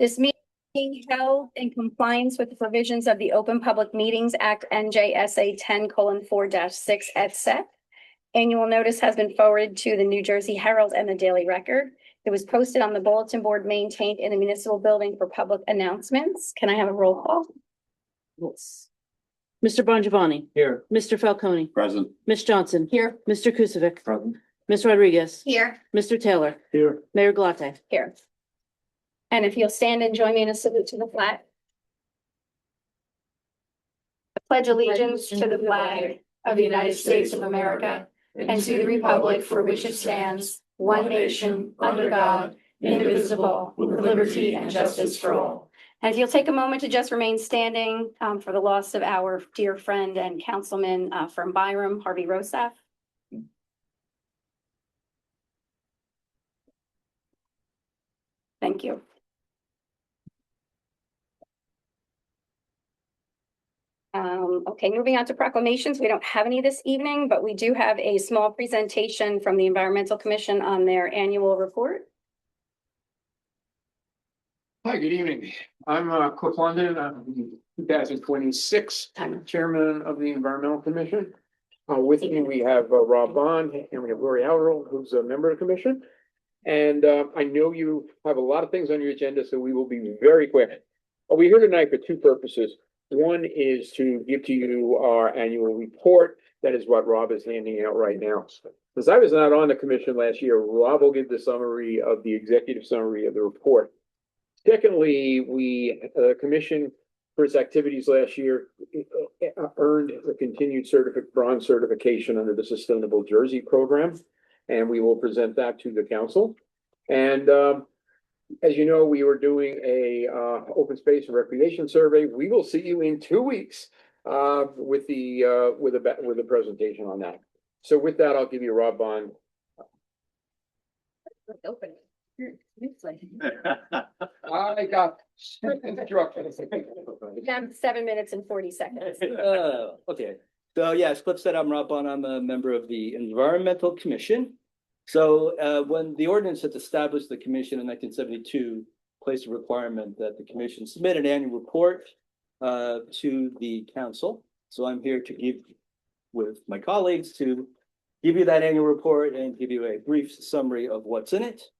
This meeting being held in compliance with the provisions of the Open Public Meetings Act NJSA 10:4-6 et seq. Annual notice has been forwarded to the New Jersey Herald and the Daily Record. It was posted on the bulletin board maintained in the municipal building for public announcements. Can I have a roll call? Yes. Mr. Bongiovanni. Here. Mr. Falcone. Present. Ms. Johnson. Here. Mr. Kukovic. Present. Ms. Rodriguez. Here. Mr. Taylor. Here. Mayor Glatte. Here. And if you'll stand and join me in a salute to the flag. I pledge allegiance to the flag of the United States of America and to the republic for which it stands, one nation, under God, indivisible, with liberty and justice for all. And if you'll take a moment to just remain standing for the loss of our dear friend and councilman from Byram, Harvey Rosaf. Thank you. Okay, moving on to proclamations. We don't have any this evening, but we do have a small presentation from the Environmental Commission on their annual report. Hi, good evening. I'm Cliff London. I'm 2026 Chairman of the Environmental Commission. With me, we have Rob Bond and we have Lori Alrell, who's a member of the commission. And I know you have a lot of things on your agenda, so we will be very quick. We're here tonight for two purposes. One is to give to you our annual report. That is what Rob is handing out right now. Since I was not on the commission last year, Rob will give the summary of the executive summary of the report. Secondly, the commission for its activities last year earned a continued bronze certification under the Sustainable Jersey program, and we will present that to the council. And as you know, we were doing a open space and recreation survey. We will see you in 2 weeks with a presentation on that. So with that, I'll give you Rob Bond. Open. I got strict instructions. You have 7 minutes and 40 seconds. Okay, so yeah, as Cliff said, I'm Rob Bond. I'm a member of the Environmental Commission. So when the ordinance that established the commission in 1972 placed a requirement that the commission submit an annual report to the council. So I'm here to give, with my colleagues, to give you that annual report and give you a brief summary of what's in it.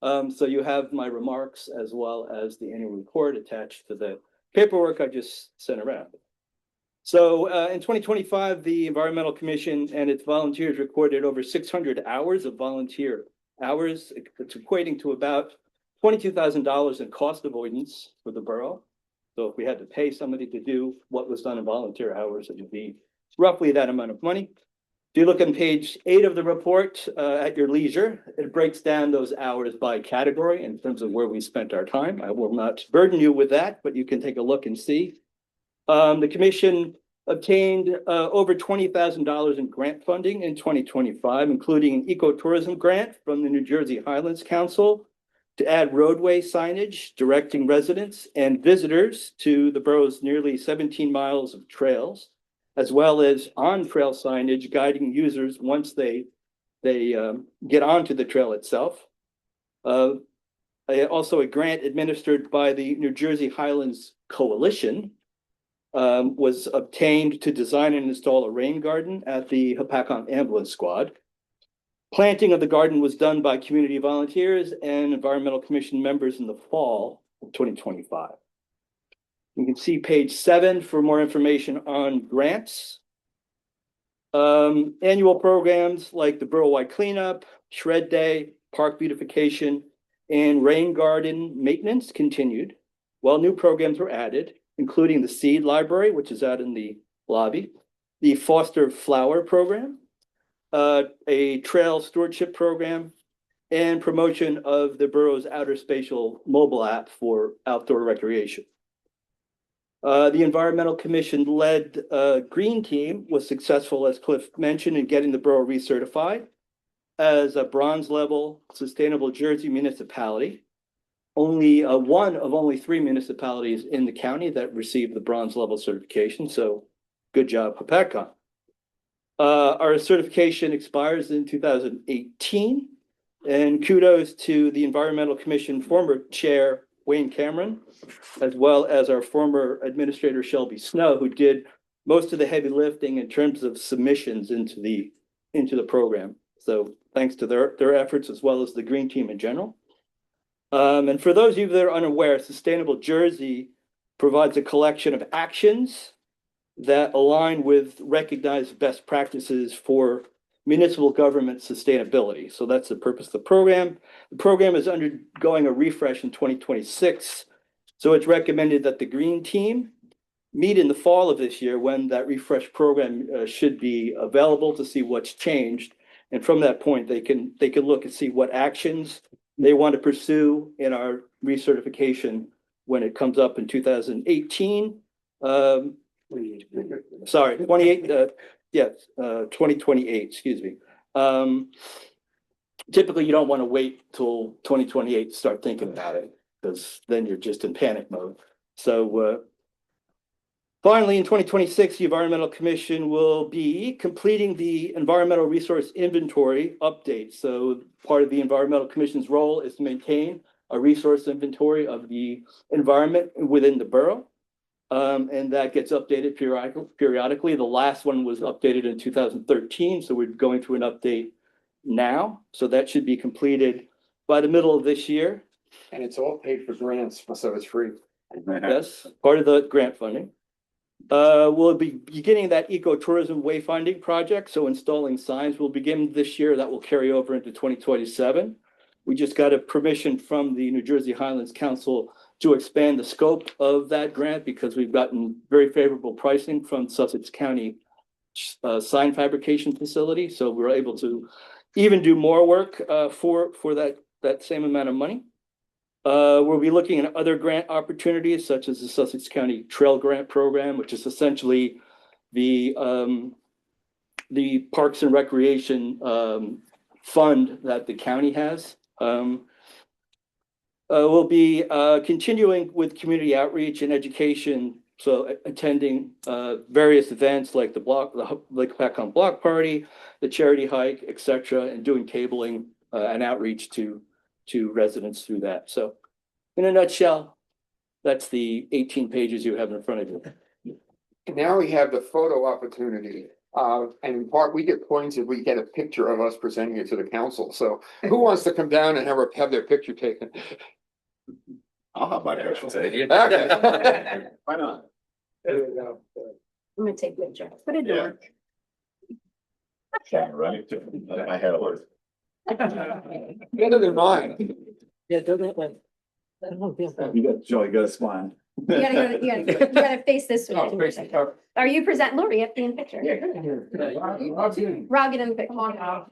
So you have my remarks as well as the annual report attached to the paperwork I just sent around. So in 2025, the Environmental Commission and its volunteers recorded over 600 hours of volunteer hours. It's equating to about $22,000 in cost avoidance for the borough. So if we had to pay somebody to do what was done in volunteer hours, it would be roughly that amount of money. If you look on page 8 of the report at your leisure, it breaks down those hours by category in terms of where we spent our time. I will not burden you with that, but you can take a look and see. The commission obtained over $20,000 in grant funding in 2025, including an ecotourism grant from the New Jersey Highlands Council to add roadway signage directing residents and visitors to the borough's nearly 17 miles of trails, as well as on-trail signage guiding users once they get onto the trail itself. Also a grant administered by the New Jersey Highlands Coalition was obtained to design and install a rain garden at the Hopatcong Ambulance Squad. Planting of the garden was done by community volunteers and Environmental Commission members in the fall of 2025. You can see page 7 for more information on grants. Annual programs like the Borough-wide cleanup, Shred Day, park beautification, and rain garden maintenance continued, while new programs were added, including the Seed Library, which is out in the lobby, the Foster Flower Program, a trail stewardship program, and promotion of the borough's outer spatial mobile app for outdoor recreation. The Environmental Commission-led Green Team was successful, as Cliff mentioned, in getting the borough recertified as a bronze level Sustainable Jersey municipality. Only one of only 3 municipalities in the county that received the bronze level certification. So good job, Hopatcong. Our certification expires in 2018, and kudos to the Environmental Commission former chair, Wayne Cameron, as well as our former administrator Shelby Snow, who did most of the heavy lifting in terms of submissions into the program. So thanks to their efforts, as well as the green team in general. And for those of you that are unaware, Sustainable Jersey provides a collection of actions that align with recognized best practices for municipal government sustainability. So that's the purpose of the program. The program is undergoing a refresh in 2026. So it's recommended that the green team meet in the fall of this year when that refresh program should be available to see what's changed. And from that point, they can look and see what actions they want to pursue in our recertification when it comes up in 2018. Sorry, 2028, excuse me. Typically, you don't want to wait till 2028 to start thinking about it, because then you're just in panic mode. So finally, in 2026, the Environmental Commission will be completing the Environmental Resource Inventory update. So part of the Environmental Commission's role is to maintain a resource inventory of the environment within the borough. And that gets updated periodically. The last one was updated in 2013. So we're going through an update now. So that should be completed by the middle of this year. And it's all paid for grants, so it's free. Yes, part of the grant funding. We'll be beginning that ecotourism wayfinding project. So installing signs will begin this year. That will carry over into 2027. We just got a permission from the New Jersey Highlands Council to expand the scope of that grant because we've gotten very favorable pricing from Sussex County sign fabrication facility. So we're able to even do more work for that same amount of money. We'll be looking at other grant opportunities such as the Sussex County Trail Grant Program, which is essentially the Parks and Recreation fund that the county has. We'll be continuing with community outreach and education, so attending various events like the Lake Pacon Block Party, the Charity Hike, etc., and doing tabling and outreach to residents through that. So in a nutshell, that's the 18 pages you have in front of you. And now we have the photo opportunity. And in part, we get points if we get a picture of us presenting it to the council. So who wants to come down and have their picture taken? I'll have my picture taken. Okay. Why not? There we go. I'm gonna take a picture. Put it Yeah. down. Camera, right? My hair looks. Better than mine. Yeah, go that way. Oh, yeah. You got, Joe, you got a smile. You gotta face this way. Oh, face the cover. Are you present, Lori, you have to be in the picture. Rob, get in the picture.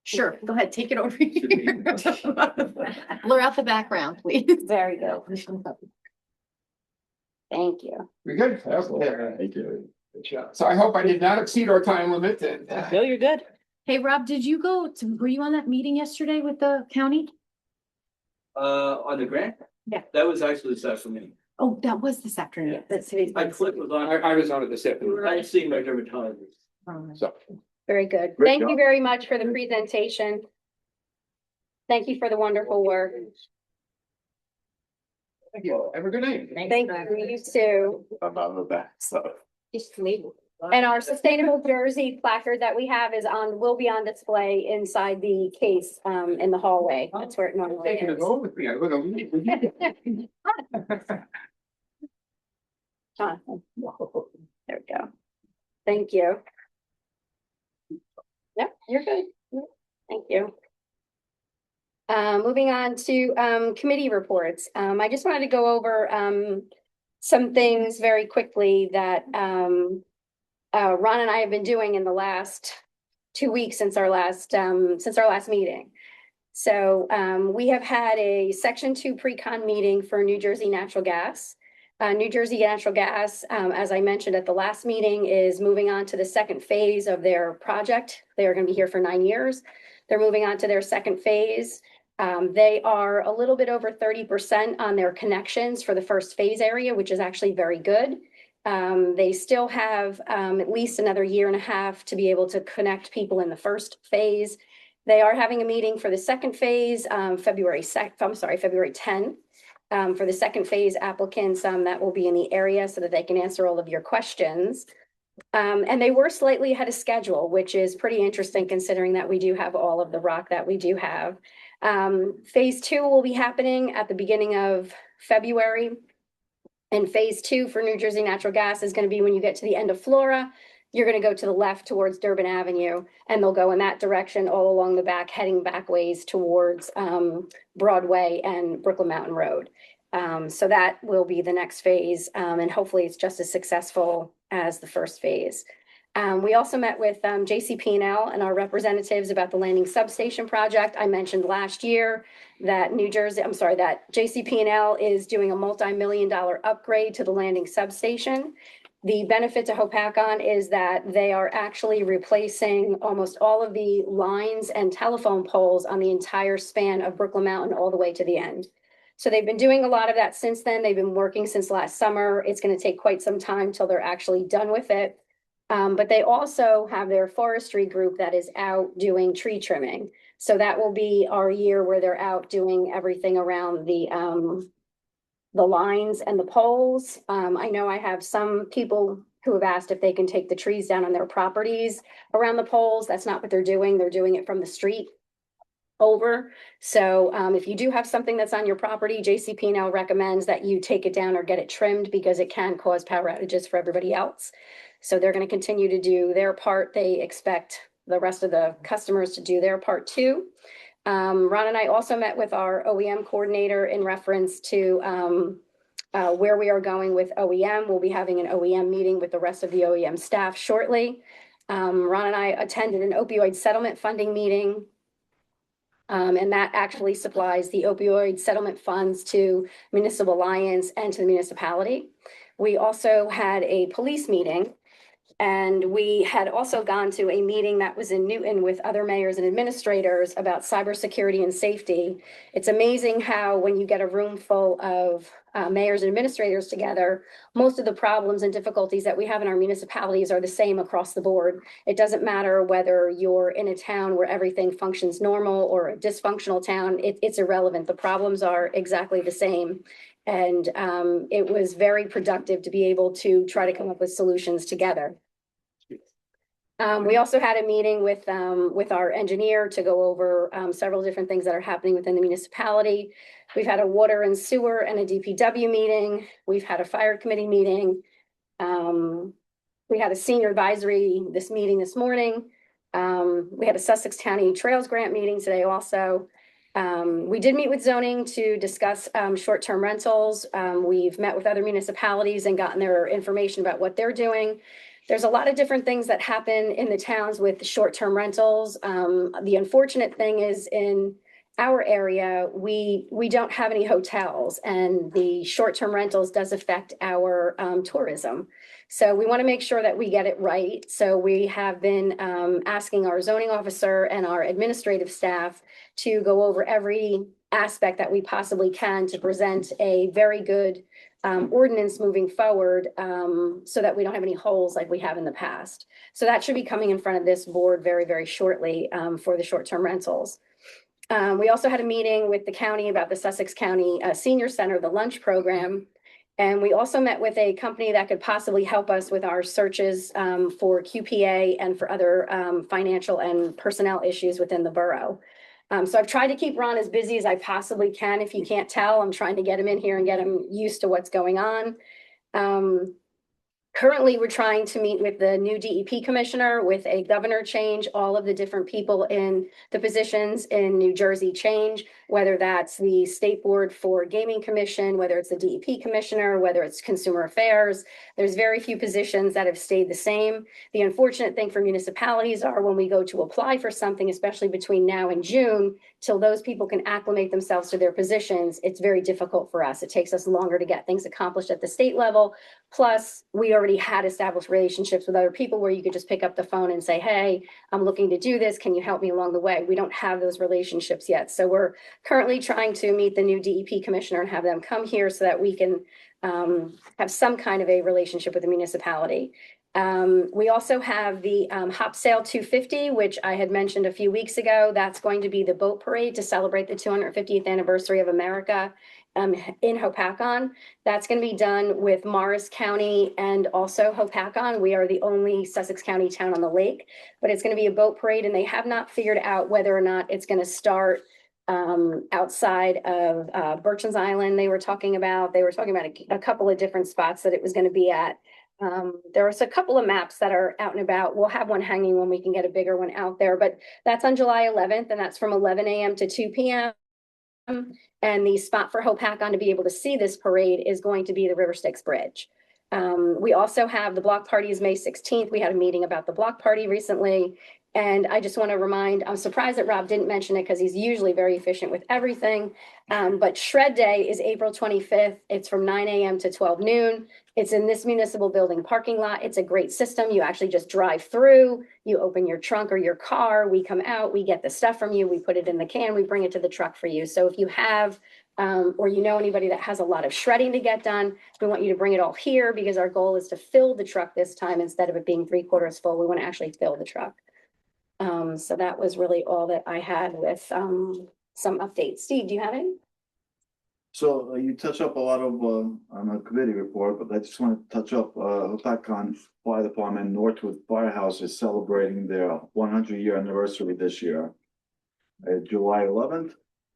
Sure, go ahead, take it over here. Blur out the background, please. Very good. Thank you. We good? Okay. Thank you. Good job. So I hope I did not exceed our time limit and. No, you're good. Hey, Rob, were you on that meeting yesterday with the county? On the grant? Yeah. That was actually this afternoon. Oh, that was this afternoon. Yeah. That's today's. I clicked was on. I was on it this afternoon. I see my dermatologist. So. Very good. Great Thank you job. very much for the presentation. Thank you for the wonderful work. Thank you. Have a good night. Thank you, you too. I'm on the back, so. Just leave. And our Sustainable Jersey placard that we have will be on display inside the case in the hallway. That's where it normally Taking it is. home with me. I would have leave. Jonathan, there we go. Thank you. Yep, you're good. Thank you. Moving on to committee reports. I just wanted to go over some things very quickly that Ron and I have been doing in the last 2 weeks since our last meeting. So we have had a Section 2 pre-con meeting for New Jersey Natural Gas. New Jersey Natural Gas, as I mentioned at the last meeting, is moving on to the second phase of their project. They are going to be here for 9 years. They're moving on to their second phase. They are a little bit over 30% on their connections for the first phase area, which is actually very good. They still have at least another 1.5 years to be able to connect people in the first phase. They are having a meeting for the second phase, February 10. For the second phase applicants, that will be in the area so that they can answer all of your questions. And they were slightly ahead of schedule, which is pretty interesting considering that we do have all of the rock that we do have. Phase 2 will be happening at the beginning of February. And phase 2 for New Jersey Natural Gas is going to be when you get to the end of Flora. You're going to go to the left towards Durban Avenue, and they'll go in that direction all along the back, heading back ways towards Broadway and Brooklyn Mountain Road. So that will be the next phase, and hopefully it's just as successful as the first phase. We also met with JCP&L and our representatives about the landing substation project. I mentioned last year that that JCP&L is doing a multi-million-dollar upgrade to the landing substation. The benefit to Hopakon is that they are actually replacing almost all of the lines and telephone poles on the entire span of Brooklyn Mountain all the way to the end. So they've been doing a lot of that since then. They've been working since last summer. It's going to take quite some time till they're actually done with it. But they also have their forestry group that is out doing tree trimming. So that will be our year where they're out doing everything around the lines and the poles. I know I have some people who have asked if they can take the trees down on their properties around the poles. That's not what they're doing. They're doing it from the street over. So if you do have something that's on your property, JCP&L recommends that you take it down or get it trimmed because it can cause power outages for everybody else. So they're going to continue to do their part. They expect the rest of the customers to do their part too. Ron and I also met with our OEM coordinator in reference to where we are going with OEM. We'll be having an OEM meeting with the rest of the OEM staff shortly. Ron and I attended an opioid settlement funding meeting. And that actually supplies the opioid settlement funds to Municipal Alliance and to the municipality. We also had a police meeting. And we had also gone to a meeting that was in Newton with other mayors and administrators about cybersecurity and safety. It's amazing how when you get a room full of mayors and administrators together, most of the problems and difficulties that we have in our municipalities are the same across the board. It doesn't matter whether you're in a town where everything functions normal or a dysfunctional town, it's irrelevant. The problems are exactly the same. And it was very productive to be able to try to come up with solutions together. We also had a meeting with our engineer to go over several different things that are happening within the municipality. We've had a water and sewer and a DPW meeting. We've had a fire committee meeting. We had a senior advisory meeting this morning. We had a Sussex County Trails Grant meeting today also. We did meet with zoning to discuss short-term rentals. We've met with other municipalities and gotten their information about what they're doing. There's a lot of different things that happen in the towns with short-term rentals. The unfortunate thing is in our area, we don't have any hotels, and the short-term rentals does affect our tourism. So we want to make sure that we get it right. So we have been asking our zoning officer and our administrative staff to go over every aspect that we possibly can to present a very good ordinance moving forward so that we don't have any holes like we have in the past. So that should be coming in front of this board very, very shortly for the short-term rentals. We also had a meeting with the county about the Sussex County Senior Center, the lunch program. And we also met with a company that could possibly help us with our searches for QPA and for other financial and personnel issues within the borough. So I've tried to keep Ron as busy as I possibly can. If you can't tell, I'm trying to get him in here and get him used to what's going on. Currently, we're trying to meet with the new DEP commissioner with a governor change. All of the different people in the positions in New Jersey change, whether that's the State Board for Gaming Commission, whether it's the DEP commissioner, whether it's Consumer Affairs. There's very few positions that have stayed the same. The unfortunate thing for municipalities are when we go to apply for something, especially between now and June, till those people can acclimate themselves to their positions, it's very difficult for us. It takes us longer to get things accomplished at the state level. Plus, we already had established relationships with other people where you could just pick up the phone and say, hey, I'm looking to do this. Can you help me along the way? We don't have those relationships yet. So we're currently trying to meet the new DEP commissioner and have them come here so that we can have some kind of a relationship with the municipality. We also have the Hop Sail 250, which I had mentioned a few weeks ago. That's going to be the boat parade to celebrate the 250th anniversary of America in Hopakon. That's going to be done with Morris County and also Hopakon. We are the only Sussex County town on the lake, but it's going to be a boat parade, and they have not figured out whether or not it's going to start outside of Berchen's Island. They were talking about a couple of different spots that it was going to be at. There's a couple of maps that are out and about. We'll have one hanging when we can get a bigger one out there, but that's on July 11th, and that's from 11 a.m. to 2 p.m. And the spot for Hopakon to be able to see this parade is going to be the River Styx Bridge. We also have the block parties May 16th. We had a meeting about the block party recently. And I just want to remind, I'm surprised that Rob didn't mention it because he's usually very efficient with everything. But Shred Day is April 25th. It's from 9 a.m. to 12 noon. It's in this municipal building parking lot. It's a great system. You actually just drive through, you open your trunk or your car, we come out, we get the stuff from you, we put it in the can, we bring it to the truck for you. So if you have, or you know anybody that has a lot of shredding to get done, we want you to bring it all here because our goal is to fill the truck this time instead of it being 3/4 full. We want to actually fill the truck. So that was really all that I had with some updates. Steve, do you have any? So you touch up a lot of on a committee report, but I just want to touch up Hopakon Fire Department Northwood Firehouse is celebrating their 100-year anniversary this year, July 11th,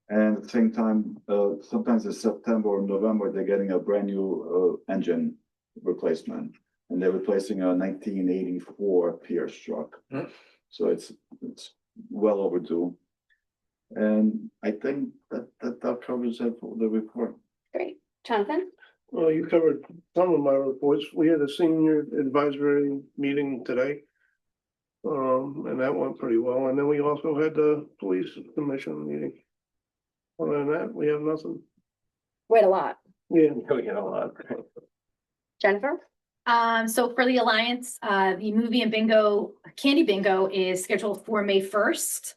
and at the same time, sometimes in September or November, they're getting a brand new engine replacement, and they're replacing a 1984 Pierce truck. So it's well overdue. And I think that covers it for the report. Great. Jonathan? Well, you covered some of my reports. We had a senior advisory meeting today. And that went pretty well. And then we also had the police commission meeting. Other than that, we have nothing. We had a lot. Yeah. We had a lot. Jennifer? So for the Alliance, the movie and bingo, candy bingo is scheduled for May 1st.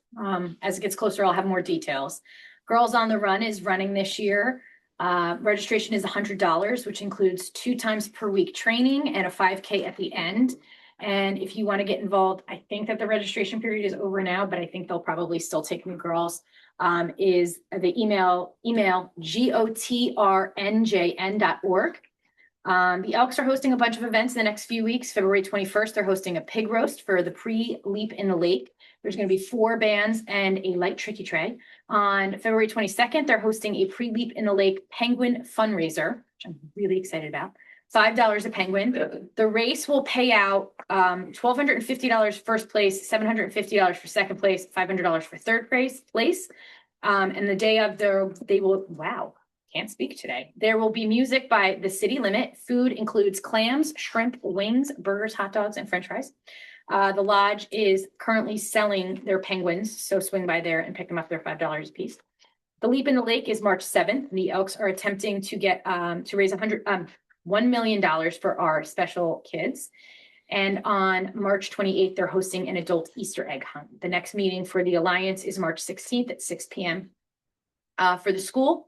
As it gets closer, I'll have more details. Girls on the Run is running this year. Registration is $100, which includes 2 times per week training and a 5K at the end. And if you want to get involved, I think that the registration period is over now, but I think they'll probably still take new girls. Is the email gotrnjn.org. The Elks are hosting a bunch of events in the next few weeks. February 21st, they're hosting a pig roast for the pre-leap in the lake. There's going to be 4 bands and a light tricky tray. On February 22nd, they're hosting a pre-leap in the lake penguin fundraiser, which I'm really excited about. $5 a penguin. The race will pay out $1,250 first place, $750 for second place, $500 for third place. And the day of can't speak today. There will be music by The City Limit. Food includes clams, shrimp, wings, burgers, hot dogs, and French fries. The lodge is currently selling their penguins, so swing by there and pick them up. They're $5 a piece. The Leap in the Lake is March 7th. The Elks are attempting to get to raise $1 million for our special kids. And on March 28th, they're hosting an adult Easter egg hunt. The next meeting for the Alliance is March 16th at 6 p.m. For the school,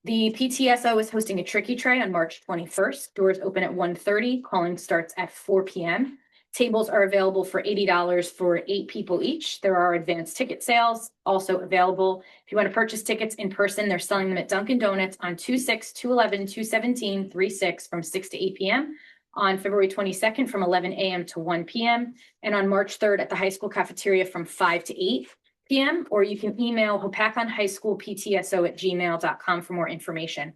the PTSO is hosting a tricky tray on March 21st. Doors open at 1:30. Calling starts at 4 p.m. Tables are available for $80 for 8 people each. There are advanced ticket sales also available. If you want to purchase tickets in person, they're selling them at Dunkin' Donuts on 2/6, 2/11, 2/17, 3/6 from 6 to 8 p.m. On February 22nd from 11 a.m. to 1 p.m. and on March 3rd at the high school cafeteria from 5 to 8 p.m. or you can email hopakonhighschoolptso@gmail.com for more information.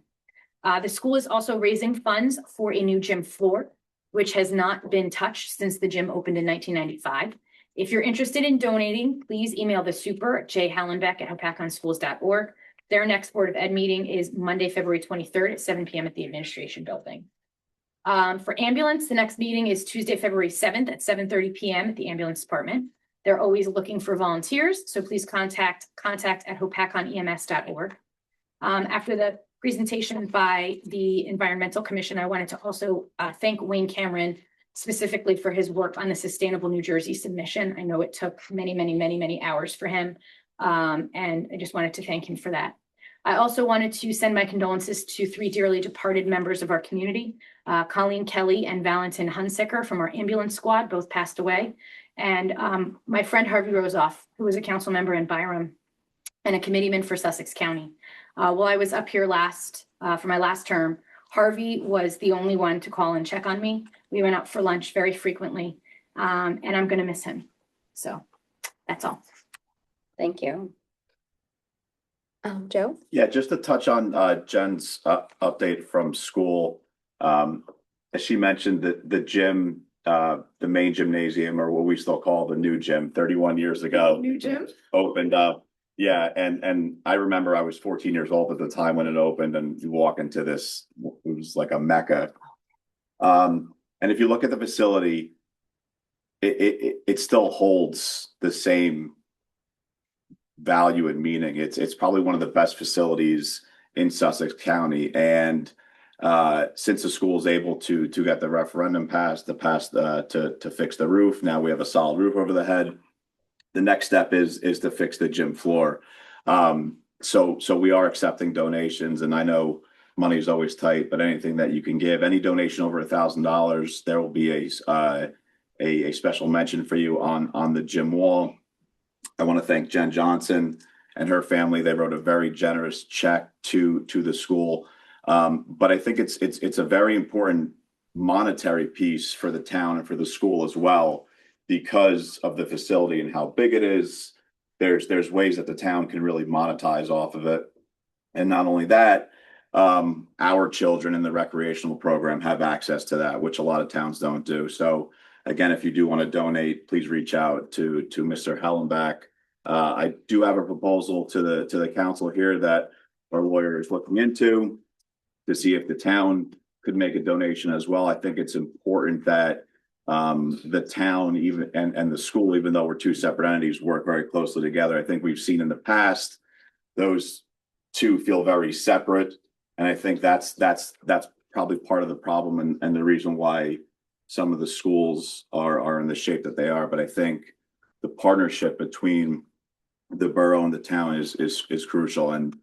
The school is also raising funds for a new gym floor, which has not been touched since the gym opened in 1995. If you're interested in donating, please email the super, jhallenbeck@hopakonschools.org. Their next Board of Ed meeting is Monday, February 23rd at 7 p.m. at the administration building. For ambulance, the next meeting is Tuesday, February 7th at 7:30 p.m. at the ambulance department. They're always looking for volunteers, so please contact at hopakonems.org. After the presentation by the Environmental Commission, I wanted to also thank Wayne Cameron specifically for his work on the Sustainable New Jersey submission. I know it took many hours for him, and I just wanted to thank him for that. I also wanted to send my condolences to 3 dearly departed members of our community. Colleen Kelly and Valentin Hunsicker from our ambulance squad both passed away. And my friend Harvey Rosoff, who was a council member in Byram and a committeeman for Sussex County. While I was up here for my last term, Harvey was the only one to call and check on me. We went out for lunch very frequently, and I'm going to miss him. So that's all. Thank you. Joe? Yeah, just to touch on Jen's update from school. As she mentioned, the gym, the main gymnasium, or what we still call the new gym, 31 years ago. New gym? Opened up. Yeah, and I remember I was 14 years old at the time when it opened, and you walk into this, it was like a mecca. And if you look at the facility, it still holds the same value and meaning. It's probably one of the best facilities in Sussex County. And since the school is able to get the referendum passed, to fix the roof, now we have a solid roof over the head. The next step is to fix the gym floor. So we are accepting donations, and I know money is always tight, but anything that you can give, any donation over $1,000, there will be a special mention for you on the gym wall. I want to thank Jen Johnson and her family. They wrote a very generous check to the school. But I think it's a very important monetary piece for the town and for the school as well, because of the facility and how big it is. There's ways that the town can really monetize off of it. And not only that, our children in the recreational program have access to that, which a lot of towns don't do. So again, if you do want to donate, please reach out to Mr. Hellenbach. I do have a proposal to the council here that our lawyer is looking into to see if the town could make a donation as well. I think it's important that the town and the school, even though we're two separate entities, work very closely together. I think we've seen in the past those two feel very separate, and I think that's probably part of the problem and the reason why some of the schools are in the shape that they are. But I think the partnership between the borough and the town is crucial. And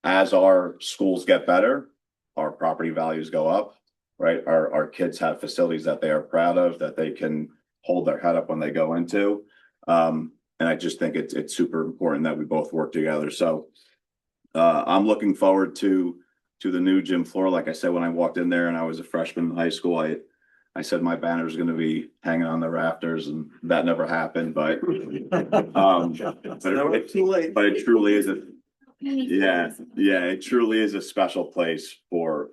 as our schools get better, our property values go up, right? Our kids have facilities that they are proud of, that they can hold their head up when they go into. And I just think it's super important that we both work together. So I'm looking forward to the new gym floor. Like I said, when I walked in there and I was a freshman in high school, I said my banner is going to be hanging on the rafters, and that never happened. But it truly is it truly is a special place for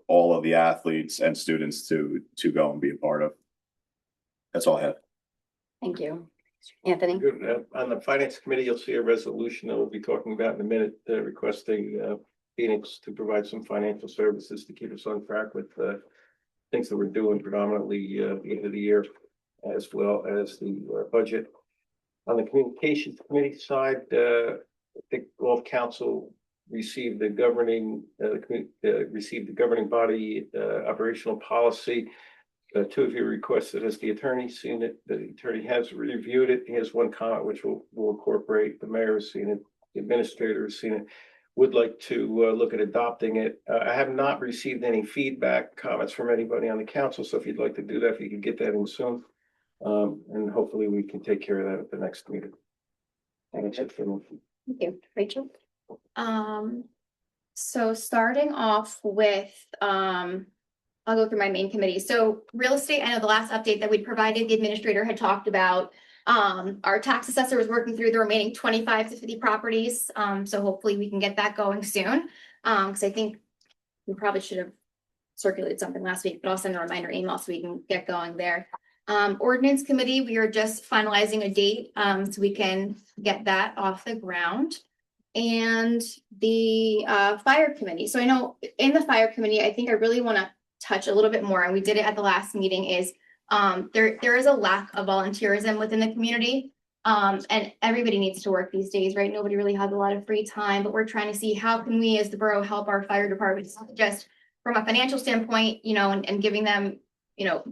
all of the athletes and students to go and be a part of. That's all I have. Thank you. Anthony? Good. On the finance committee, you'll see a resolution that we'll be talking about in a minute, requesting Phoenix to provide some financial services to keep us on track with things that we're doing predominantly at the end of the year, as well as the budget. On the communications committee side, I think all council received the governing body operational policy. Two of you requested, has the attorney seen it? The attorney has reviewed it. He has one comment which we'll incorporate. The mayor has seen it. The administrator has seen it. Would like to look at adopting it. I have not received any feedback, comments from anybody on the council. So if you'd like to do that, if you could get that in soon, and hopefully we can take care of that at the next meeting. Thank you. Rachel? So starting off with, I'll go through my main committee. So real estate, I know the last update that we provided, the administrator had talked about, our tax assessor was working through the remaining 25 to 50 properties. So hopefully we can get that going soon. Cause I think we probably should have circulated something last week, but I'll send a reminder email so we can get going there. Ordinance committee, we are just finalizing a date, so we can get that off the ground. And the fire committee. So I know in the fire committee, I think I really want to touch a little bit more, and we did it at the last meeting, is there is a lack of volunteerism within the community. And everybody needs to work these days, right? Nobody really has a lot of free time, but we're trying to see how can we as the borough help our fire departments, just from a financial standpoint, you know, and giving them, you know,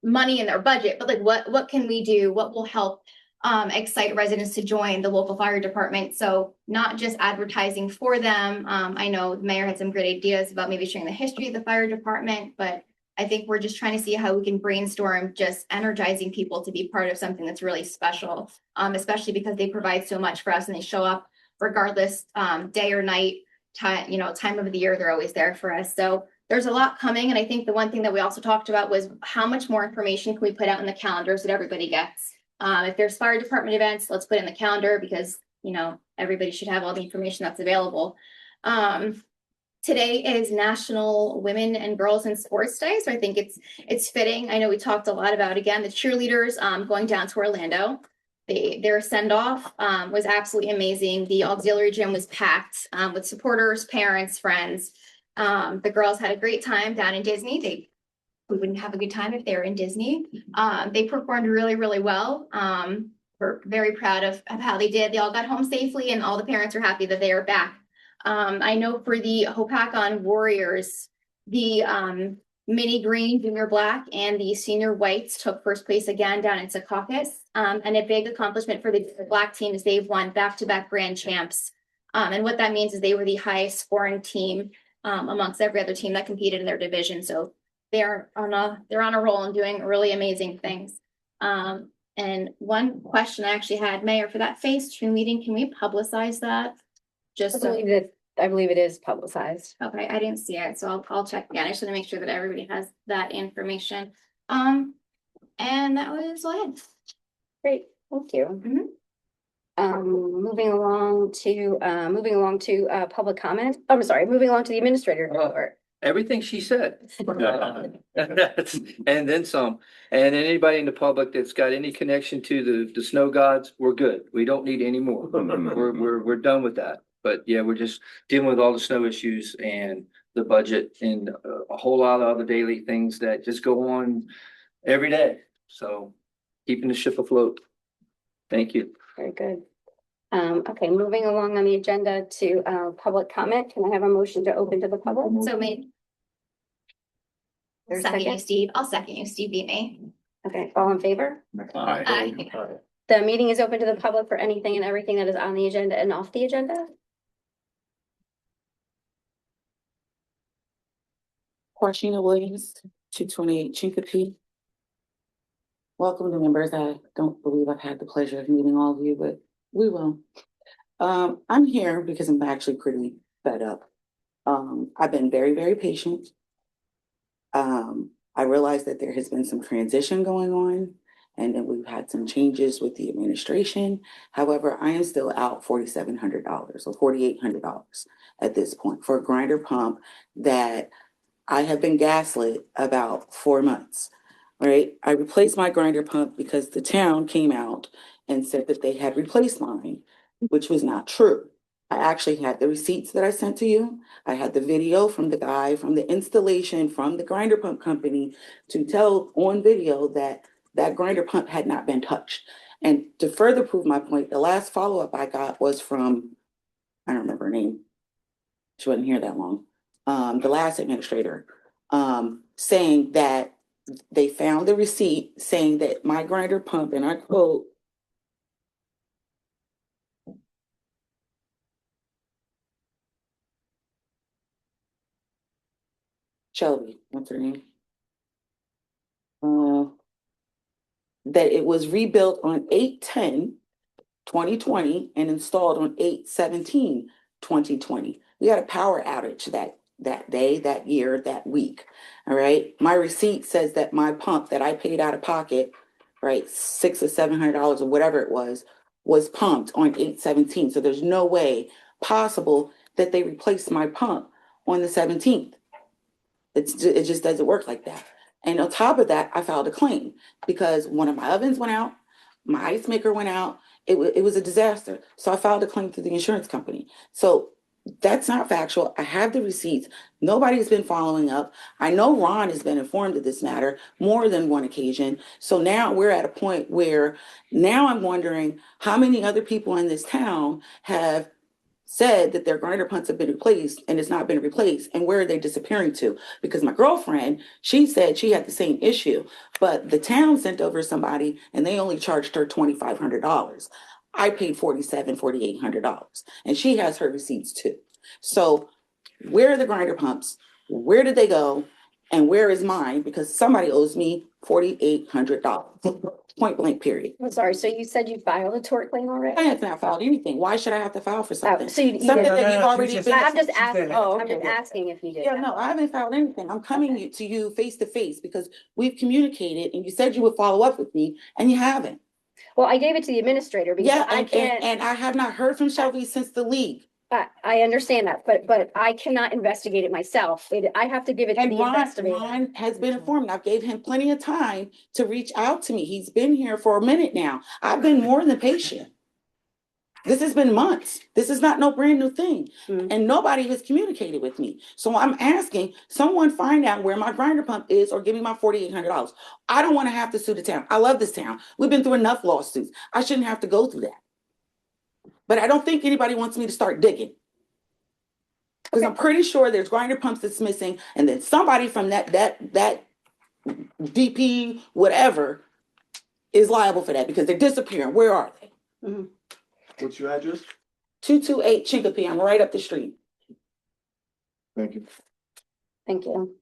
money in their budget, but like what can we do? What will help excite residents to join the local fire department. So not just advertising for them. I know the mayor had some great ideas about maybe sharing the history of the fire department, but I think we're just trying to see how we can brainstorm just energizing people to be part of something that's really special. Especially because they provide so much for us and they show up regardless, day or night, time, time of the year, they're always there for us. So there's a lot coming. And I think the one thing that we also talked about was how much more information can we put out in the calendars that everybody gets? If there's fire department events, let's put it in the calendar because, everybody should have all the information that's available. Today is National Women and Girls in Sports Day. So I think it's fitting. I know we talked a lot about, again, the cheerleaders going down to Orlando. Their send-off was absolutely amazing. The auxiliary gym was packed with supporters, parents, friends. The girls had a great time down in Disney. We wouldn't have a good time if they were in Disney. They performed really, really well. We're very proud of how they did. They all got home safely and all the parents are happy that they are back. I know for the Hopakon Warriors, the mini green, junior black, and the senior whites took first place again down in Secaucus. And a big accomplishment for the black team is they've won back-to-back grand champs. And what that means is they were the highest scoring team amongst every other team that competed in their division. So they're on a roll and doing really amazing things. And one question I actually had, Mayor, for that phase 2 meeting, can we publicize that? I believe it is publicized. Okay, I didn't see it, so I'll check again. I just want to make sure that everybody has that information. And that was all I had. Great, thank you. Moving along to public comment. I'm sorry, moving along to the administrator report. Everything she said. And then some. And anybody in the public that's got any connection to the snow gods, we're good. We don't need any more. We're done with that. But yeah, we're just dealing with all the snow issues and the budget and a whole lot of other daily things that just go on every day. So keeping the ship afloat. Thank you. Very good. Okay, moving along on the agenda to public comment. Can I have a motion to open to the public? So made. There's a Second you, second? Steve. I'll second you. Steve beat me. Okay, all in favor? Aye. The meeting is open to the public for anything and everything that is on the agenda and off the agenda. Portina Williams, 228 Chincope. Welcome to members. I don't believe I've had the pleasure of meeting all of you, but we will. I'm here because I'm actually pretty fed up. I've been very, very patient. I realize that there has been some transition going on and then we've had some changes with the administration. However, I am still out $4,700 or $4,800 at this point for a grinder pump that I have been gaslit about 4 months, right? I replaced my grinder pump because the town came out and said that they had replaced mine, which was not true. I actually had the receipts that I sent to you. I had the video from the guy from the installation from the grinder pump company to tell on video that that grinder pump had not been touched. And to further prove my point, the last follow-up I got was from, I don't remember her name. She wasn't here that long. The last administrator, saying that they found the receipt saying that my grinder pump, and I quote, Shelby, what's her name? That it was rebuilt on 8/10/2020 and installed on 8/17/2020. We had a power outage that day, that year, that week. All right. My receipt says that my pump that I paid out of pocket, right, $600 or $700 or whatever it was pumped on 8/17. So there's no way possible that they replaced my pump on the 17th. It just doesn't work like that. And on top of that, I filed a claim because one of my ovens went out, my ice maker went out. It was a disaster. So I filed a claim to the insurance company. So that's not factual. I have the receipts. Nobody's been following up. I know Ron has been informed of this matter more than one occasion. So now we're at a point where now I'm wondering how many other people in this town have said that their grinder pumps have been replaced and it's not been replaced, and where are they disappearing to? Because my girlfriend, she said she had the same issue, but the town sent over somebody and they only charged her $2,500. I paid $4,800, and she has her receipts too. So where are the grinder pumps? Where did they go? And where is mine? Because somebody owes me $4,800, point blank, period. I'm sorry, so you said you filed a tort claim I already? have not filed anything. Why should I have to file for something? So you Something didn't. that you've already been. I'm just asking, Oh, I'm okay. just asking if you did. Yeah, no, I haven't filed anything. I'm coming to you face to face because we've communicated and you said you would follow up with me and you haven't. Well, I gave it to the administrator because Yeah, I can't. and I have not heard from Shelby since the league. I understand that, but I cannot investigate it myself. I have to give it to And the Ron investigator. has been informed. I've gave him plenty of time to reach out to me. He's been here for a minute now. I've been more than patient. This has been months. This is not no brand new thing. And nobody has communicated with me. So I'm asking someone find out where my grinder pump is or give me my $4,800. I don't want to have to sue the town. I love this town. We've been through enough lawsuits. I shouldn't have to go through that. But I don't think anybody wants me to start digging. Because I'm pretty sure there's grinder pumps that's missing, and then somebody from that DP whatever is liable for that because they're disappearing. Where are they? What's your address? 228 Chincope. I'm right up the street. Thank you. Thank you.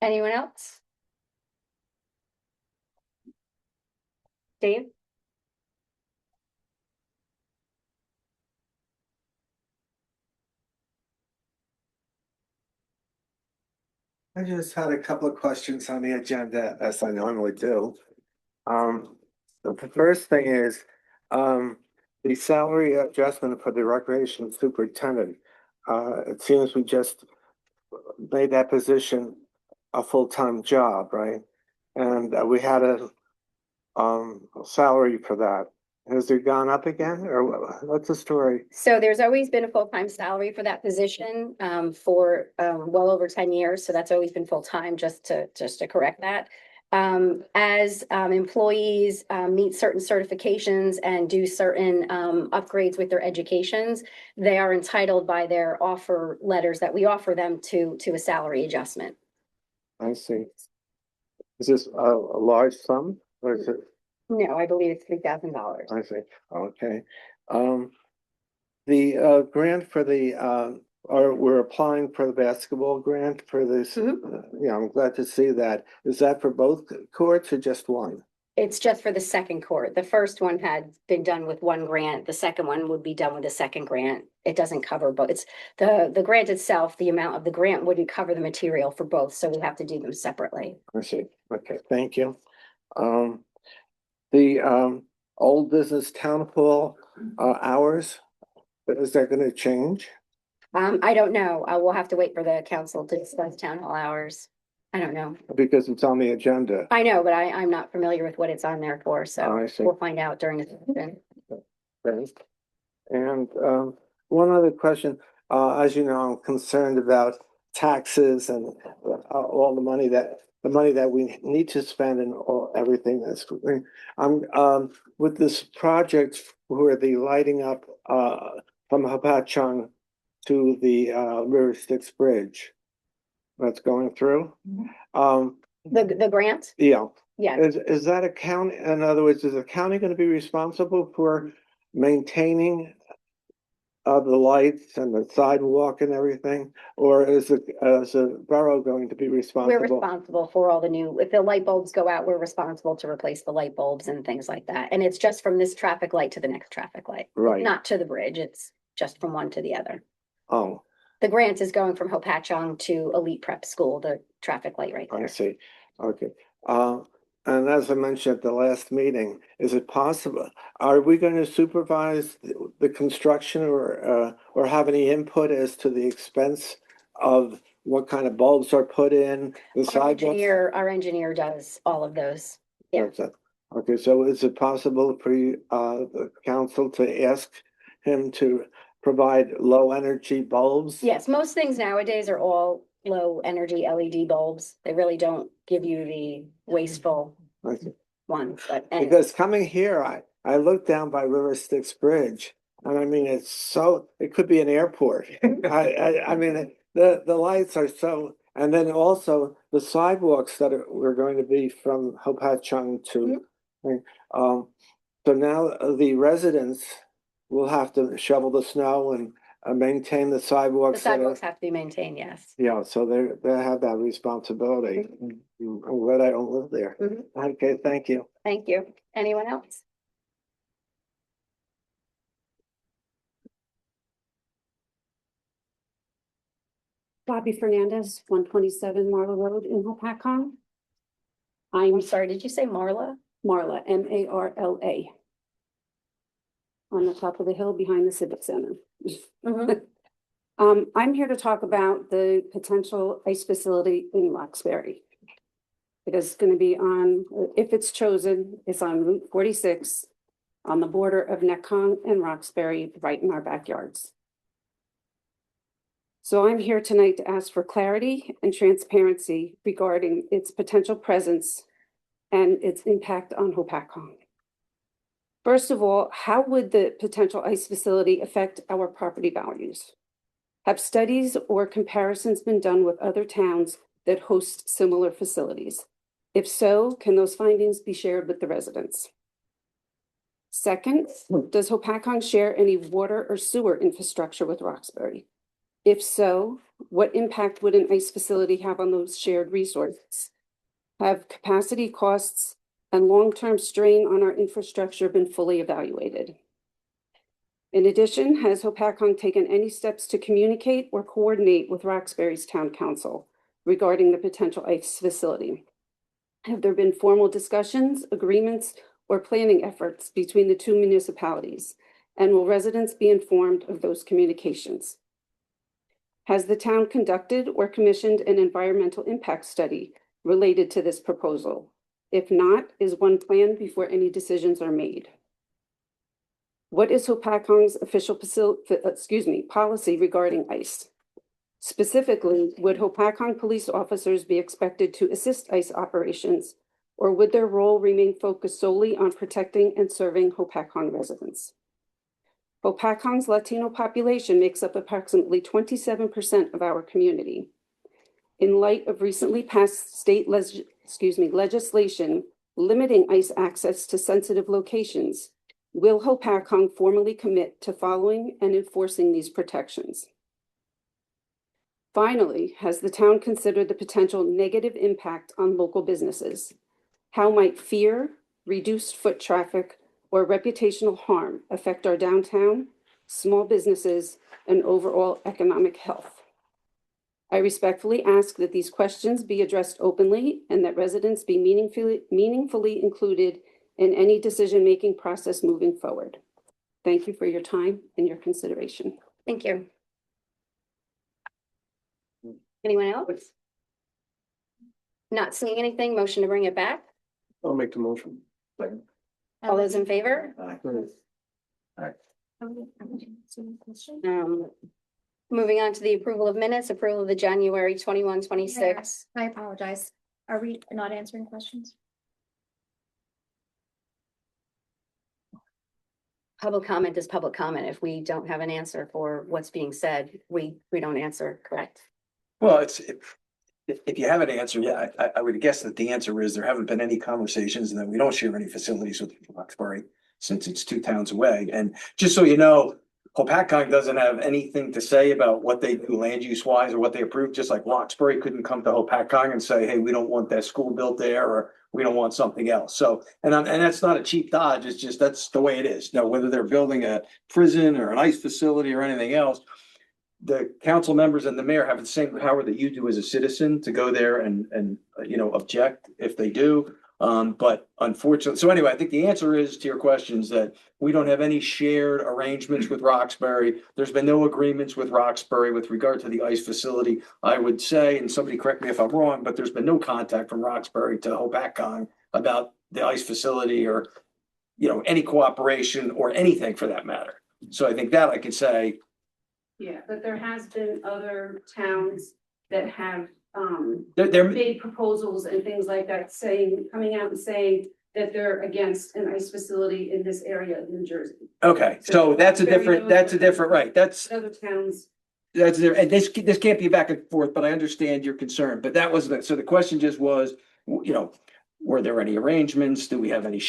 Anyone else? Dave? I just had a couple of questions on the agenda, as I normally do. The first thing is, the salary adjustment for the recreation superintendent. It seems we just made that position a full-time job, right? And we had a salary for that. Has it gone up again, or what's the story? So there's always been a full-time salary for that position for well over 10 years. So that's always been full-time, just to correct that. As employees meet certain certifications and do certain upgrades with their educations, they are entitled by their offer letters that we offer them to a salary adjustment. I see. Is this a large sum, or is it? No, I believe it's $3,000. I see, okay. The grant for the, or we're applying for the basketball grant for this. Yeah, I'm glad to see that. Is that for both courts or just one? It's just for the second court. The first one had been done with one grant. The second one would be done with a second grant. It doesn't cover both. It's the grant itself, the amount of the grant wouldn't cover the material for both, so we have to do them separately. I see, okay, thank you. The old business town hall hours, is that gonna change? I don't know. I will have to wait for the council to discuss town hall hours. I don't know. Because it's on the agenda. I know, but I'm not familiar with what it's on there for, Oh, so I see. we'll find out during the session. Okay. And one other question, as you know, I'm concerned about taxes and all the money that we need to spend and everything that's going. I'm with this project where the lighting up from Hapachung to the River Styx Bridge that's going through. The grant? Yeah. Yeah. Is that a county, in other words, is the county going to be responsible for maintaining the lights and the sidewalk and everything? Or is the borough going to be We're responsible? responsible for all the new, if the light bulbs go out, we're responsible to replace the light bulbs and things like that. And it's just from this traffic light to the next traffic light. Right. Not to the bridge. It's just from one to the other. Oh, The grant is going from Hopatchong to Elite Prep School, the traffic light right I there. see. Okay. And as I mentioned at the last meeting, is it possible, are we going to supervise the construction or have any input as to the expense of what kind of bulbs are put in, the sidewalks? Our engineer does all of those. Yeah. That's it. Okay, so is it possible for the council to ask him to provide low energy bulbs? Yes, most things nowadays are all low energy LED bulbs. They really don't give you the wasteful I see. ones, but anyway. Because coming here, I looked down by River Styx Bridge, and I mean, it could be an airport. I mean, the lights are so, and then also the sidewalks that were going to be from Hopatchung to, so now the residents will have to shovel the snow and maintain the The sidewalks. sidewalks have to be maintained, yes. Yeah, so they have that responsibility. I'm glad I don't live there. Mhm. Okay, thank you. Thank you. Anyone else? Bobby Fernandez, 127 Marla Road in Hopatcong. I'm sorry, did you say Marla? Marla, Marla. On the top of the hill behind the Civic Center. Mhm. I'm here to talk about the potential ice facility in Roxbury. It is going to be on, if it's chosen, it's on Route 46 on the border of Necong and Roxbury, right in our backyards. So I'm here tonight to ask for clarity and transparency regarding its potential presence and its impact on Hopatcong. First of all, how would the potential ice facility affect our property values? Have studies or comparisons been done with other towns that host similar facilities? If so, can those findings be shared with the residents? Second, does Hopatcong share any water or sewer infrastructure with Roxbury? If so, what impact would an ice facility have on those shared resources? Have capacity costs and long-term strain on our infrastructure been fully evaluated? In addition, has Hopatcong taken any steps to communicate or coordinate with Roxbury's town council regarding the potential ice facility? Have there been formal discussions, agreements, or planning efforts between the two municipalities? And will residents be informed of those communications? Has the town conducted or commissioned an environmental impact study related to this proposal? If not, is one planned before any decisions are made? What is Hopatcong's official policy regarding ICE? Specifically, would Hopatcong police officers be expected to assist ICE operations, or would their role remain focused solely on protecting and serving Hopatcong residents? Hopatcong's Latino population makes up approximately 27% of our community. In light of recently passed state legislation limiting ICE access to sensitive locations, will Hopatcong formally commit to following and enforcing these protections? Finally, has the town considered the potential negative impact on local businesses? How might fear, reduced foot traffic, or reputational harm affect our downtown, small businesses, and overall economic health? I respectfully ask that these questions be addressed openly and that residents be meaningfully included in any decision-making process moving forward. Thank you for your time and your consideration. Thank you. Anyone else? Not seeing anything, motion to bring it back? I'll make the motion. All those in favor? Moving on to the approval of minutes, approval of the January 21, 26. I apologize. Are we not answering questions? Public comment is public comment. If we don't have an answer for what's being said, we don't answer, correct? Well, if you have an answer, yeah, I would guess that the answer is there haven't been any conversations and that we don't share any facilities with Roxbury since it's 2 towns away. And just so you know, Hopatcong doesn't have anything to say about what they do land use wise or what they approve, just like Roxbury couldn't come to Hopatcong and say, hey, we don't want that school built there, or we don't want something else. So, and that's not a cheap dodge. It's just, that's the way it is. Now, whether they're building a prison or an ice facility or anything else, the council members and the mayor have the same power that you do as a citizen to go there and object if they do. But unfortunately, so anyway, I think the answer is to your questions that we don't have any shared arrangements with Roxbury. There's been no agreements with Roxbury with regard to the ice facility. I would say, and somebody correct me if I'm wrong, but there's been no contact from Roxbury to Hopatcong about the ice facility or, any cooperation or anything for that matter. So I think that I could say. Yeah, but there has been other towns that have They're made proposals and things like that, coming out and saying that they're against an ice facility in this area of New Jersey. Okay, so that's a different, right, that's, Other towns, and this can't be back and forth, but I understand your concern, but that was so the question just was, were there any arrangements? Do we have any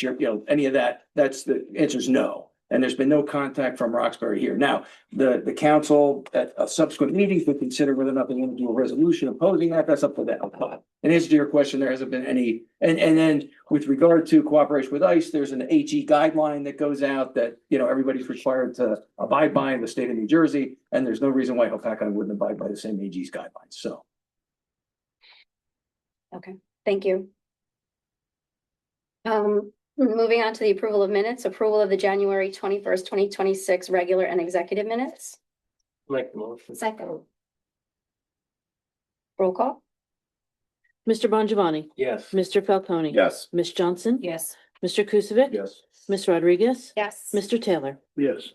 any of that? That's the answer is no. And there's been no contact from Roxbury here. Now, the council at a subsequent meetings would consider whether or not they want to do a resolution opposing that. That's up to them. But in answer to your question, there hasn't been any. And then with regard to cooperation with ICE, there's an AG guideline that goes out that, everybody's required to abide by in the state of New Jersey. And there's no reason why Hopatcong wouldn't abide by the same AG's guidelines. So. Okay, thank you. Moving on to the approval of minutes, approval of the January 21st, 2026 regular and executive minutes. Make the motion. Second. Roll call. Mr. Bongiovanni. Yes. Mr. Falcone. Yes. Ms. Johnson. Yes. Mr. Kukovic. Yes. Ms. Rodriguez. Yes. Mr. Taylor. Yes.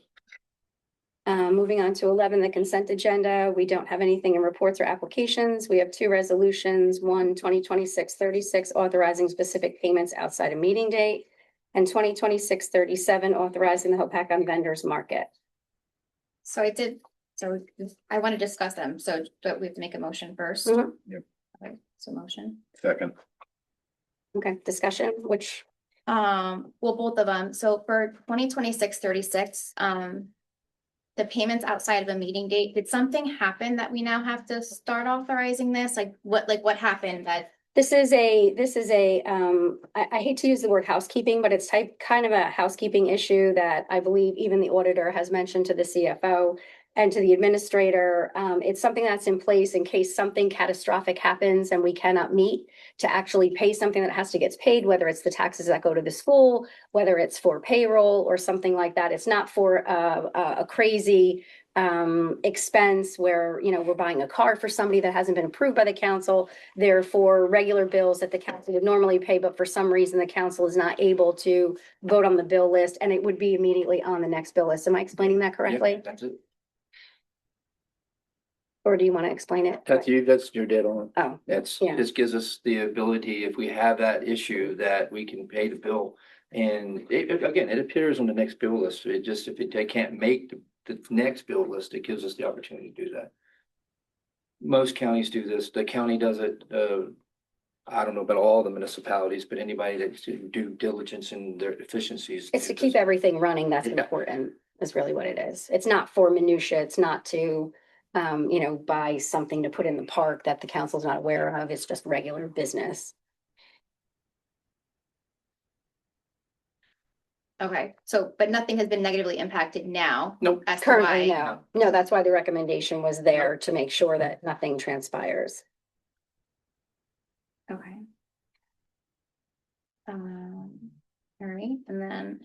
Moving on to 11, the consent agenda. We don't have anything in reports or applications. We have two resolutions, one 2026-36 authorizing specific payments outside of meeting date, and 2026-37 authorizing the Hopatcong vendors market. So I want to discuss them, so but we have to make a motion first. Mhm. Yep. Okay, so motion. Second. Okay, discussion, which, Well, both of them. So for 2026-36, the payments outside of a meeting date, did something happen that we now have to start authorizing this? Like what happened that? this is a, I hate to use the word housekeeping, but it's kind of a housekeeping issue that I believe even the auditor has mentioned to the CFO and to the administrator. It's something that's in place in case something catastrophic happens and we cannot meet to actually pay something that has to get paid, whether it's the taxes that go to the school, whether it's for payroll or something like that. It's not for a crazy expense where, we're buying a car for somebody that hasn't been approved by the council. They're for regular bills that the council would normally pay, but for some reason the council is not able to vote on the bill list and it would be immediately on the next bill list. Am I explaining that correctly? That's it. Or do you want to explain it? That's your dead on. Oh, yeah. This gives us the ability, if we have that issue, that we can pay the bill. And again, it appears on the next bill list. It just, if they can't make the next bill list, it gives us the opportunity to do that. Most counties do this. The county does it, I don't know about all the municipalities, but anybody that's do due diligence in their efficiencies. It's to keep everything running. That's important, is really what it is. It's not for minutia. It's not to, buy something to put in the park that the council's not aware of. It's just regular business. Okay, so but nothing has been negatively impacted now. Nope. As to Currently, why. no. No, that's why the recommendation was there to make sure that nothing transpires. Okay. All right, and then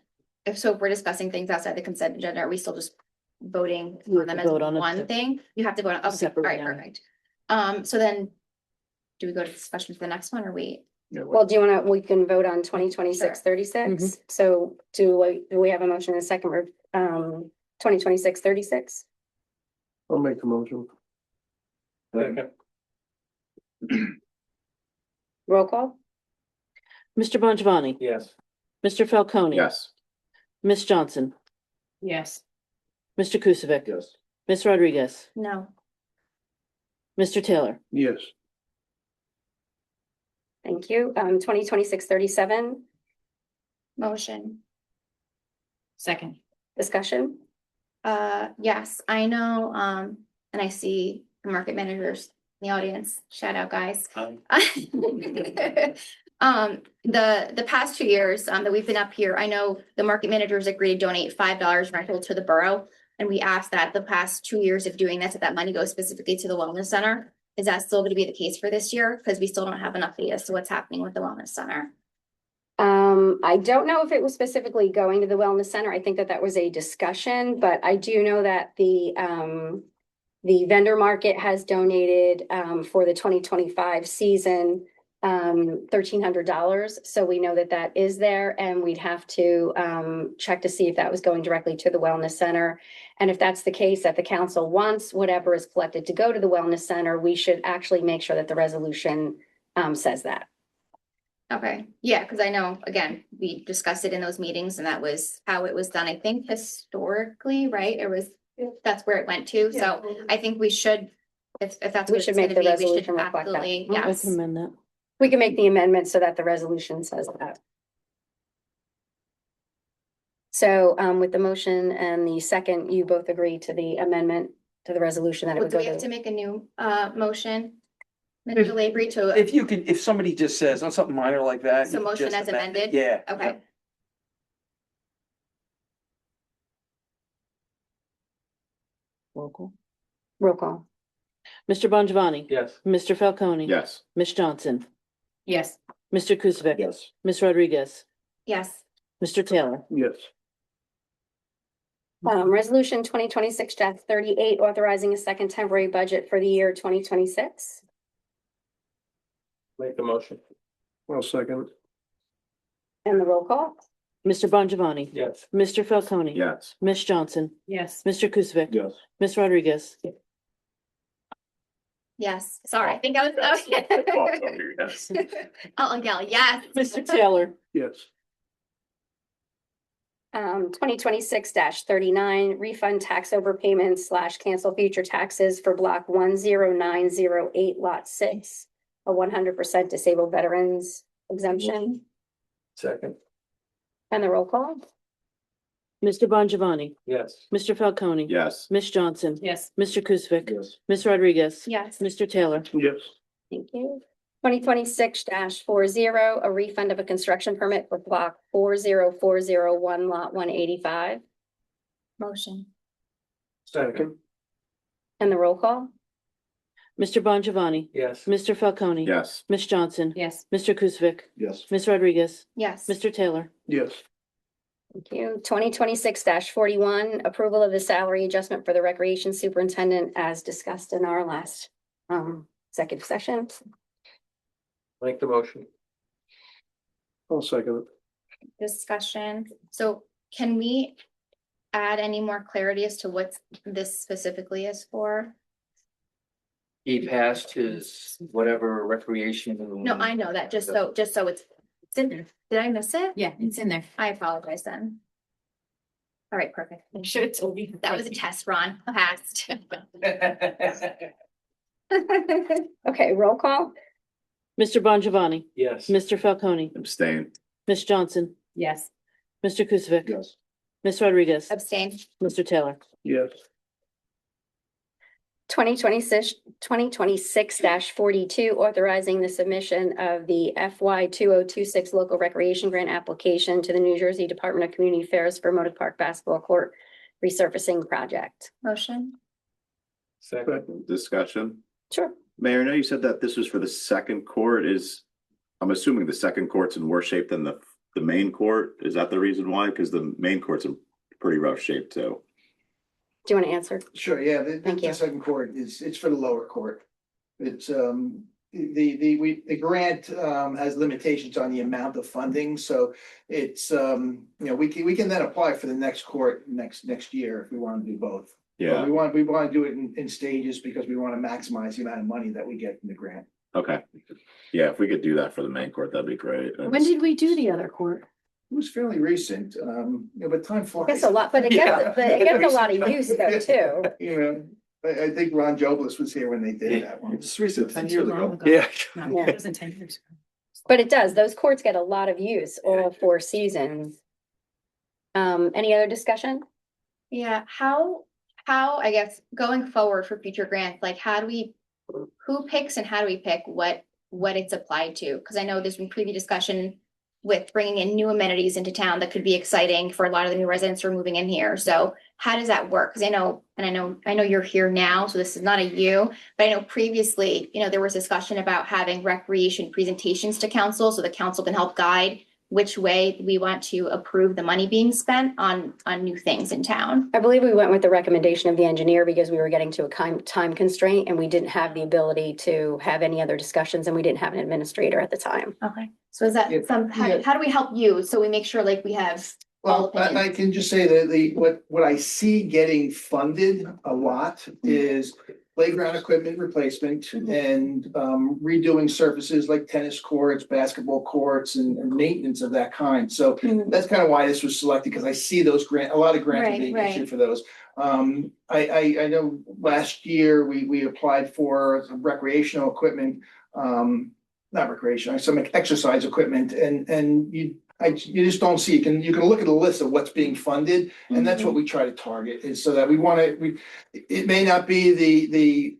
if we're discussing things outside the consent agenda, are we still just voting You on have them to as vote on it one thing? You have to vote on, okay, all separately, right, yeah. perfect. So then do we go to discussion for the next one or wait? Well, do you want to, we can vote on 2026-36. So do we have a motion in a second, 2026-36? I'll make the motion. Second. Roll call? Mr. Bongiovanni. Yes. Mr. Falcone. Yes. Ms. Johnson. Yes. Mr. Kukovic. Yes. Ms. Rodriguez. No. Mr. Taylor. Yes. Thank you. 2026-37, Motion. Second. discussion? Yes, I know, and I see the market managers in the audience. Shout out, guys. The past 2 years that we've been up here, I know the market managers agreed to donate $5 rental to the borough. And we asked that the past 2 years of doing this, that money goes specifically to the wellness center. Is that still going to be the case for this year? Because we still don't have enough data as to what's happening with the wellness center. I don't know if it was specifically going to the wellness center. I think that was a discussion, but I do know that the vendor market has donated for the 2025 season $1,300. So we know that is there, and we'd have to check to see if that was going directly to the wellness center. And if that's the case, that the council wants whatever is collected to go to the wellness center, we should actually make sure that the resolution says that. Okay, yeah, because I know, again, we discussed it in those meetings and that was how it was done, I think historically, right? It was, that's where it went to, so I think we should, if that's We what should it's make gonna the be, we should resolution reflect that. absolutely, I yes. can amend that. We can make the amendment so that the resolution says that. So with the motion and the second, you both agree to the amendment to the resolution that it Well, would do go we have to to. make a new motion? Mr. Labrie to, If you can, if somebody just says on something minor like that. so you can motion just as amend it. amended? Yeah. Okay, Roll call. Roll call. Mr. Bongiovanni. Yes. Mr. Falcone. Yes. Ms. Johnson. Yes. Mr. Kukovic. Yes. Ms. Rodriguez. yes, Mr. Taylor. Yes. Resolution 2026-38, authorizing a second temporary budget for the year 2026. Make the motion. I'll second. And the roll call. Mr. Bongiovanni. Yes. Mr. Falcone. Yes. Ms. Johnson. Yes. Mr. Kukovic. Yes. Ms. Rodriguez. yes, sorry, I think I was, Yes. Ellen Gall, yes. Mr. Taylor. Yes. 2026-39, refund tax overpayments / cancel future taxes for block 10908 lot 6, a 100% disabled veterans exemption. Second. And the roll call. Mr. Bongiovanni. Yes. Mr. Falcone. Yes. Ms. Johnson. Yes. Mr. Kukovic. Yes. Ms. Rodriguez. Yes, Mr. Taylor. Yes. Thank you. 2026-40, a refund of a construction permit for block 40401 lot 185. motion, Second. And the roll call. Mr. Bongiovanni. Yes. Mr. Falcone. Yes. Ms. Johnson. Yes. Mr. Kukovic. Yes. Ms. Rodriguez. yes. Mr. Taylor. Yes. Thank you. 2026-41, approval of the salary adjustment for the recreation superintendent as discussed in our last executive session. Make the motion. I'll second it. Discussion, so can we add any more clarity as to what this specifically is for? He passed his whatever recreation. No, I know that, just so it's in there. Did I miss it? Yeah, it's in there. I apologize then. All right, perfect. I'm sure it's all. That was a test, Ron, passed. Okay, roll call. Mr. Bongiovanni. Yes. Mr. Falcone. Abstain. Ms. Johnson. Yes. Mr. Kukovic. Yes. Ms. Rodriguez. Abstain, Mr. Taylor. Yes. 2026-42, authorizing the submission of the FY 2026 local recreation grant application to the New Jersey Department of Community Affairs for Motic Park Basketball Court resurfacing project. motion, Second. Discussion. Sure. Mayor, I know you said that this was for the second court. I'm assuming the second court's in worse shape than the main court. Is that the reason why? Because the main court's in pretty rough shape too. Do you want to answer? Sure, yeah, Thank you. the second court it's for the lower court. It's the grant has limitations on the amount of funding, so it's we can then apply for the next court next year if we want to do both. But Yeah. we want to do it in stages because we want to maximize the amount of money that we get from the grant. Okay. Yeah, if we could do that for the main court, that'd be great. When did we do the other court? It was fairly recent, but time flies. It's a lot, but it gets a lot of use though too. You know, I think Ron Jobless was here when they did that one. It's recent, 10 years ago. Yeah. No, it wasn't 10 years ago. But it does, those courts get a lot of use all 4 seasons. Any other discussion? yeah, how, I guess, going forward for future grants, like who picks and how do we pick what it's applied to? Because I know there's been previous discussion with bringing in new amenities into town that could be exciting for a lot of the new residents who are moving in here. So how does that work? Because I know you're here now, so this is not a you, but I know previously, there was discussion about having recreation presentations to council so the council can help guide which way we want to approve the money being spent on new things in town. I believe we went with the recommendation of the engineer because we were getting to a time constraint and we didn't have the ability to have any other discussions and we didn't have an administrator at the time. Okay, so is that Yeah. how do we help you? So we make sure like we have all Well, opinions? I can just say that what I see getting funded a lot is playground equipment replacement and redoing surfaces like tennis courts, basketball courts, and maintenance of that kind. So that's kind of why this was selected, because I see those a lot of grants are Right, being right. issued for those. I know last year we applied for some recreational equipment, not recreational, some exercise equipment, and you just don't see, you can look at a list of what's being funded, and that's what we try to target, is so that it may not be the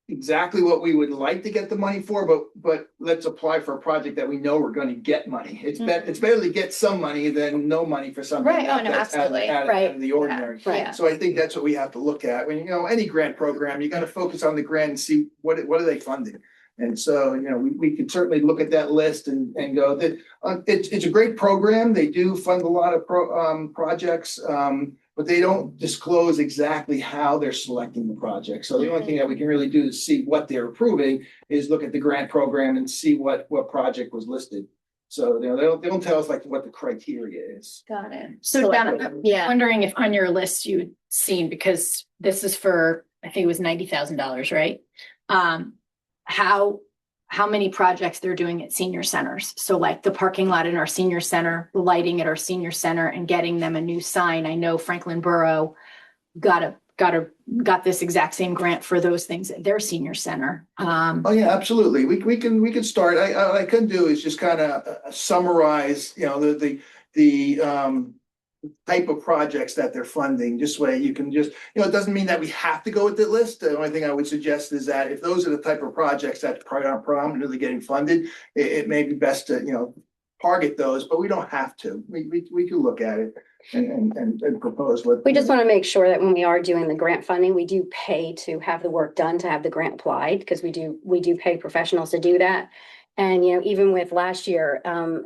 exactly what we would like to get the money for, but let's apply for a project that we know we're gonna get money. It's better to get some money than no money for something. Right, oh, no, that's out of- absolutely. out of the ordinary. Yeah. So I think that's what we have to look at. When, any grant program, you gotta focus on the grant and see what are they funding? And so, we can certainly look at that list and go that, it's a great program. They do fund a lot of projects, but they don't disclose exactly how they're selecting the project. So the only thing that we can really do to see what they're approving is look at the grant program and see what project was listed. So, they don't tell us like what the criteria is. Got it. So Yeah. wondering if on your list you'd seen, because this is for, I think it was $90,000, right? How many projects they're doing at senior centers. So like the parking lot in our senior center, the lighting at our senior center, and getting them a new sign. I know Franklin Borough got this exact same grant for those things at their senior center. Oh, yeah, absolutely. We can start. What I can do is just kind of summarize, the type of projects that they're funding. This way you can just, it doesn't mean that we have to go with the list. The only thing I would suggest is that if those are the type of projects that are predominantly getting funded, it may be best to, target those, but we don't have to. We can look at it and propose what. We just want to make sure that when we are doing the grant funding, we do pay to have the work done, to have the grant applied, because we do pay professionals to do that. And, even with last year,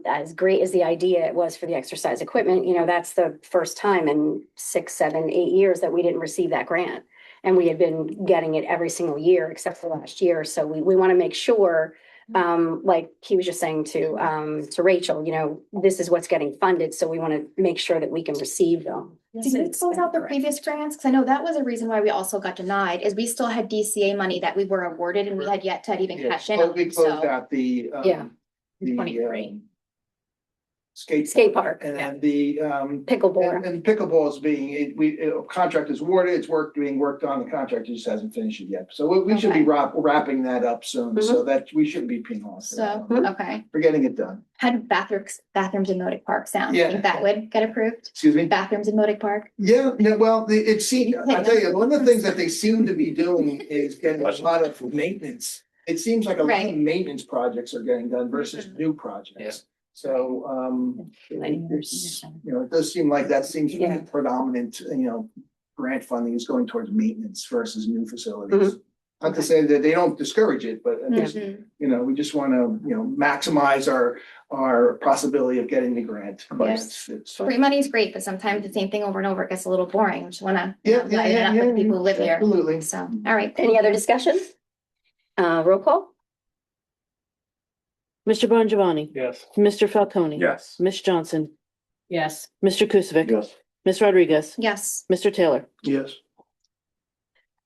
as great as the idea it was for the exercise equipment, that's the first time in 6, 7, 8 years that we didn't receive that grant. And we had been getting it every single year except for last year. So we want to make sure, like he was just saying to Rachel, this is what's getting funded. So we want to make sure that we can receive them. Did you close out the previous grants? Because I know that was a reason why we also got denied, is we still had DCA money that we were awarded and we had yet to even cash in. We closed out the 23. Skate park and then the pickleball and pickleball is being contract is awarded, it's being worked on, the contract just hasn't finished it yet, so we should be wrapping that up soon, so that we shouldn't be penalized. So okay, we're getting it done. How do bathrooms in Modic Park sound? Yeah. Think that would get approved? Excuse me? Bathrooms in Modic Park? Yeah, well, it seems, I'll tell you, one of the things that they seem to be doing is getting a lot of maintenance. It seems like a lot of maintenance projects are getting done versus new projects. So, it does seem like that seems to be predominant, grant funding is going towards maintenance versus new facilities. Not to say that they don't discourage it, but at least, we just want to, maximize our possibility of getting the grant. But it's Free money is great, but sometimes the same thing over and over gets a little boring. We just want to lighten it up yeah, with people who live here. Absolutely. So, all right. Any other discussion? Roll call? Mr. Bongiovanni. Yes. Mr. Falcone. Yes. Ms. Johnson. Yes. Mr. Kukovic. Yes. Ms. Rodriguez. Yes. Mr. Taylor. Yes.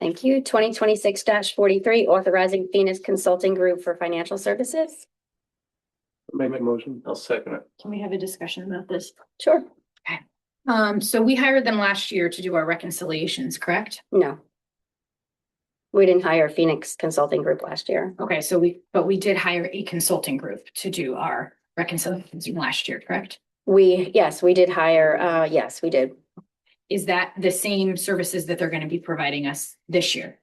Thank you. 2026-43, authorizing Phoenix Consulting Group for financial services. Make a motion. I'll second it. Can we have a discussion about this? Sure. So we hired them last year to do our reconciliations, correct? No. We didn't hire Phoenix Consulting Group last year. Okay, but we did hire a consulting group to do our reconciliations from last year, correct? Yes, we did hire, yes, we did. Is that the same services that they're going to be providing us this year?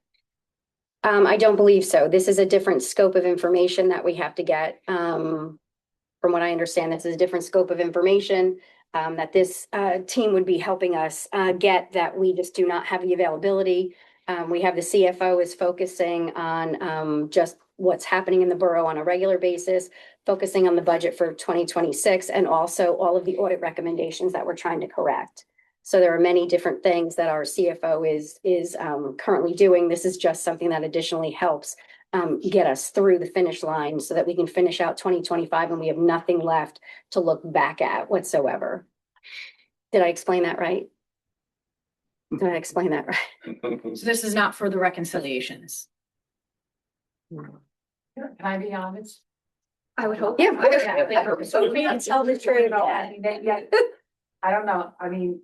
I don't believe so. This is a different scope of information that we have to get. From what I understand, this is a different scope of information that this team would be helping us get, that we just do not have the availability. We have the CFO is focusing on just what's happening in the borough on a regular basis, focusing on the budget for 2026, and also all of the audit recommendations that we're trying to correct. So there are many different things that our CFO is currently doing. This is just something that additionally helps get us through the finish line so that we can finish out 2025 and we have nothing left to look back at whatsoever. Did I explain that right? Did I explain that right? So this is not for the reconciliations. Can I be honest? I would hope. Yeah, of course. So we can tell the truth about that. I don't know, I mean,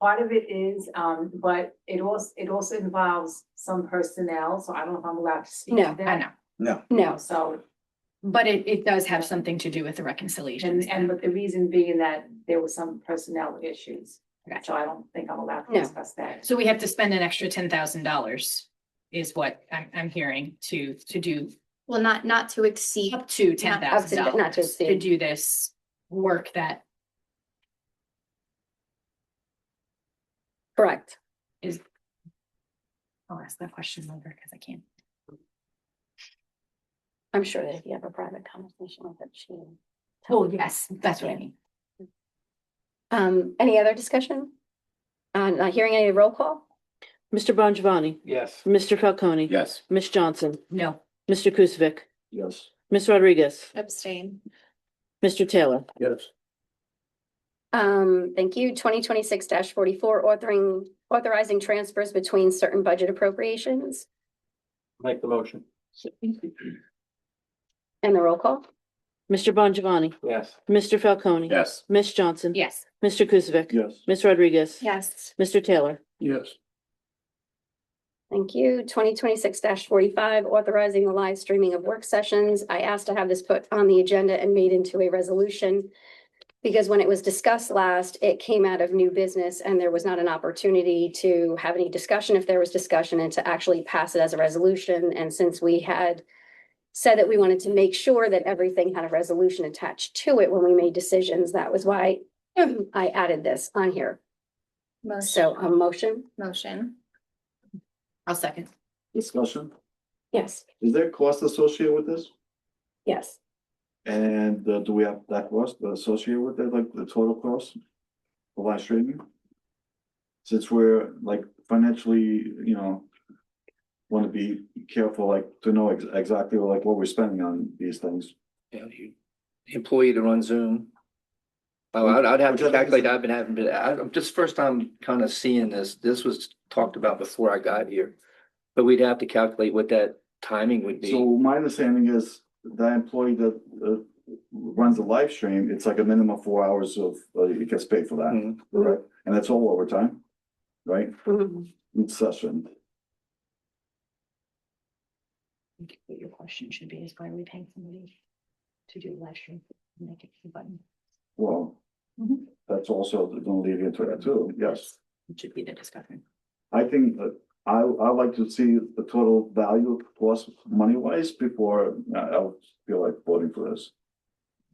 part of it is, but it also involves some personnel, so I don't know if I'm allowed to speak No, to I that. know, No, So, but it does have something to do with the reconciliations. but the reason being that there were some personnel issues. Gotcha. So I don't think I'm allowed to No. discuss that. So we have to spend an extra $10,000 is what I'm hearing to do Well, not to exceed. up to $10,000 not to to exceed. do this work that correct. is. I'll ask that question later because I can't. I'm sure that if you have a private conversation with her, she. Oh, yes, that's what I mean. Any other discussion? Not hearing any roll call? Mr. Bongiovanni, Yes. Mr. Falcone. Yes. Ms. Johnson, No. Mr. Kukovic, Yes. Ms. Rodriguez, Abstain. Mr. Taylor. Yes. Thank you. 2026-44, authorizing transfers between certain budget appropriations Make the motion. and the roll call. Mr. Bongiovanni, Yes. Mr. Falcone. Yes. Ms. Johnson. Yes. Mr. Kukovic. Yes. Ms. Rodriguez. Yes. Mr. Taylor. Yes. Thank you. 2026-45, authorizing the live streaming of work sessions. I asked to have this put on the agenda and made into a resolution because when it was discussed last, it came out of new business and there was not an opportunity to have any discussion if there was discussion and to actually pass it as a resolution. And since we had said that we wanted to make sure that everything had a resolution attached to it when we made decisions, that was why I added this on here. So a motion? Motion. I'll second. Discussion. Yes. Is there cost associated with this? Yes. And do we have that cost associated with it, like the total cost for live streaming? Since we're like financially, want to be careful, like to know exactly like what we're spending on these things. Yeah, the employee to run Zoom. Oh, I'd have to calculate, I'm just first time kind of seeing this. This was talked about before I got here. But we'd have to calculate what that timing would be. So my understanding is that employee that runs the live stream, it's like a minimum of 4 hours of, he gets paid for that, Mhm. right? And that's all overtime, right? Each session. I think what your question should be is why are we paying somebody to do live stream? Make it the button. Well, Mhm. that's also gonna lead into that too, yes. It should be the discussion. I think that I like to see the total value cost money wise before I would feel like voting for this.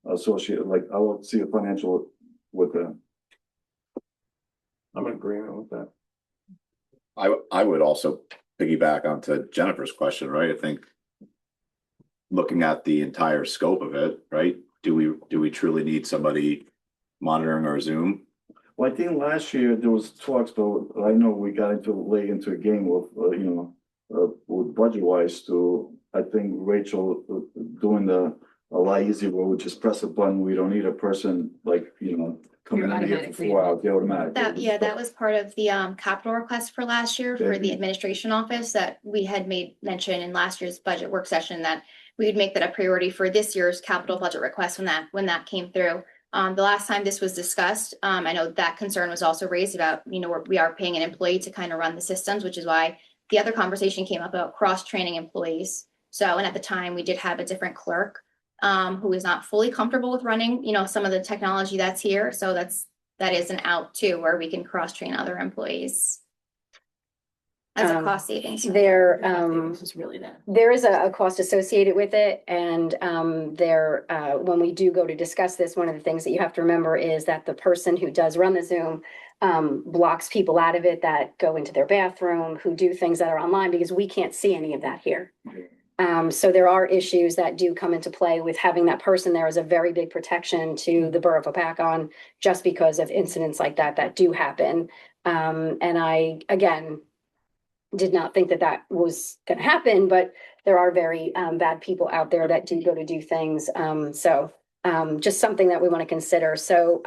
Associate, like I would see a financial with them. I'm in agreement with that. I would also piggyback onto Jennifer's question, right? I think looking at the entire scope of it, right? Do we truly need somebody monitoring our Zoom? Well, I think last year there was talks, but I know we got late into a game with, with budget wise to, I think Rachel doing a lot easier where we just press a button. We don't need a person like, coming in here for 4 hours, they automatically. That was part of the capital request for last year for the Okay. administration office that we had made mention in last year's budget work session that we would make that a priority for this year's capital budget request when that came through. The last time this was discussed, I know that concern was also raised about, we are paying an employee to kind of run the systems, which is why the other conversation came up about cross-training employees. So, and at the time we did have a different clerk who is not fully comfortable with running, some of the technology that's here. So that is an out too, where we can cross-train other employees. As a cost savings. There, Is really that. there is a cost associated with it, and when we do go to discuss this, one of the things that you have to remember is that the person who does run the Zoom blocks people out of it that go into their bathroom, who do things that are online, because we can't see any of that here. So there are issues that do come into play with having that person there as a very big protection to the borough of Hopatcong, just because of incidents like that do happen. And I, again, did not think that was going to happen, but there are very bad people out there that do go to do things. So just something that we want to consider. So,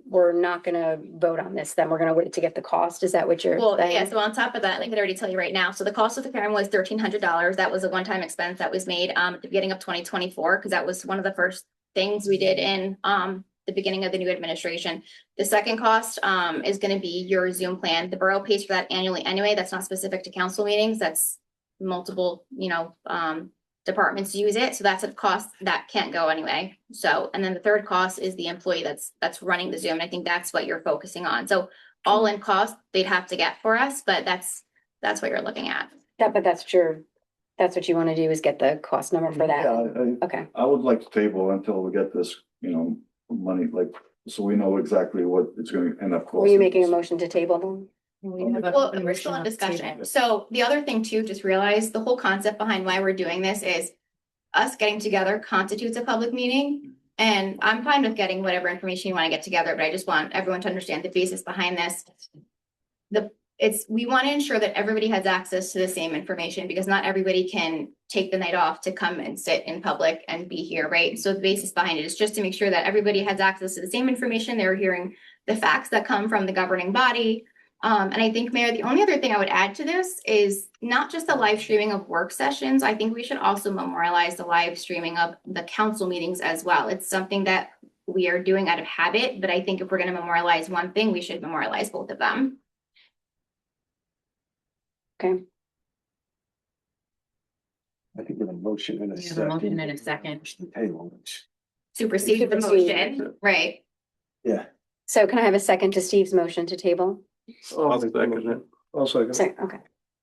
we're not gonna vote on this, then we're gonna wait to get the cost. Is that what you're Well, saying? yeah, so on top of that, I could already tell you right now, so the cost of the camera was $1,300. That was a one-time expense that was made at the beginning of 2024, because that was one of the first things we did in the beginning of the new administration. The second cost is gonna be your Zoom plan. The borough pays for that annually anyway. That's not specific to council meetings. That's multiple, departments use it. So that's a cost that can't go anyway. So, and then the third cost is the employee that's running the Zoom. And I think that's what you're focusing on. So all in cost they'd have to get for us, but that's what you're looking at. But that's what you want to do is get the cost number for that. Yeah, Okay. I would like to table until we get this, money, like, so we know exactly what it's gonna end up costing. Were you making a motion to table them? Well, we're still in discussion. So the other thing too, just realize the whole concept behind why we're doing this is us getting together constitutes a public meeting. And I'm fine with getting whatever information you want to get together, but I just want everyone to understand the basis behind this. We want to ensure that everybody has access to the same information because not everybody can take the night off to come and sit in public and be here, right? So the basis behind it is just to make sure that everybody has access to the same information. They're hearing the facts that come from the governing body. And I think, Mayor, the only other thing I would add to this is not just the live streaming of work sessions. I think we should also memorialize the live streaming of the council meetings as well. It's something that we are doing out of habit, but I think if we're going to memorialize one thing, we should memorialize both of them. Okay. I think we have a motion and a We have a second. motion and a second. The table, which- Supersede the Supersede. motion, right? Yeah. So can I have a second to Steve's motion to table? I'll second it. Sorry, okay.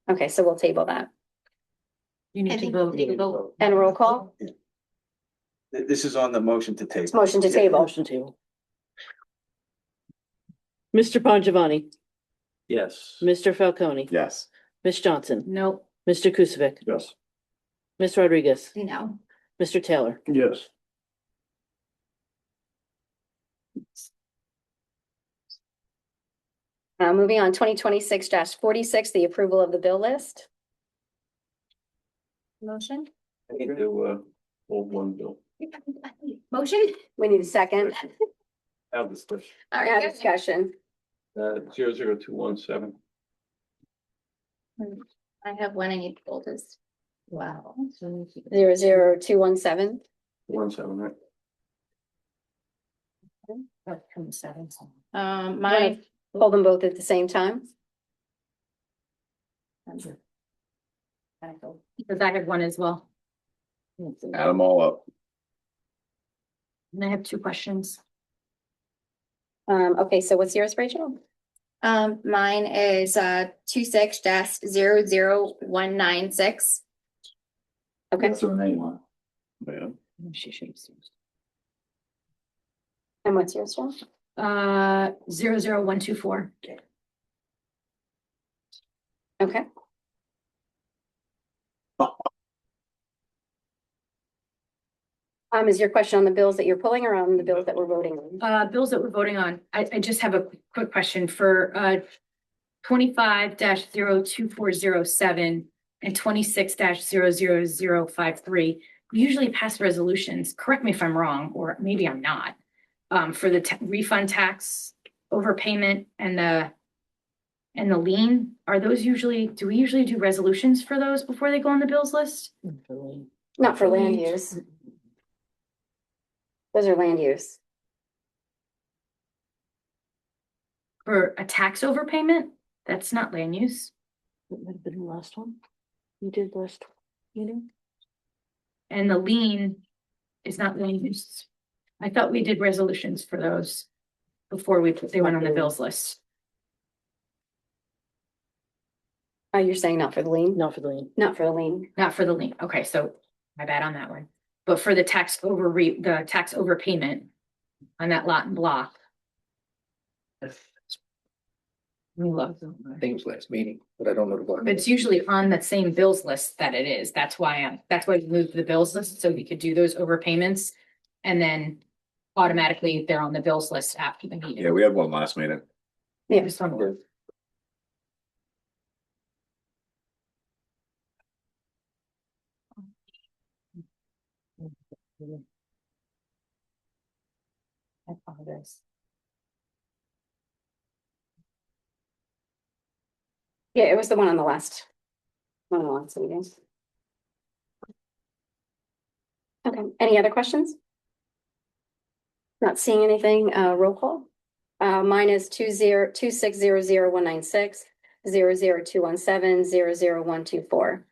Okay, so we'll table that. You need to vote. And a roll call? This is on the motion to table. Motion to table. Motion table. Mr. Bongiovanni, Yes. Mr. Falcone, Yes. Ms. Johnson, No. Mr. Kukovic, Yes. Ms. Rodriguez, No. Mr. Taylor. Yes. Moving on, 2026-46, the approval of the bill list. Motion? I can do old one bill. Motion? We need a second. Have discussion. All Have right. discussion. 00217. I have one I need to hold this. Wow. 00217. 17, right? Mine, Hold them both at the same time. Because I have one as well. Add them all up. And I have two questions. Okay, so what's yours, Rachel? mine is 26-00196. Okay, That's her name, huh? Yeah. She should see. and what's yours, John? 00124. Okay. Is your question on the bills that you're pulling or on the bills that we're voting on? Bills that we're voting on. I just have a quick question for 25-02407 and 26-00053. We usually pass resolutions, correct me if I'm wrong, or maybe I'm not, for the refund tax overpayment and the lien. Are those usually, do we usually do resolutions for those before they go on the bills list? Not for land use. Those are land use. For a tax overpayment? That's not land use. That might have been the last one. You did last meeting. And the lien is not land use. I thought we did resolutions for those before they went on the bills list. Oh, you're saying not for the lien? Not for the lien. Not for the lien. Not for the lien. Okay, so my bad on that one. But for the tax overpayment on that lot and block. We look. I think it was last meeting, but I don't know the block. It's usually on the same bills list that it is. That's why we moved the bills list, so we could do those overpayments. And then automatically they're on the bills list after the meeting. Yeah, we had one last meeting. Yeah. Just on the- this. Yeah, it was the one on the last. One of the last meetings. Okay, any other questions? Not seeing anything, roll call. Mine is 206000196 00217 00124.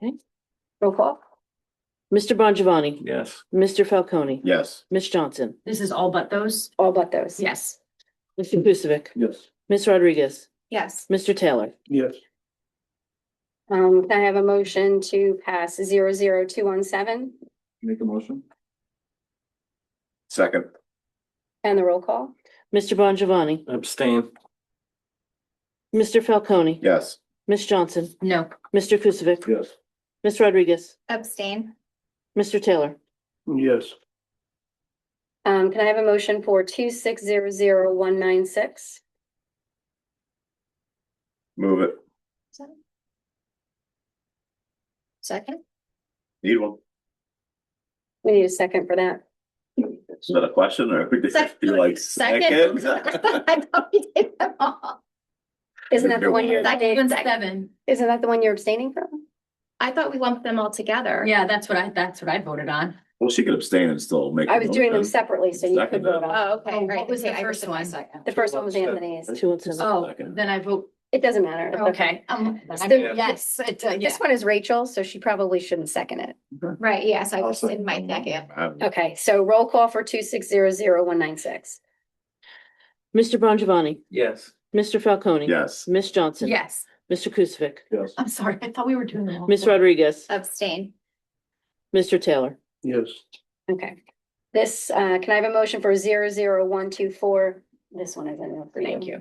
Okay, roll call. Mr. Bongiovanni, Yes. Mr. Falcone, Yes. Ms. Johnson, This is all but those? All but those. Yes. Mr. Kukovic, Yes. Ms. Rodriguez, Yes. Mr. Taylor. Yes. Can I have a motion to pass 00217 Make a motion? Second. and the roll call? Mr. Bongiovanni, Abstain. Mr. Falcone, Yes. Ms. Johnson, No. Mr. Kukovic, Yes. Ms. Rodriguez, Abstain. Mr. Taylor. Yes. Can I have a motion for 2600196? Move it. Second. Need one. We need a second for that. Is that a question or Second. you like Second. I thought we did them all. Isn't that the one you're, Second, seven. isn't that the one you're abstaining from? I thought we lumped them all together. Yeah, that's what I voted on. Well, she could abstain and still make. I was doing them motion. separately, so you could Second. vote on. Oh, okay. Oh, Right. what was the Okay, I first rescind my one? second. The first one was Anthony's. 217. Oh, Second. then I vote, It doesn't matter. It's okay. Still- Yes, yeah. This one is Rachel, so she probably shouldn't second it. Right, yes, I I'll rescind my second. second. Okay, so roll call for 2600196. Mr. Bongiovanni, Yes. Mr. Falcone. Yes. Ms. Johnson. Yes. Mr. Kukovic, Yes. I'm sorry, I thought we were doing them all. Ms. Rodriguez, Abstain. Mr. Taylor. Yes. Okay. This, can I have a motion for 00124? This one is in there for you. Thank you.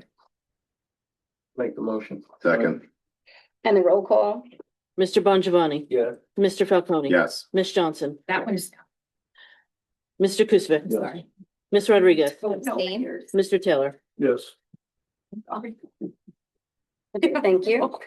Make the motion. Second. And the roll call? Mr. Bongiovanni, Yeah. Mr. Falcone. Yes. Ms. Johnson, That one's, Mr. Kukovic, sorry. Ms. Rodriguez, Abstain. Mr. Taylor. Yes. Okay, thank you.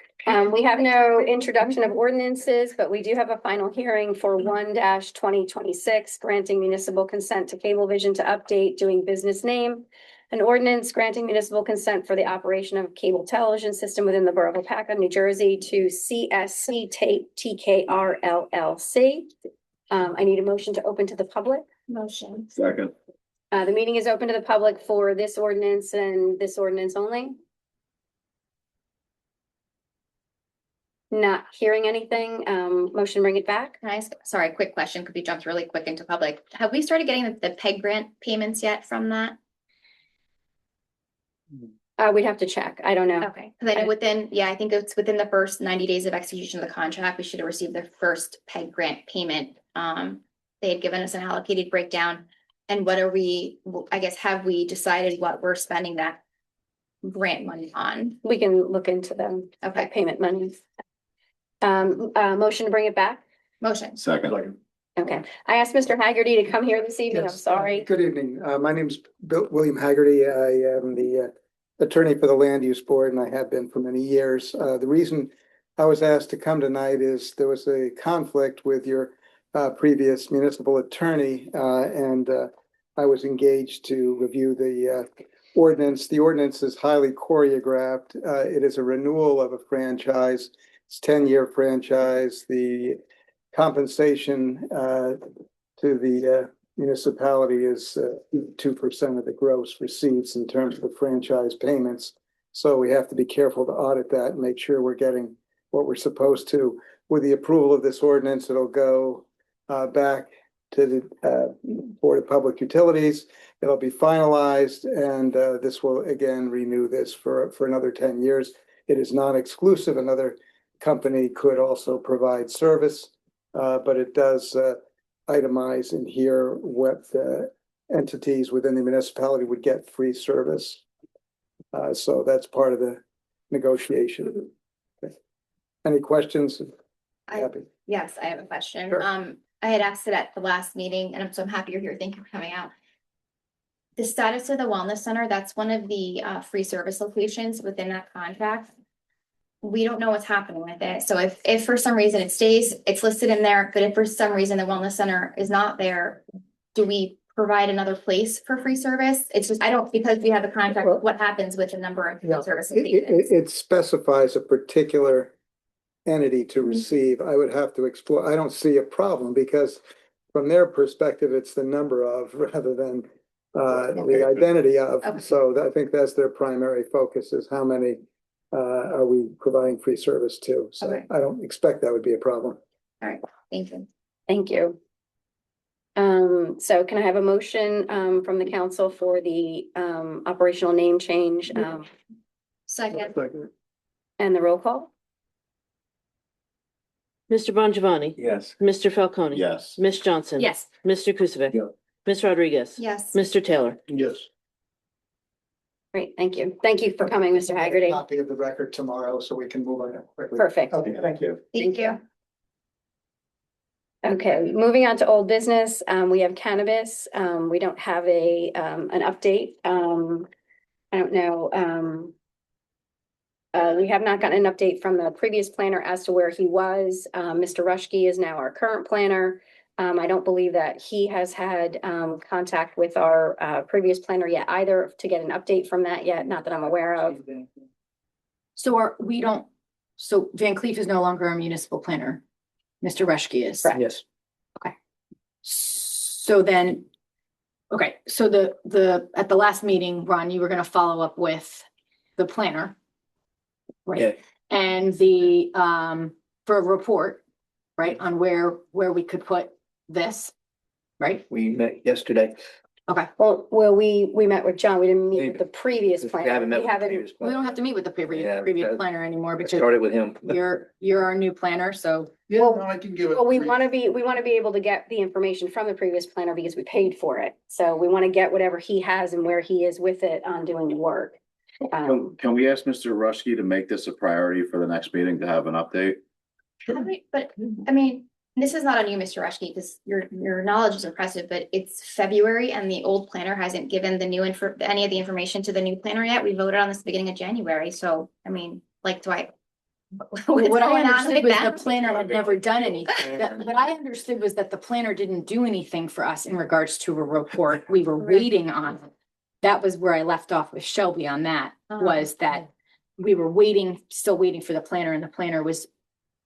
We have no introduction of ordinances, but we do have a final hearing for 1-2026, granting municipal consent to Cablevision to update doing business name. An ordinance granting municipal consent for the operation of cable television system within the borough of Apacka, New Jersey to CSC TKR LLC. I need a motion to open to the public. Motion. Second. The meeting is open to the public for this ordinance and this ordinance only. Not hearing anything, motion bring it back. Can I ask, sorry, quick question, because we jumped really quick into public. Have we started getting the PEG grant payments yet from that? We'd have to check. I don't know. Okay, because I know within, yeah, I think it's within the first 90 days of execution of the contract, we should have received the first PEG grant payment. They had given us an allocated breakdown. And what are we, I guess, have we decided what we're spending that grant money on? We can look into them. Okay. Payment monies. Motion to bring it back. Motion. Second. Okay. I asked Mr. Haggerty to come here this evening. I'm Yes, sorry. Good evening. My name's William Haggerty. I am the attorney for the Land Use Board, and I have been for many years. The reason I was asked to come tonight is there was a conflict with your previous municipal attorney, and I was engaged to review the ordinance. The ordinance is highly choreographed. It is a renewal of a franchise. It's 10-year franchise. The compensation to the municipality is 2% of the gross receipts in terms of the franchise payments. So we have to be careful to audit that and make sure we're getting what we're supposed to. With the approval of this ordinance, it'll go back to the Board of Public Utilities. It'll be finalized, and this will again renew this for another 10 years. It is non-exclusive. Another company could also provide service, but it does itemize in here what entities within the municipality would get free service. So that's part of the negotiation. Okay. Any questions? Happy. Yes, I have a question. Sure. I had asked it at the last meeting, and I'm happy you're here. Thank you for coming out. The status of the wellness center, that's one of the free service locations within that contract. We don't know what's happening with it. So if for some reason it stays, it's listed in there, but if for some reason the wellness center is not there, do we provide another place for free service. It's just, I don't, because we have a contract, what happens with the number of Yeah, service it, stations? it specifies a particular entity to receive. I would have to explore. I don't see a problem because from their perspective, it's the number of rather than the identity of. Okay. So I think that's their primary focus is how many are we providing free service to. So Okay. I don't expect that would be a problem. All right, thank you. Thank you. So can I have a motion, from the council for the, operational name change, Second, and the roll call? Mr. Bongiovanni. Yes. Mr. Falcone. Yes. Ms. Johnson. Yes. Mr. Kukovic. Yeah. Ms. Rodriguez. yes. Mr. Taylor. Yes. Great, thank you. Thank you for coming, Mr. Haggerty. Copy of the record tomorrow, so we can move on it quickly. Perfect. Okay, thank you. Thank you. Okay, moving on to old business, we have cannabis, we don't have an update, I don't know, we have not gotten an update from the previous planner as to where he was. Mr. Rushke is now our current planner. I don't believe that he has had, contact with our, previous planner yet either to get an update from that yet, not that I'm aware of. So so Van Cleef is no longer a municipal planner. Mr. Rushke is. Correct. Yes. So then, okay, so at the last meeting, Ron, you were gonna follow up with the planner. Right, Yeah. and for a report, right, on where we could put this, right? We met yesterday. Okay, Well, we met with John, we didn't meet with the previous We planner. haven't met We with the haven't, previous we planner. don't have to meet with the Yeah, previous that- planner anymore I because started with him. you're our new planner, so. Yeah, Well- no, I can give it. well, we want to be able to get the information from the previous planner because we paid for it. So we want to get whatever he has and where he is with it on doing the work. Can we ask Mr. Rushke to make this a priority for the next meeting to have an update? But, I mean, this is not on you, Mr. Rushke, because your knowledge is impressive, but it's February and the old planner hasn't given the new any of the information to the new planner yet. We voted on this beginning of January, so, I mean, like, do I? what's What I going on understood with was the that? planner had never done anything. What I understood was that the planner didn't do anything for us in regards to a report. We were waiting on. That was where I left off with Shelby on that, was that we were still waiting for the planner and the planner was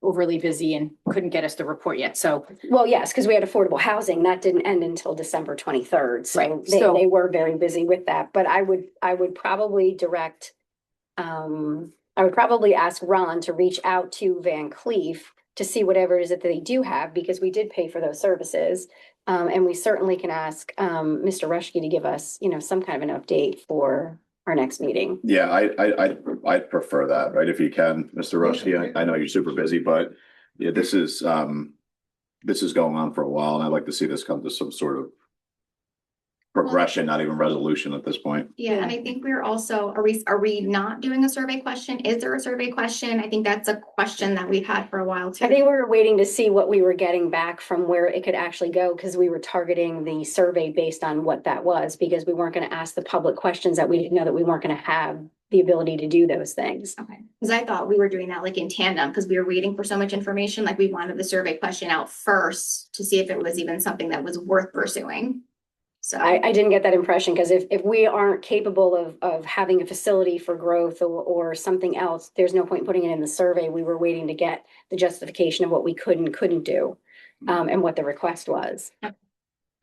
overly busy and couldn't get us the report yet. So, Well, yes, because we had affordable housing. That didn't end until December 23rd. So Right, they, so- they were very busy with that. But I would probably direct, I would probably ask Ron to reach out to Van Cleef to see whatever it is that they do have, because we did pay for those services. And we certainly can ask, Mr. Rushke to give us, some kind of an update for our next meeting. Yeah, I'd prefer that, right? If you can, Mr. Rushke, I know you're super busy, but yeah, this is going on for a while and I'd like to see this come to some sort of progression, not even resolution at this point. Yeah, and I think we're also, are we not doing a survey question? Is there a survey question? I think that's a question that we've had for a while too. I think we were waiting to see what we were getting back from where it could actually go, because we were targeting the survey based on what that was, because we weren't going to ask the public questions that we didn't know that we weren't going to have the ability to do those things. Okay, because I thought we were doing that like in tandem, because we were waiting for so much information, like we wanted the survey question out first to see if it was even something that was worth pursuing. So I didn't get that impression, because if we aren't capable of having a facility for growth or something else, there's no point in putting it in the survey. We were waiting to get the justification of what we could and couldn't do, and what the request was.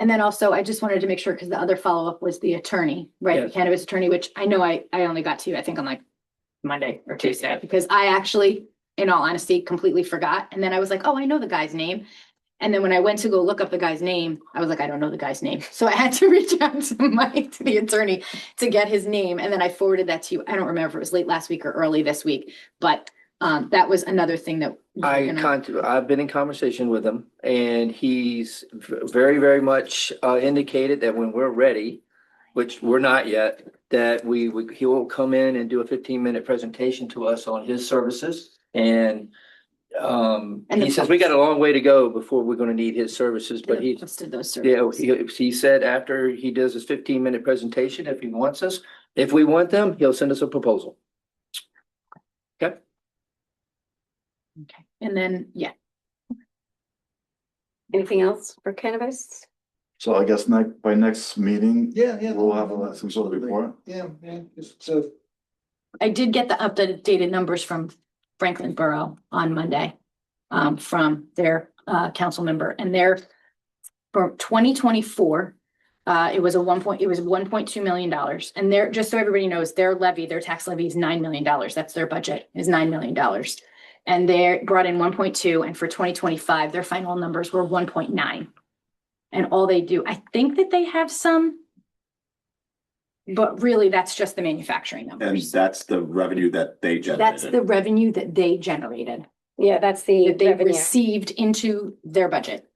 and then also I just wanted to make sure, because the other follow-up was the attorney, right? The Yes. cannabis attorney, which I know I only got to you, I think on like Monday or Tuesday, because I actually, in all honesty, completely forgot. And then I was like, oh, I know the guy's name. And then when I went to go look up the guy's name, I was like, I don't know the guy's name. So I had to reach out to the attorney to get his name. And then I forwarded that to you. I don't remember if it was late last week or early this week, but that was another thing that. I've been in conversation with him and he's very, very much indicated that when we're ready, which we're not yet, that he will come in and do a 15-minute presentation to us on his services. And he says we got a long way to go before we're going to need his services, but he listed those yeah, services. he said after he does his 15-minute presentation, if he wants us, if we want them, he'll send us a proposal. Okay. Okay, and then, yeah, Anything else for cannabis? So I guess by next meeting, Yeah, yeah. we'll have some sort of report. Yeah, yeah, so. I did get the updated numbers from Franklin Borough on Monday. From their council member, and their for 2024. It was $1.2 million. And they're, just so everybody knows, their tax levy is $9 million. That's their budget, is $9 million. And they brought in 1.2, and for 2025, their final numbers were 1.9. And all they do, I think that they have some, but really that's just the manufacturing And numbers. that's the revenue that they That's generated. the revenue that they generated, Yeah, that's the that they revenue. received into their budget,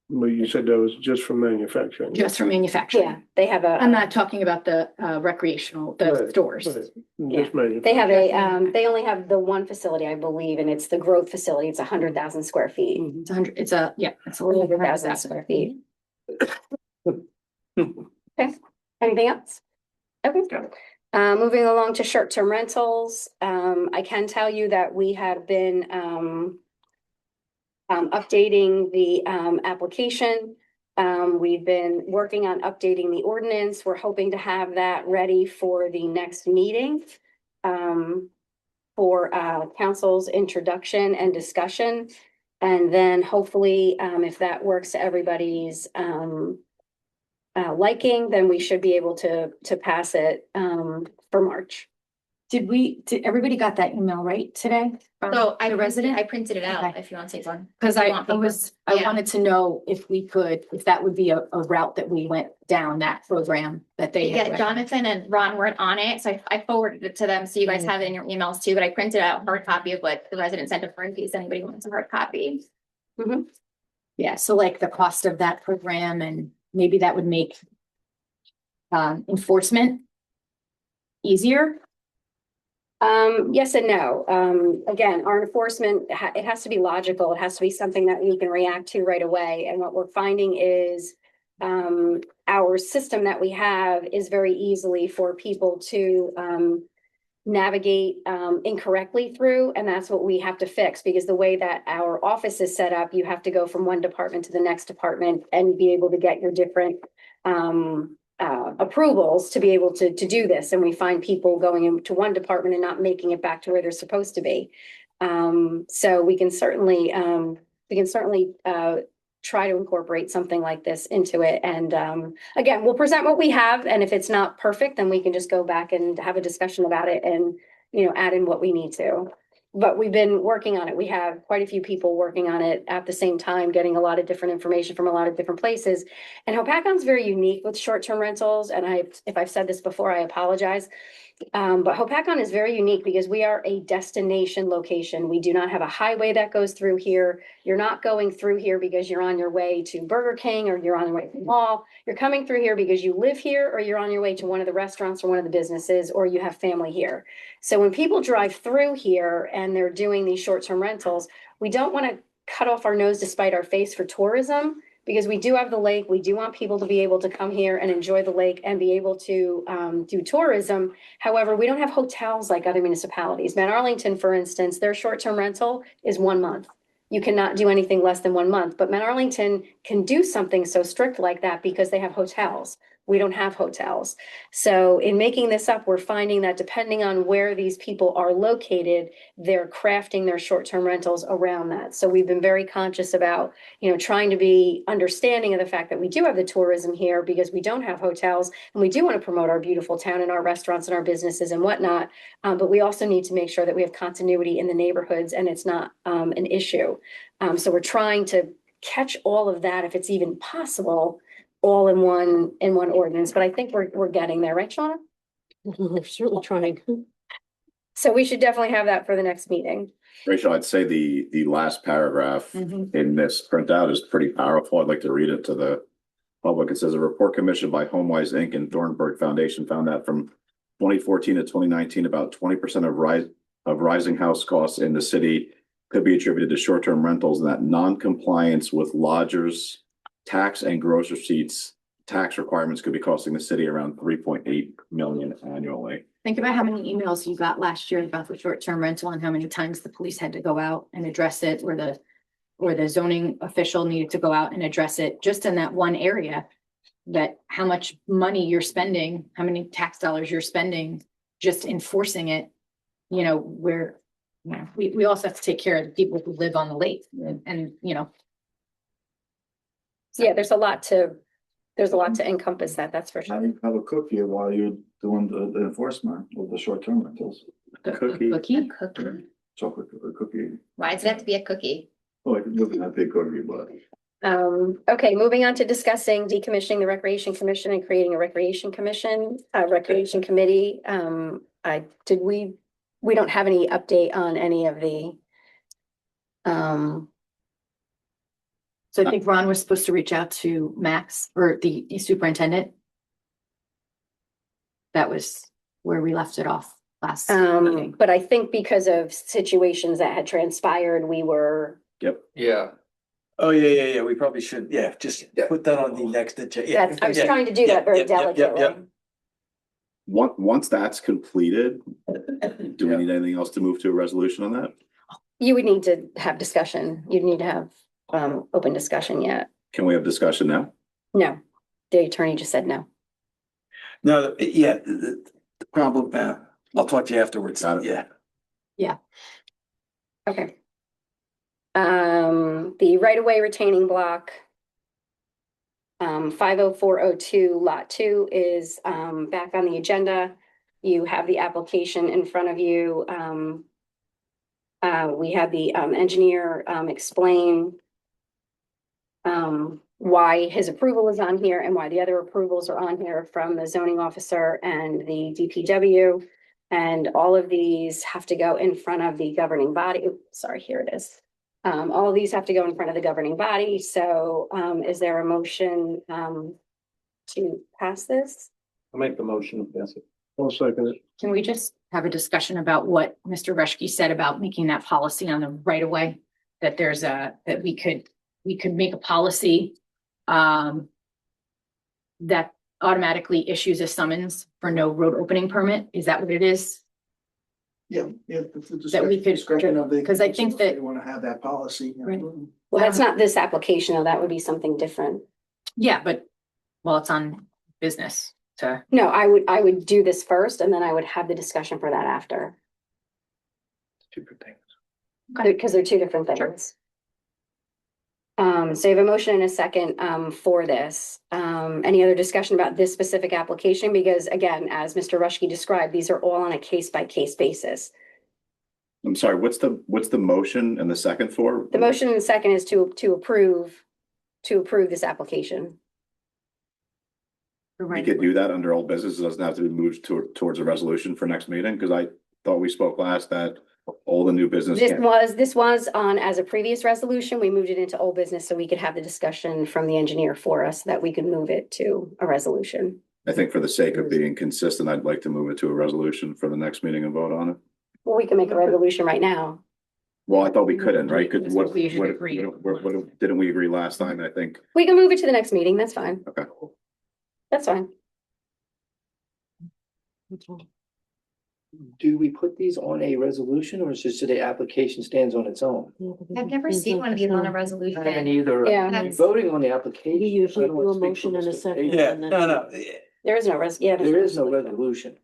But you said that was just for manufacturing. just for manufacturing. Yeah, they have I'm a, not talking about the recreational, the Right, stores. right. Yeah. Just manufacturing. they have they only have the one facility, I believe, and it's the growth facility. It's 100,000 square feet. It's 100, it's a little over 100,000 square feet. Okay, anything else? Okay. Moving along to short-term rentals. I can tell you that we have been updating the application. We've been working on updating the ordinance. We're hoping to have that ready for the next meeting. For council's introduction and discussion. And then hopefully, if that works to everybody's liking, then we should be able to pass it for March. Did everybody got that email right today? So I The resident? I printed it out Okay. if you want to take one. Cause If you I want paper. I Yeah. wanted to know if that would be a route that we went down, that program that they had. Yeah, Jonathan and Ron weren't on it, so I forwarded it to them, so you guys have it in your emails too, but I printed out a hard copy of what the resident sent over in case anybody wants a hard copy. Yeah, so like the cost of that program, and maybe that would make enforcement easier. Yes and no. Again, our enforcement, it has to be logical. It has to be something that we can react to right away. And what we're finding is our system that we have is very easily for people to navigate incorrectly through. And that's what we have to fix, because the way that our office is set up, you have to go from one department to the next department and be able to get your different approvals to be able to do this. And we find people going into one department and not making it back to where they're supposed to be. So we can certainly try to incorporate something like this into it. And again, we'll present what we have, and if it's not perfect, then we can just go back and have a discussion about it and, add in what we need to. But we've been working on it. We have quite a few people working on it at the same time, getting a lot of different information from a lot of different places. And Hopacon's very unique with short-term rentals. And if I've said this before, I apologize. But Hopakon is very unique because we are a destination location. We do not have a highway that goes through here. You're not going through here because you're on your way to Burger King or you're on your way to the mall. You're coming through here because you live here, or you're on your way to one of the restaurants or one of the businesses, or you have family here. So when people drive through here and they're doing these short-term rentals, we don't want to cut off our nose to spite our face for tourism, because we do have the lake. We do want people to be able to come here and enjoy the lake and be able to do tourism. However, we don't have hotels like other municipalities. Mount Arlington, for instance, their short-term rental is 1 month. You cannot do anything less than 1 month, but Mount Arlington can do something so strict like that because they have hotels. We don't have hotels. So in making this up, we're finding that depending on where these people are located, they're crafting their short-term rentals around that. So we've been very conscious about, trying to be understanding of the fact that we do have the tourism here because we don't have hotels, and we do want to promote our beautiful town and our restaurants and our businesses and whatnot. But we also need to make sure that we have continuity in the neighborhoods and it's not an issue. So we're trying to catch all of that, if it's even possible, all in one ordinance. But I think we're getting there, right, Shauna? We're certainly trying. So we should definitely have that for the next meeting. Rachel, I'd say the last paragraph in this printout is pretty powerful. I'd like to read it to the public. It says a report commissioned by HomeWise Inc. and Thornburg Foundation found that from 2014 to 2019, about 20% of rising house costs in the city could be attributed to short-term rentals, and that non-compliance with lodgers' tax and gross receipts tax requirements could be costing the city around 3.8 million annually. Think about how many emails you got last year about the short-term rental and how many times the police had to go out and address it, or the or the zoning official needed to go out and address it just in that one area. That how much money you're spending, how many tax dollars you're spending, just enforcing it. You know, where, you know, we also have to take care of the people who live on the lake and, you know. Yeah, there's a lot to encompass that, that's for sure. Have a cookie while you're doing the enforcement of the short-term rentals. Cookie. Cookie? Chocolate cookie. Why does it have to be a cookie? Oh, it doesn't have to be a cookie, but. Okay, moving on to discussing decommissioning the Recreation Commission and creating a Recreation Commission, Recreation Committee. We don't have any update on any of the, So I think Ron was supposed to reach out to Max or the superintendent. That was where we left it off last meeting. but I think because of situations that had transpired, we were, Yep. Yeah. Oh, yeah, we probably should, just put that on the next agenda. that's, I was trying to do that very delicately. Once that's completed, do we need anything else to move to a resolution on that? You would need to have discussion. You'd need to have, open discussion yet. Can we have discussion now? No, the attorney just said no. No, the problem, I'll talk to you afterwards. Got it. Yeah. Okay. The right-of-way retaining block. 50402 lot 2 is back on the agenda. You have the application in front of you. We had the engineer explain why his approval is on here and why the other approvals are on here from the zoning officer and the DPW. And all of these have to go in front of the governing body. Oops, sorry, here it is. All of these have to go in front of the governing body. So is there a motion to pass this? I'll make the motion. Yes. I'll second it. Can we just have a discussion about what Mr. Reschke said about making that policy on the right of way? That there's that we could make a policy that automatically issues a summons for no road opening permit. Is that what it is? Yeah. That we could, because I think that, They want to have that policy. Right. Well, that's not this application, though. That would be something different. yeah, but, well, it's on business to. No, I would do this first and then I would have the discussion for that after. Two good things. Because they're two different things. So you have a motion and a second for this. Any other discussion about this specific application? Because again, as Mr. Reschke described, these are all on a case-by-case basis. I'm sorry, what's the motion and the second for? The motion and the second is to approve this application. We could do that under old business. It doesn't have to be moved towards a resolution for next meeting, because I thought we spoke last that all the new business. This was on as a previous resolution. We moved it into old business so we could have the discussion from the engineer for us, that we could move it to a resolution. I think for the sake of being consistent, I'd like to move it to a resolution for the next meeting and vote on it. Well, we can make a resolution right now. Well, I thought we couldn't, right? Because what We should agree. didn't we agree last time? I think. We can move it to the next meeting. That's fine. Okay. That's fine. Do we put these on a resolution, or is just the application stands on its own? I've never seen one of these on a I haven't resolution. either. Yeah. That's- Voting on the application. You usually I don't wanna do a speak for motion and a Mr. second. Yeah, and then- no. There is no There is no resolution.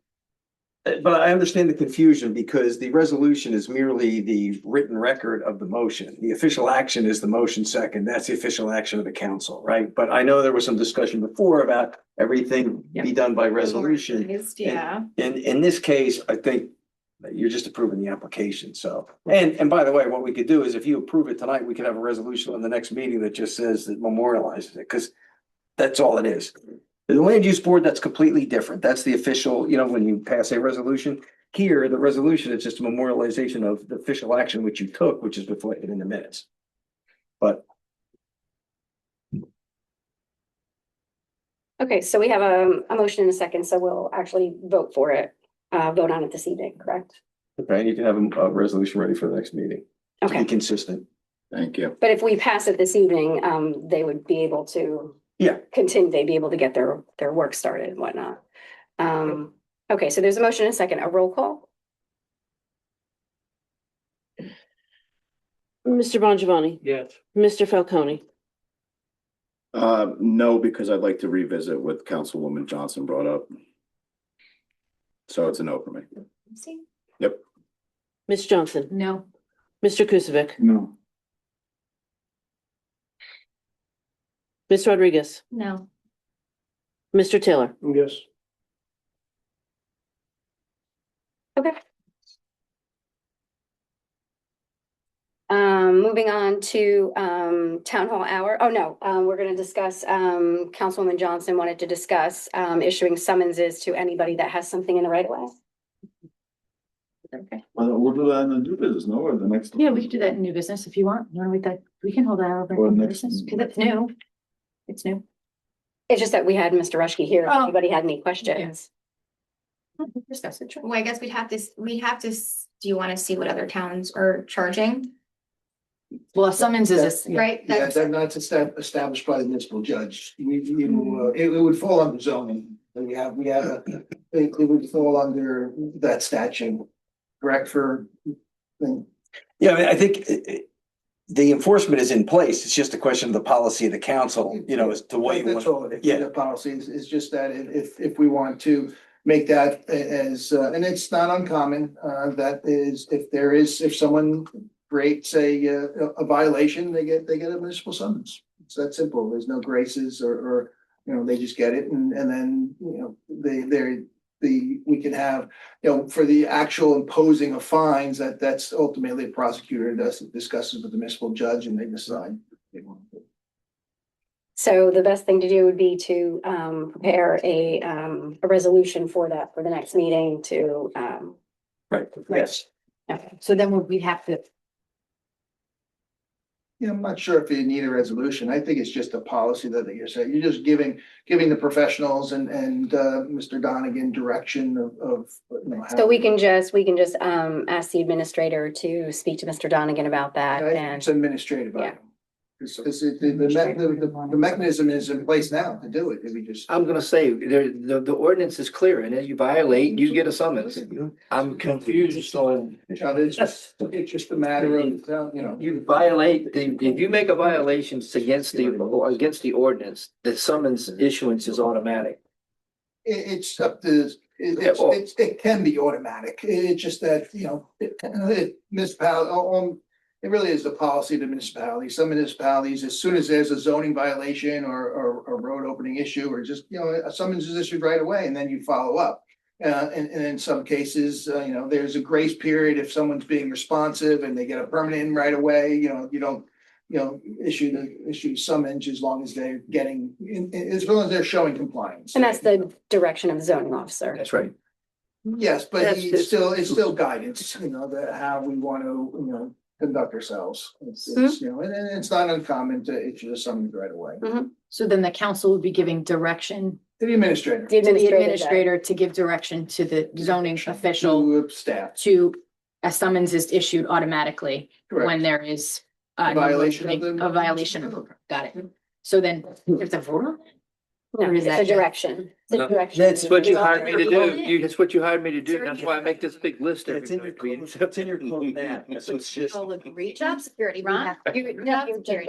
But I understand the confusion because the resolution is merely the written record of the motion. The official action is the motion second. That's the official action of the council, right? But I know there was some discussion before about everything be done by resolution. Yeah. In this case, I think that you're just approving the application, so. And by the way, what we could do is if you approve it tonight, we could have a resolution on the next meeting that just says that memorializes it, because that's all it is. The land use board, that's completely different. That's the official, when you pass a resolution. Here, the resolution is just a memorialization of the official action which you took, which is reflected in the minutes. But Okay, so we have a motion and a second, so we'll actually vote for it, vote on it this evening, correct? okay, you can have a resolution ready for the next meeting. To be Okay, consistent. Thank you. but if we pass it this evening, they would be able to Yeah. continue, they'd be able to get their work started and whatnot. Okay, so there's a motion and a second, a roll call? Mr. Bongiovanni, Yes. Mr. Falcone, No, because I'd like to revisit what Councilwoman Johnson brought up. So it's a no for me. Yep. Ms. Johnson, No. Mr. Kukovic, No. Ms. Rodriguez, No. Mr. Taylor. Yes. Okay. Moving on to town hall hour. Oh, no, we're gonna discuss, Councilwoman Johnson wanted to discuss issuing summonses to anybody that has something in the right of way. Okay. Well, we'll do that in the new business, no, or the next. Yeah, we could do that in new business if you want. You want to wait that, we can hold that over Or in new next- business because it's new. It's new. It's just that we had Mr. Rushkey here. If Oh. anybody had any questions? Discuss it. Sure. Well, I guess do you want to see what other towns are charging? Well, a summons is, Right? Yeah, That's, that's established by the municipal judge. It would fall under zoning. It would fall under that statute, correct for? Yeah, I mean, I think the enforcement is in place. It's just a question of the policy of the council, you know, as to what you That's all want. it is. Yeah. The policy is just that if we want to make that as, and it's not uncommon, that is, if someone creates a violation, they get a municipal summons. It's that simple. There's no graces or, they just get it and then, we can have, for the actual imposing of fines, that's ultimately a prosecutor discusses with the municipal judge and they decide. So the best thing to do would be to prepare a resolution for that for the next meeting to Right, yes. okay. so then we have to, I'm not sure if you need a resolution. I think it's just a policy that you're saying. You're just giving the professionals and Mr. Donegan direction of. So we can just ask the administrator to speak to Mr. Donegan about that and It's administrative. Yeah. Because the mechanism is in place now to do it. If we just. I'm gonna say, the ordinance is clear, and if you violate, you get a summons. I'm confused on. It's just a matter of, You violate, if you make a violation against the ordinance, the summons issuance is automatic. It's up to, it can be automatic. It's just that, municipality, it really is the policy of the municipality. Some municipalities, as soon as there's a zoning violation or a road opening issue, or just, a summons is issued right away and then you follow up. And in some cases, there's a grace period if someone's being responsive and they get a permit right away, you don't, issue summons as long as they're as long as they're showing compliance. and that's the direction of the zoning officer. That's right. Yes, but That's it's still guidance, that how we want to, conduct ourselves. It's, and it's not uncommon to issue the summons right away. so then the council would be giving direction To the administrator. The to the administrator administrator to give direction to the zoning official To staff. to, a summons is issued automatically when Correct. there is A violation of the. a violation of, got it. So then there's a vote on it? No, Or is it's that a just- direction. It's a No, direction. That's what you hired me to do. Yeah. That's what you hired me to do. That's why I make this big list every It's in your time. code, it's in your code now, so it's just. job security, Ron. There's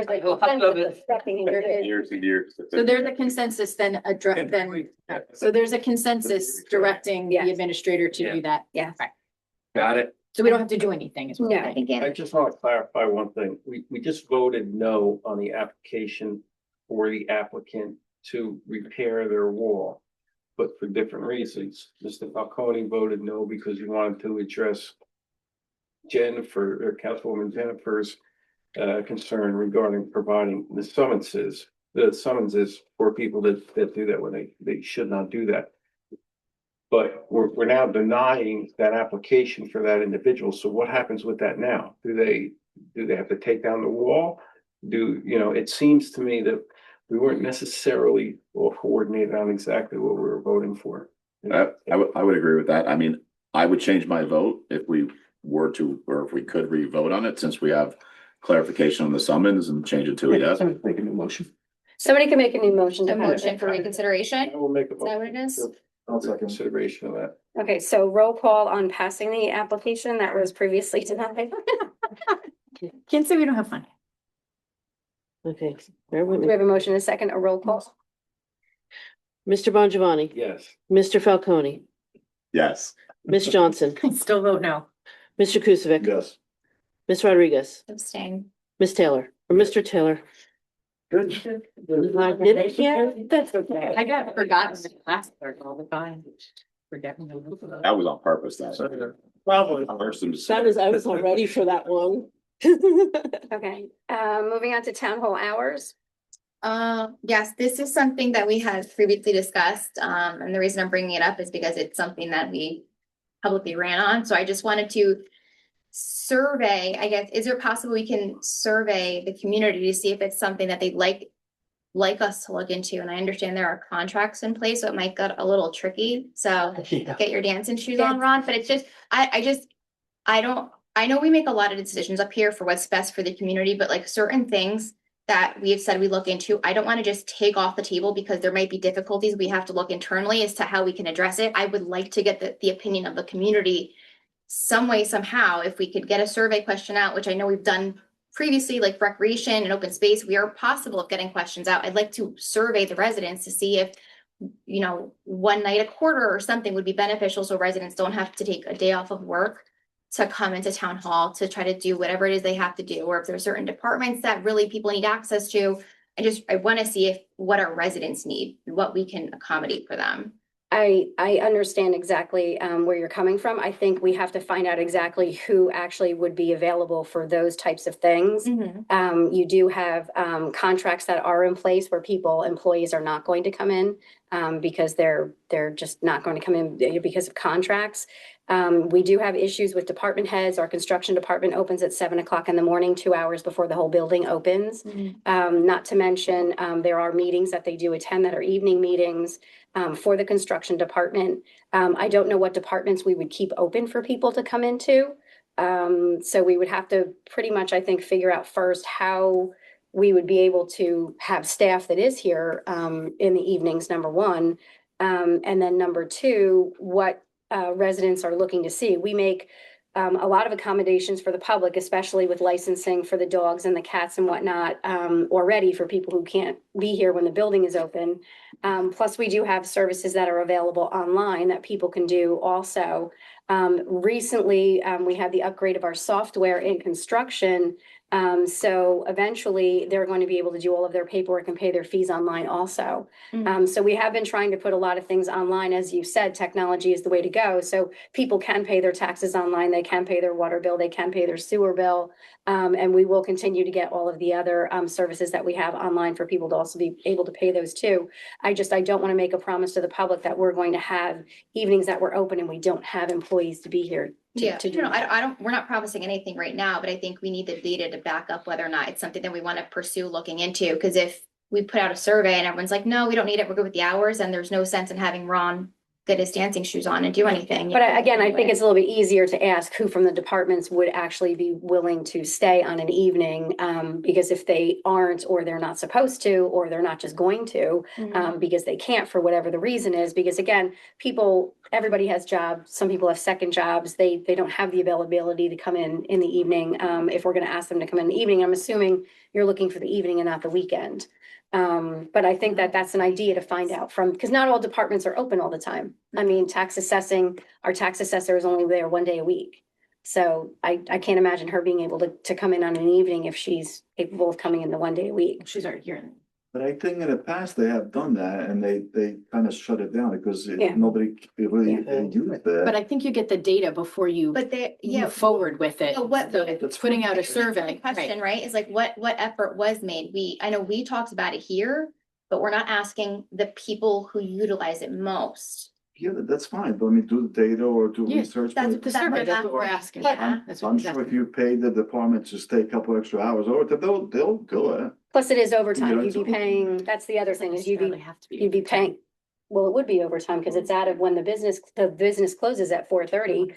like A lot of it. Years and years. So there's a consensus then so there's a consensus directing the Yes. administrator to do that. Yeah. Right. Got it. So we don't have to do anything is what No. I'm saying. I just want to clarify one thing. We just voted no on the application for the applicant to repair their wall, but for different reasons. Mr. Falcone voted no because he wanted to address Councilwoman Jennifer's concern regarding providing the summonses for people that do that when they should not do that. But we're now denying that application for that individual. So what happens with that now? Do they have to take down the wall? It seems to me that we weren't necessarily all coordinated on exactly what we were voting for. I would agree with that. I mean, I would change my vote if we were to, or if we could re-vote on it, since we have clarification on the summons, and change it to a yes. Make a new motion. Somebody can make a new motion. A to have motion it. for reconsideration. I will make a Is that what it is? I'll second. consideration of that. Okay, so roll call on passing the application that was previously denied. Can't say we don't have fun. Okay, bear with Do we me. have a motion and a second, a roll call? Mr. Bongiovanni, Yes. Mr. Falcone, Yes. Ms. Johnson, I still vote no. Mr. Kukovic, Yes. Ms. Rodriguez, Abstain. Ms. Taylor, or Mr. Taylor. Good. I did it here. That's okay. I got forgotten the last part all the time. Forgetting. That was on purpose, though. Probably. That is, I was not ready for that one. Okay, moving on to town hall hours. Yes, this is something that we had previously discussed, and the reason I'm bringing it up is because it's something that we publicly ran on, so I just wanted to survey, I guess, is it possible we can survey the community to see if it's something that they'd like us to look into, and I understand there are contracts in place, so it might get a little tricky, so get your dancing shoes on, Ron, but it's just, I know we make a lot of decisions up here for what's best for the community, but like certain things that we have said we look into, I don't want to just take off the table because there might be difficulties. We have to look internally as to how we can address it. I would like to get the opinion of the community some way, somehow, if we could get a survey question out, which I know we've done previously, like recreation and open space, we are possible of getting questions out. I'd like to survey the residents to see if, you know, one night a quarter or something would be beneficial so residents don't have to take a day off of work to come into town hall to try to do whatever it is they have to do, or if there's certain departments that really people need access to. I want to see if what our residents need, what we can accommodate for them. I understand exactly where you're coming from. I think we have to find out exactly who actually would be available for those types of things. You do have contracts that are in place where employees are not going to come in because they're just not going to come in because of contracts. We do have issues with department heads. Our construction department opens at 7 o'clock in the morning, 2 hours before the whole building opens. Not to mention, there are meetings that they do attend that are evening meetings for the construction department. I don't know what departments we would keep open for people to come into. So we would have to pretty much, I think, figure out first how we would be able to have staff that is here in the evenings, number one. And then number two, what residents are looking to see. We make a lot of accommodations for the public, especially with licensing for the dogs and the cats and whatnot, already for people who can't be here when the building is open. Plus, we do have services that are available online that people can do also. Recently, we had the upgrade of our software in construction. So eventually they're going to be able to do all of their paperwork and pay their fees online also. So we have been trying to put a lot of things online. As you said, technology is the way to go. So people can pay their taxes online. They can pay their water bill. They can pay their sewer bill. And we will continue to get all of the other services that we have online for people to also be able to pay those too. I don't want to make a promise to the public that we're going to have evenings that we're open and we don't have employees to be here. We're not promising anything right now, but I think we need the data to back up whether or not it's something that we want to pursue looking into. Because if we put out a survey and everyone's like, no, we don't need it, we're good with the hours, and there's no sense in having Ron get his dancing shoes on and do anything. But again, I think it's a little bit easier to ask who from the departments would actually be willing to stay on an evening. Because if they aren't, or they're not supposed to, or they're not just going to, because they can't for whatever the reason is, because again, everybody has jobs. Some people have second jobs. They don't have the availability to come in the evening. If we're going to ask them to come in the evening, I'm assuming you're looking for the evening and not the weekend. But I think that that's an idea to find out because not all departments are open all the time. I mean, our tax assessor is only there 1 day a week. So I can't imagine her being able to come in on an evening if she's capable of coming in the 1 day a week. She's already here. But I think in the past they have done that and they kind of shut it down because Yeah. nobody really used that. But I think you get the data before you move forward with it. So what- So it's putting out a survey. Question, right, is like what effort was made? I know we talked about it here, but we're not asking the people who utilize it most. Yeah, that's fine, but I mean, do the data or do research. That's but- The survey, that's what we're asking. Yeah. That's what I'm we're sure asking. if you pay the department to stay a couple extra hours over, they'll do it. Plus it is overtime. You know, You'd be it's- paying, that's the other thing is you'd Necessarily be paying. Well, it would be overtime because it's out of when the business closes at 4:30.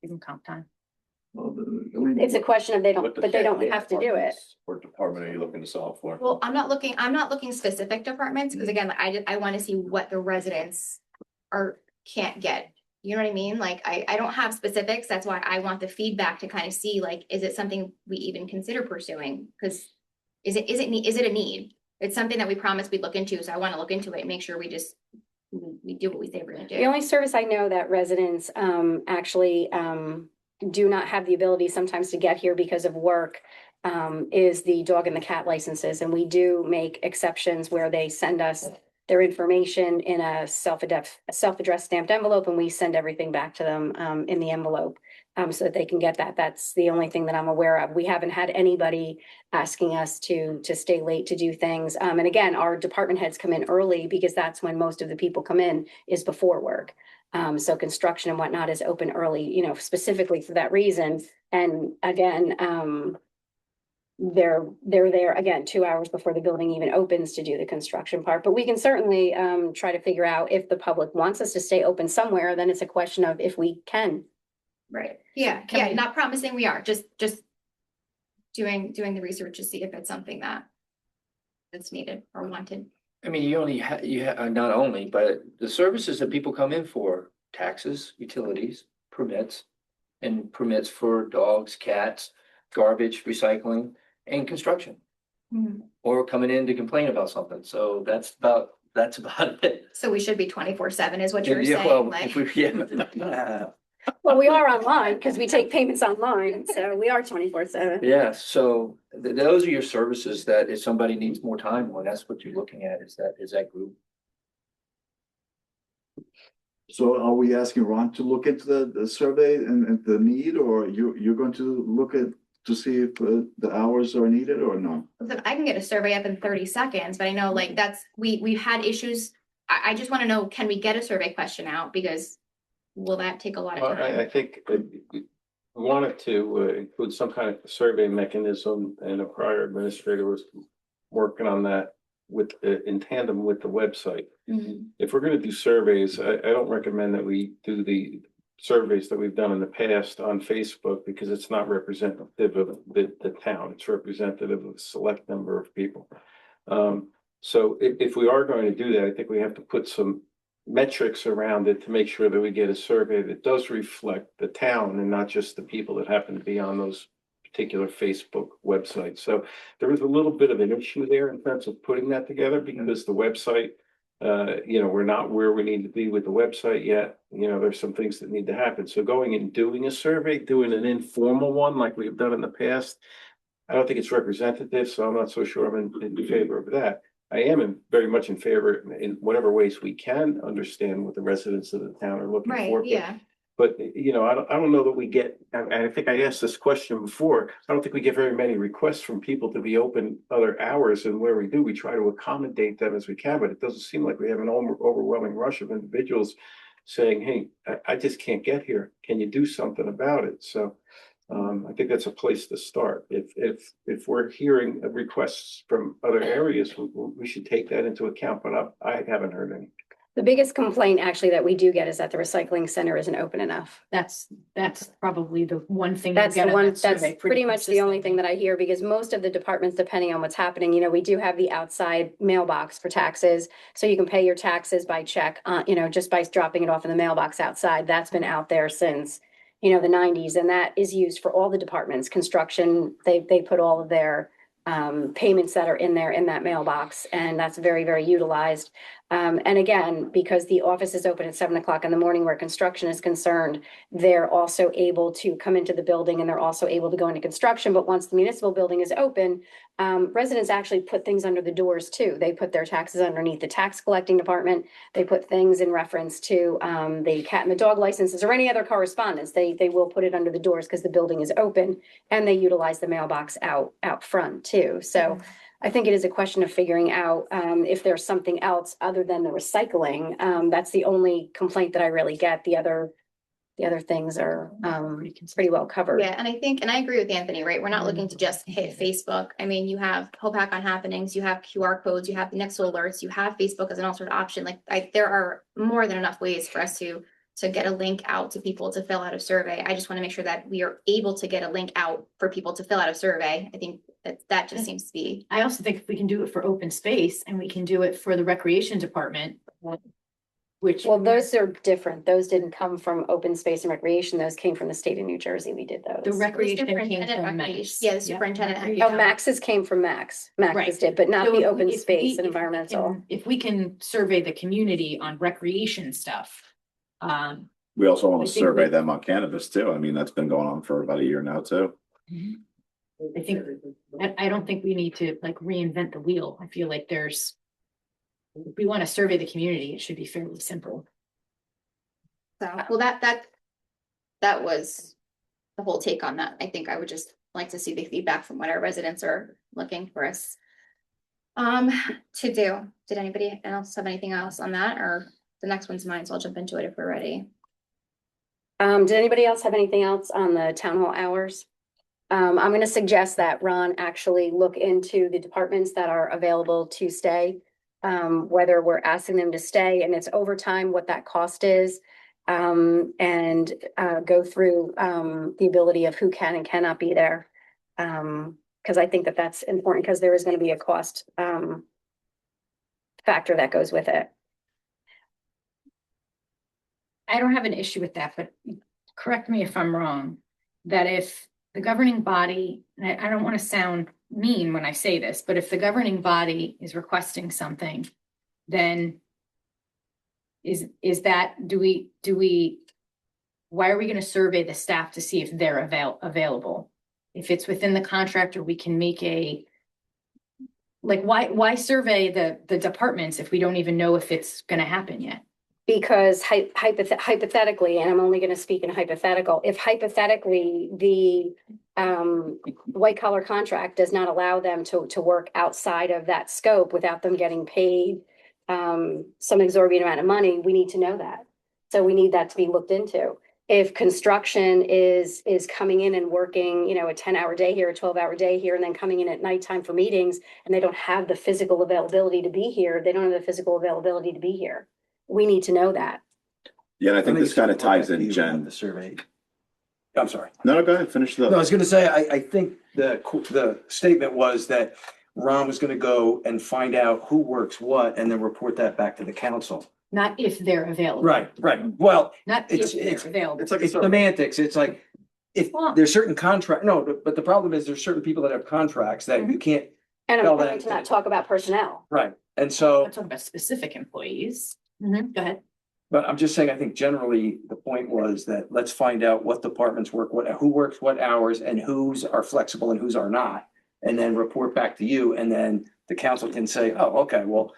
You can comp time. It's a question of they What don't, but they don't have to do it. What department are you looking to solve for? Well, I'm not looking specific departments, because again, I want to see what the residents can't get. You know what I mean? Like, I don't have specifics. That's why I want the feedback to kind of see, like, is it something we even consider pursuing? Because is it a need? It's something that we promised we'd look into, so I want to look into it and make sure we do what we say we're gonna do. The only service I know that residents actually do not have the ability sometimes to get here because of work is the dog and the cat licenses. And we do make exceptions where they send us their information in a self-addressed stamped envelope, and we send everything back to them in the envelope so that they can get that. That's the only thing that I'm aware of. We haven't had anybody asking us to stay late to do things. And again, our department heads come in early because that's when most of the people come in, is before work. So construction and whatnot is open early, you know, specifically for that reason. And again, they're there again 2 hours before the building even opens to do the construction part. But we can certainly try to figure out if the public wants us to stay open somewhere, then it's a question of if we can. Right. Yeah, not promising we are, just doing the research to see if it's something that's needed or wanted. I mean, not only, but the services that people come in for, taxes, utilities, permits, and permits for dogs, cats, garbage, recycling, and construction. Or coming in to complain about something. So that's about it. So we should be 24/7 is what you're Yeah, saying, well, like. if we, Well, we are online because we take payments online, so we are 24/7. yeah, so those are your services that if somebody needs more time on, that's what you're looking at, is that group. So are we asking Ron to look into the survey and the need, or you're going to look at to see if the hours are needed or no? Listen, I can get a survey up in 30 seconds, but I know like we've had issues. I just want to know, can we get a survey question out? Because will that take a lot of time? I think we wanted to include some kind of survey mechanism, and a prior administrator was working on that in tandem with the website. If we're going to do surveys, I don't recommend that we do the surveys that we've done in the past on Facebook, because it's not representative of the town. It's representative of a select number of people. So if we are going to do that, I think we have to put some metrics around it to make sure that we get a survey that does reflect the town and not just the people that happen to be on those particular Facebook websites. So there was a little bit of an issue there in terms of putting that together, because the website, we're not where we need to be with the website yet. There's some things that need to happen. So going and doing a survey, doing an informal one like we've done in the past, I don't think it's representative, so I'm not so sure I'm in favor of that. I am very much in favor in whatever ways we can understand what the residents of the town are looking for. Right, yeah. But I don't know that we get, and I think I asked this question before, I don't think we get very many requests from people to be open other hours, and where we do, we try to accommodate them as we can, but it doesn't seem like we have an overwhelming rush of individuals saying, hey, I just can't get here. Can you do something about it? So I think that's a place to start. If we're hearing requests from other areas, we should take that into account, but I haven't heard any. The biggest complaint actually that we do get is that the recycling center isn't open enough. That's probably the one thing. That's you'll the get one, on that that's survey pretty much the only thing that I hear, because most of the departments, depending on what's happening, we do have the outside mailbox for taxes. So you can pay your taxes by check, just by dropping it off in the mailbox outside. That's been out there since, the 90s, and that is used for all the departments. Construction, they put all of their payments that are in there in that mailbox, and that's very, very utilized. And again, because the office is open at 7 o'clock in the morning where construction is concerned, they're also able to come into the building, and they're also able to go into construction. But once the municipal building is open, residents actually put things under the doors too. They put their taxes underneath the tax collecting department. They put things in reference to the cat and the dog licenses or any other correspondence. They will put it under the doors because the building is open, and they utilize the mailbox out front too. So I think it is a question of figuring out if there's something else other than the recycling. That's the only complaint that I really get. The other things are pretty well covered. Yeah, and I agree with Anthony, right? We're not looking to just hit Facebook. I mean, you have Hopac on Happenings, you have QR codes, you have the next alerts, you have Facebook as an alternate option. Like there are more than enough ways for us to to get a link out to people to fill out a survey. I just want to make sure that we are able to get a link out for people to fill out a survey. I think that just seems to be. I also think if we can do it for open space and we can do it for the recreation department, which. Well, those are different. Those didn't come from open space and recreation. Those came from the state of New Jersey. We did those. The recreation came Superintendent from recreation. Max. Yeah, the superintendent. Oh, Max's came from Max. Right. Max's did, but not So the if open we- if space we- and if we environmental. can- If we can survey the community on recreation stuff. We also want I to think survey we- them on cannabis too. I mean, that's been going on for about a year now too. I think, I don't think we need to like reinvent the wheel. I feel like if we want to survey the community, it should be fairly simple. So, well, that was the whole take on that. I think I would just like to see the feedback from what our residents are looking for us to do. Did anybody else have anything else on that, or the next one's mine, so I'll jump into it if we're ready. Did anybody else have anything else on the town hall hours? I'm gonna suggest that Ron actually look into the departments that are available to stay. Whether we're asking them to stay and it's overtime, what that cost is. And go through the ability of who can and cannot be there. Because I think that that's important, because there is gonna be a cost factor that goes with it. I don't have an issue with that, but correct me if I'm wrong, that if the governing body, and I don't want to sound mean when I say this, but if the governing body is requesting something, then is that, why are we going to survey the staff to see if they're available? If it's within the contract, or we can make why survey the departments if we don't even know if it's going to happen yet? Because hypothetically, and I'm only gonna speak in hypothetical, if hypothetically the white collar contract does not allow them to work outside of that scope without them getting paid some exorbitant amount of money, we need to know that. So we need that to be looked into. If construction is coming in and working, a 10-hour day here, a 12-hour day here, and then coming in at nighttime for meetings, and they don't have the physical availability to be here, they don't have the physical availability to be here. We need to know that. Yeah, and I think this kind of ties in, The Jen. survey. I'm sorry. No, go ahead, finish the. No, I was gonna say, I think the statement was that Ron was gonna go and find out who works what and then report that back to the council. Not if they're available. Right. Well, Not it's if they're available. it's semantics. It's like, if Well- there's certain contract, no, but the problem is there's certain people that have contracts that you can't, And I'm Tell going them to to- not talk about personnel. right, and so. I'm talking about specific employees. Go ahead. But I'm just saying, I think generally the point was that let's find out what departments work, who works what hours, and whose are flexible and whose are not. And then report back to you, and then the council can say, oh, okay, well,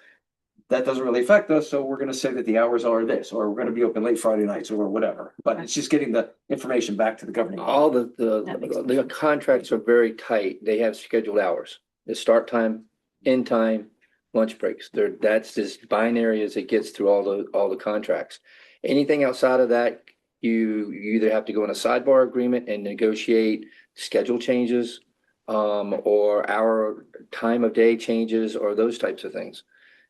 that doesn't really affect us, so we're gonna say that the hours are this, or we're gonna be open late Friday nights, or whatever. But it's just getting the information back to the governing. body. All That makes the contracts are very tight. They have scheduled hours. The start time, end time, lunch breaks. That's as binary as it gets through all the contracts. Anything outside of that, you either have to go in a sidebar agreement and negotiate schedule changes, or our time of day changes, or those types of things.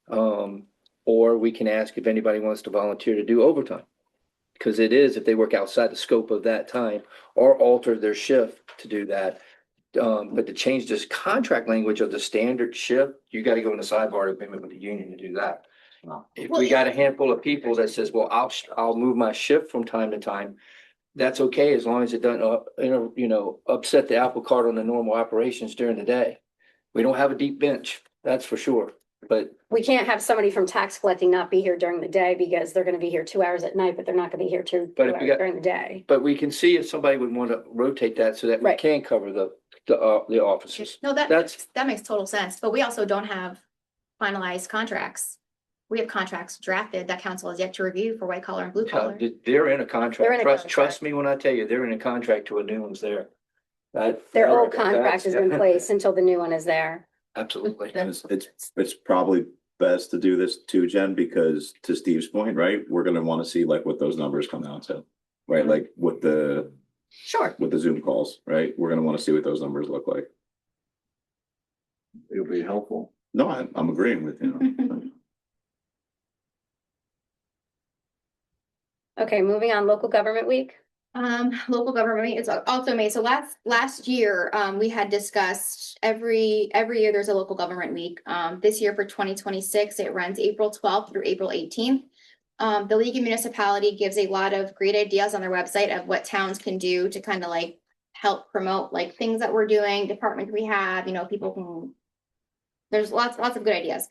Or we can ask if anybody wants to volunteer to do overtime. Because it is, if they work outside the scope of that time, or alter their shift to do that. But to change this contract language of the standard shift, you gotta go in a sidebar agreement with the union to do that. If we got a handful of people that says, well, I'll move my shift from time to time, that's okay, as long as it doesn't, upset the apple cart on the normal operations during the day. We don't have a deep bench, that's for sure, but We can't have somebody from tax collecting not be here during the day because they're gonna be here 2 hours at night, but they're not gonna be here two But if hours you got- during the day. But we can see if somebody would want to rotate that so that we Right. can cover the offices. No, That's- that makes total sense, but we also don't have finalized contracts. We have contracts drafted that council has yet to review for white collar and blue collar. They're in a They're contract. in a Trust contract. me when I tell you, they're in a contract to a new one's there. Their old contract is in place until the new one is there. Absolutely. And it's probably best to do this too, Jen, because to Steve's point, right, we're gonna wanna see like what those numbers come out to. Right, like with the Zoom calls, right? We're gonna wanna see what those numbers look like. It'll be helpful. No, I'm agreeing with you. Okay, moving on, local government week. Local government is also May. So last year, we had discussed every year there's a local government week. This year for 2026, it runs April 12th through April 18th. The League of Municipality gives a lot of great ideas on their website of what towns can do to kind of like help promote like things that we're doing, departments we have, people can, there's lots of good ideas.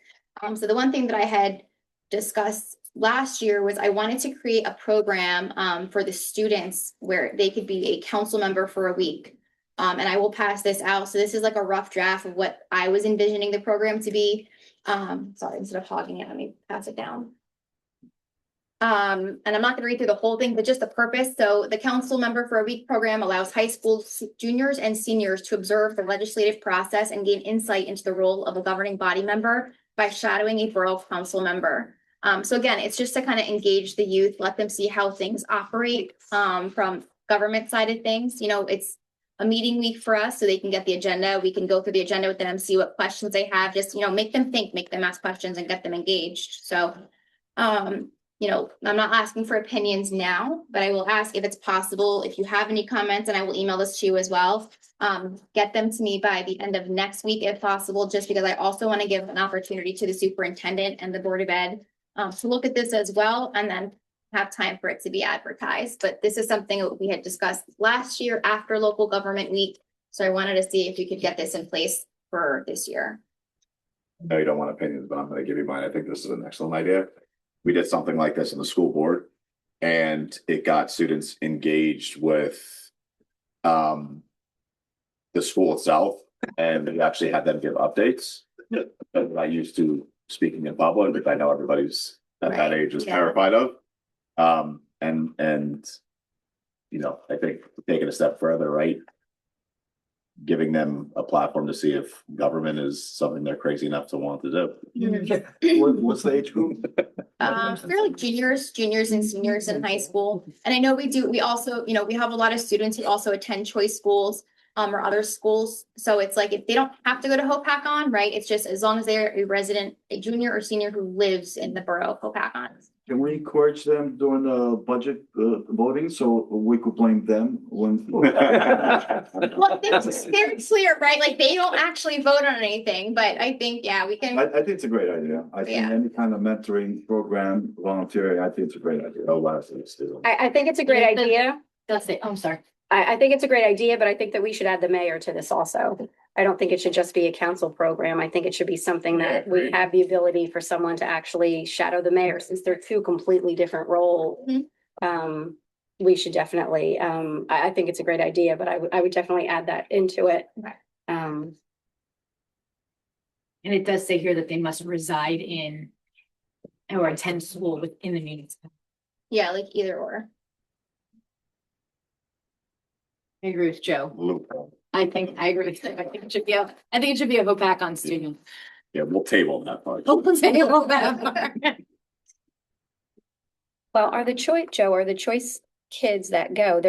So the one thing that I had discussed last year was I wanted to create a program for the students where they could be a council member for a week. And I will pass this out. So this is like a rough draft of what I was envisioning the program to be. Sorry, instead of hogging it, let me pass it down. And I'm not going to read through the whole thing, but just the purpose. So the council member for a week program allows high school juniors and seniors to observe the legislative process and gain insight into the role of a governing body member by shadowing a borough council member. So again, it's just to kind of engage the youth, let them see how things operate from government side of things. It's a meeting week for us so they can get the agenda. We can go through the agenda with them, see what questions they have, just, make them think, make them ask questions and get them engaged. So, I'm not asking for opinions now, but I will ask if it's possible, if you have any comments, and I will email this to you as well. Get them to me by the end of next week, if possible, just because I also want to give an opportunity to the superintendent and the Board of Ed to look at this as well, and then have time for it to be advertised. But this is something that we had discussed last year after local government week. So I wanted to see if we could get this in place for this year. No, you don't want opinions, but I'm going to give you mine. I think this is an excellent idea. We did something like this in the school board, and it got students engaged with the school itself, and we actually had them give updates. I used to speaking in public, which I know everybody's at that age is terrified of. And I think taking a step further, right? Giving them a platform to see if government is something they're crazy enough to want to do. What's the age group? They're like juniors and seniors in high school. And I know we also, we have a lot of students who also attend choice schools or other schools. So it's like, if they don't have to go to Hopakon, right? It's just as long as they're a junior or senior who lives in the borough of Hopakon. Can we encourage them during the budget voting so we could blame them when? Well, they're clear, right? Like they don't actually vote on anything, but I think, we can. I think it's a great idea. I think any kind of mentoring program, volunteering, I think it's a great idea. I think it's a great idea. That's it. I'm sorry. I think it's a great idea, but I think that we should add the mayor to this also. I don't think it should just be a council program. I think it should be something that we have the ability for someone to actually shadow the mayor, since they're two completely different roles. We should definitely, I think it's a great idea, but I would definitely add that into it. And it does say here that they must reside in or attend school within the municipality. Yeah, like either or. I agree with Joe. I agree with him. I think it should be a Hopakon student. Yeah, we'll table that part. Well, are the choice kids that go,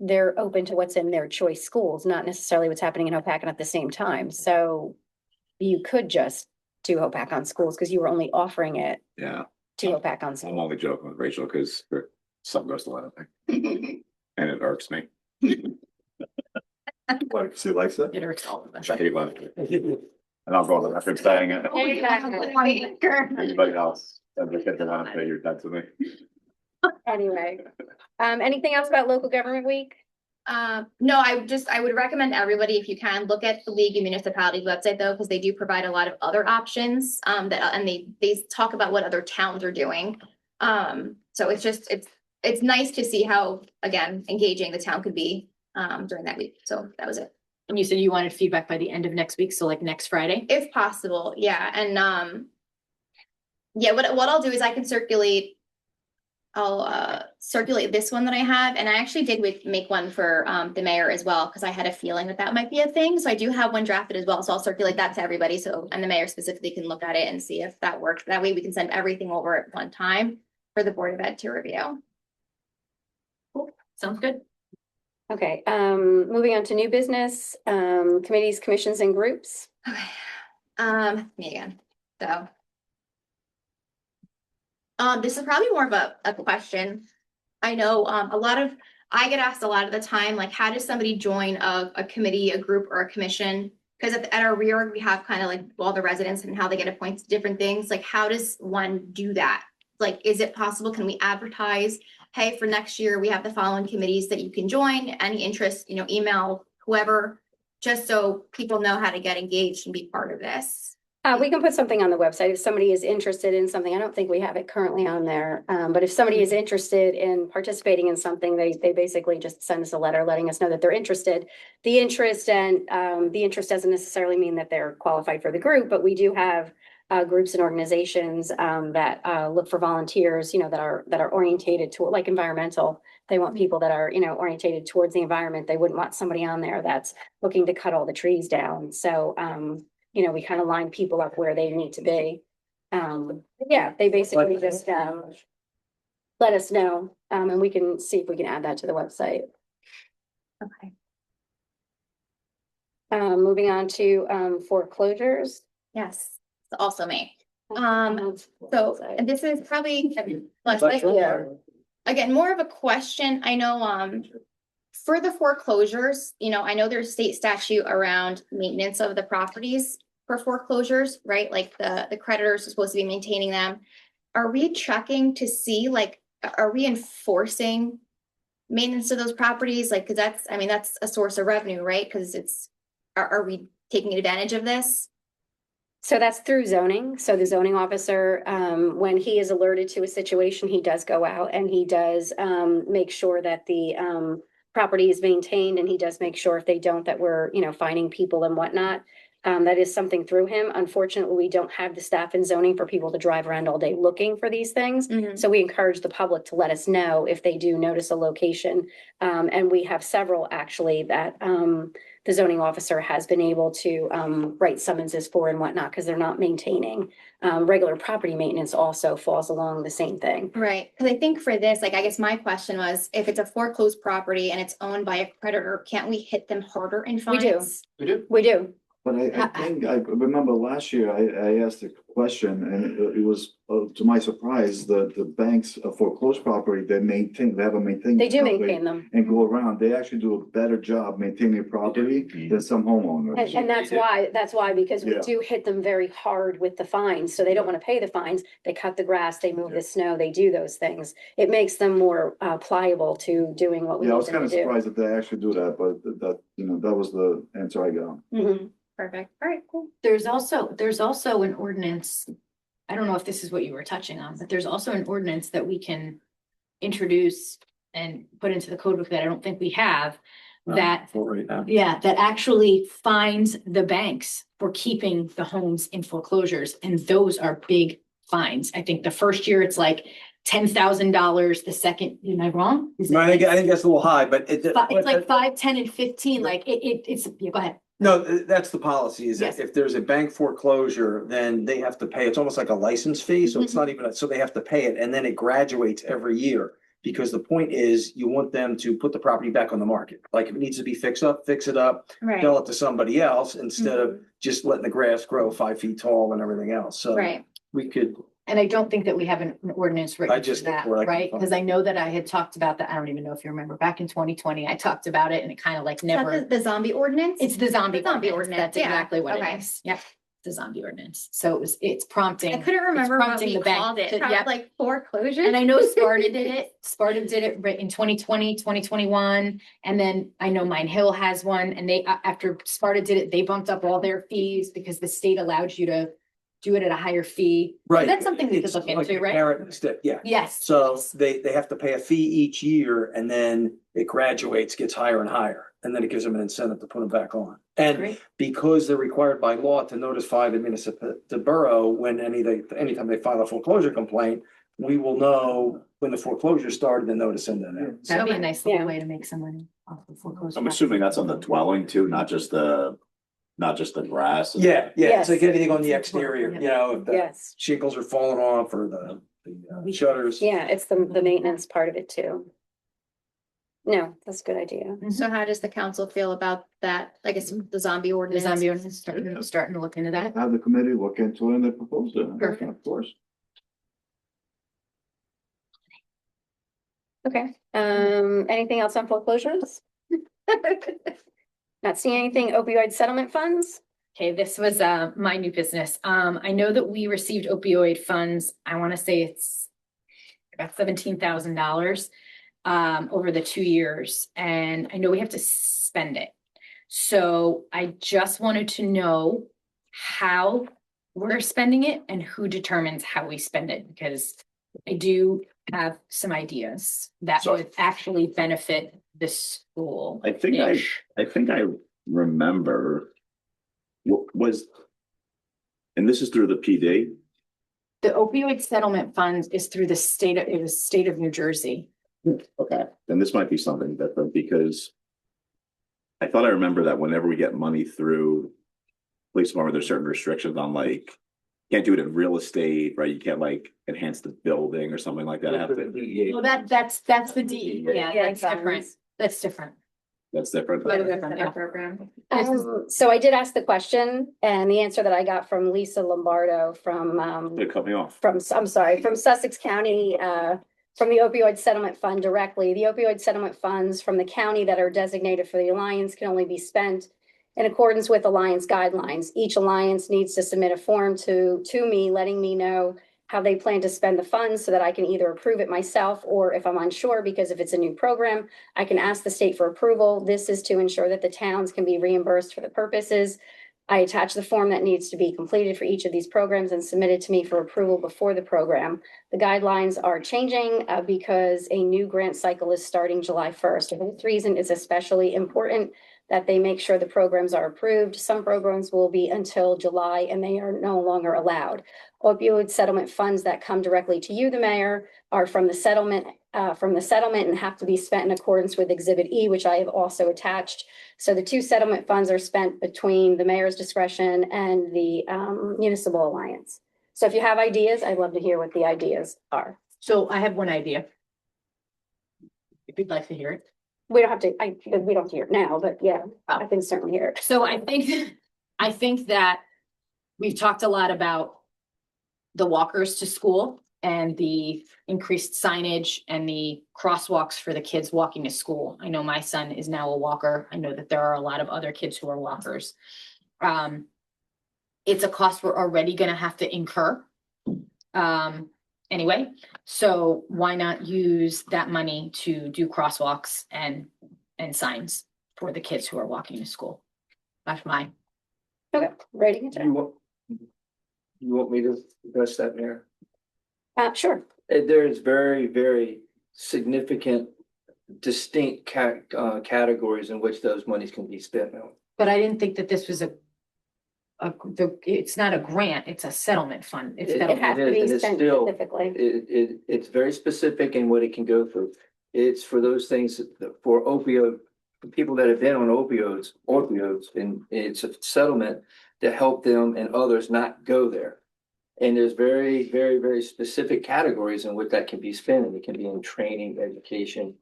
they're open to what's in their choice schools, not necessarily what's happening in Hopakon at the same time. So you could just do Hopakon schools because you were only offering it to Hopakon I'm schools. only joking with Rachel because some goes to let and it irks me. What, she likes that? It irks all of us. I hate when and I'll go on the record saying it. Anybody else? Every kid that want to pay your debt to me. Anyway, anything else about local government week? No, I would recommend everybody, if you can, look at the League of Municipalities website though, because they do provide a lot of other options, and they talk about what other towns are doing. So it's nice to see how, again, engaging the town could be, during that week. So that was it. And you said you wanted feedback by the end of next week, so like next Friday? If possible, yeah. And, what I'll do is I'll circulate this one that I have, and I actually did make one for the mayor as well, because I had a feeling that might be a thing. So I do have one drafted as well. So I'll circulate that to everybody. And the mayor specifically can look at it and see if that works. That way we can send everything over at one time for the Board of Ed to review. Cool. Sounds good. Okay, moving on to new business, committees, commissions, and groups. Okay. Me again. So. This is probably more of a question. I know, I get asked a lot of the time, like, how does somebody join a committee, a group, or a commission? Because at our reorg, we have kind of like all the residents and how they get appointed to different things. Like, how does one do that? Like, is it possible? Can we advertise? Hey, for next year, we have the following committees that you can join. Any interest, email whoever, just so people know how to get engaged and be part of this. We can put something on the website if somebody is interested in something. I don't think we have it currently on there. But if somebody is interested in participating in something, they basically just send us a letter letting us know that they're interested. The interest doesn't necessarily mean that they're qualified for the group, but we do have groups and organizations that look for volunteers, that are orientated toward, like environmental. They want people that are, orientated towards the environment. They wouldn't want somebody on there that's looking to cut all the trees down. So we kind of line people up where they need to be. Yeah, they basically just let us know, and we can see if we can add that to the website. Okay. Moving on to foreclosures. Yes, it's also me. So and this is probably again, more of a question. I know, for the foreclosures, I know there's state statute around maintenance of the properties for foreclosures, right? Like the creditors are supposed to be maintaining them. Are we checking to see, like, are we enforcing maintenance of those properties? Like, cause that's a source of revenue, right? Cause are we taking advantage of this? So that's through zoning. So the zoning officer, when he is alerted to a situation, he does go out and he does make sure that the property is maintained, and he does make sure if they don't, that we're, finding people and whatnot. That is something through him. Unfortunately, we don't have the staff in zoning for people to drive around all day looking for these things. So we encourage the public to let us know if they do notice a location. And we have several actually that the zoning officer has been able to write summonses for and whatnot, because they're not maintaining. Regular property maintenance also falls along the same thing. Right, because I think for this, like, I guess my question was, if it's a foreclosed property and it's owned by a creditor, can't we hit them harder in We do. fines? We do. But I think, I remember last year, I asked a question, and it was, to my surprise, the banks foreclosed property, they have a maintenance. They do company maintain them. And go around, they actually do a better job maintaining property than some homeowners. And that's why, because we Yeah. do hit them very hard with the fines, so they don't want to pay the fines. They cut the grass, they move the snow, they do those things. It makes them more pliable to doing what we Yeah, I need was them kind to of do. surprised that they actually do that, but that, that was the answer I got. Mhm. Perfect, all right, cool. There's also an ordinance. I don't know if this is what you were touching on, but there's also an ordinance that we can introduce and put into the code book that I don't think we have. That, right now. yeah, that actually fines the banks for keeping the homes in foreclosures, and those are big fines. I think the first year it's like $10,000. The second, am I wrong? Is it I think that's a little high, but it's like 5, 10, and 15. Like it's. Yeah, go ahead. No, that's the policy, is Yes. that if there's a bank foreclosure, then they have to pay, it's almost like a license fee, so it's not even, so they have to pay it, and then it graduates every year. Because the point is, you want them to put the property back on the market, like if it needs to be fixed up, fix it up, Right. sell it to somebody else, instead of just letting the grass grow 5 feet tall and everything else, so. Right. We could, And I don't think that we have an ordinance I written for just that, looked where I can right? find Because I know that I had talked about that. I don't even know if you remember, back in 2020, I talked about it and it kind of like Is that never. the zombie ordinance? It's the zombie zombie ordinance. ordinance, That's yeah, exactly what okay. it is. Yep, the zombie ordinance. So it's prompting. I couldn't it's remember what prompting we the bank called it, to- probably yep. like foreclosure. And I know Sparta did it. Sparta did it right in 2020, 2021. And then I know Mine Hill has one. And they, after Sparta did it, they bumped up all their fees because the state allowed you to do it at a higher fee. right. That's something we could It's look like into, a right? parent instead, yeah. Yes. So they have to pay a fee each year, and then it graduates, gets higher and higher, and then it gives them an incentive to put them back on. And Great. because they're required by law to notify the borough when anytime they file a foreclosure complaint, we will know when the foreclosure started and notice in there. That'd be a nice little Yeah. way to make some money off the foreclosure. I'm assuming that's on the dwelling too, not just the grass. Yeah, it's like Yes. anything on the exterior, if the Yes. shingles are falling off or the shutters. Yeah, it's the maintenance part of it too. No, that's a good idea. So how does the council feel about that? I guess the zombie The ordinance. zombie ordinance, starting to look into that. Have the committee look into it and they proposed it. Perfect. Of course. Okay, anything else on foreclosures? Not seeing anything, opioid settlement funds? Okay, this was my new business. I know that we received opioid funds. I want to say it's about $17,000 over the 2 years, and I know we have to spend it. So I just wanted to know how we're spending it and who determines how we spend it, because I do have some ideas that So- would actually benefit the school. I think I remember what was, and this is through the PD. The opioid settlement funds is through the state of New Jersey. Okay, then this might be something different because I thought I remember that whenever we get money through police department, there's certain restrictions on like, can't do it in real estate, right? You can't like enhance the building or something like that. Well, that's the D. Yeah, that's different. That's different. That's different. Program. So I did ask the question, and the answer that I got from Lisa Lombardo from, They cut me off. from Sussex County, from the opioid settlement fund directly. The opioid settlement funds from the county that are designated for the Alliance can only be spent in accordance with Alliance guidelines. Each Alliance needs to submit a form to me, letting me know how they plan to spend the funds so that I can either approve it myself, or if I'm unsure, because if it's a new program, I can ask the state for approval. This is to ensure that the towns can be reimbursed for the purposes. I attach the form that needs to be completed for each of these programs and submitted to me for approval before the program. The guidelines are changing because a new grant cycle is starting July 1st. For this reason, it's especially important that they make sure the programs are approved. Some programs will be until July and they are no longer allowed. Opioid settlement funds that come directly to you, the mayor, are from the settlement and have to be spent in accordance with Exhibit E, which I have also attached. So the two settlement funds are spent between the mayor's discretion and the municipal alliance. So if you have ideas, I'd love to hear what the ideas are. So I have one idea. If you'd like to hear it. We don't have to, we don't hear it now, but yeah, I can certainly hear it. So I think that we've talked a lot about the walkers to school and the increased signage and the crosswalks for the kids walking to school. I know my son is now a walker. I know that there are a lot of other kids who are walkers. It's a cost we're already gonna have to incur. Anyway, so why not use that money to do crosswalks and signs for the kids who are walking to school? That's my. Okay, writing it down. You want me to address that, Mayor? Sure. There's very, very significant, distinct categories in which those monies can be spent on. But I didn't think that this was it's not a grant, it's a settlement fund. It's It settlement. is, and it's still- specifically. It's very specific in what it can go through. It's for those things for opioid, for people that have been on opioids, and it's a settlement to help them and others not go there. And there's very, very, very specific categories in which that can be spent. And it can be in training, education,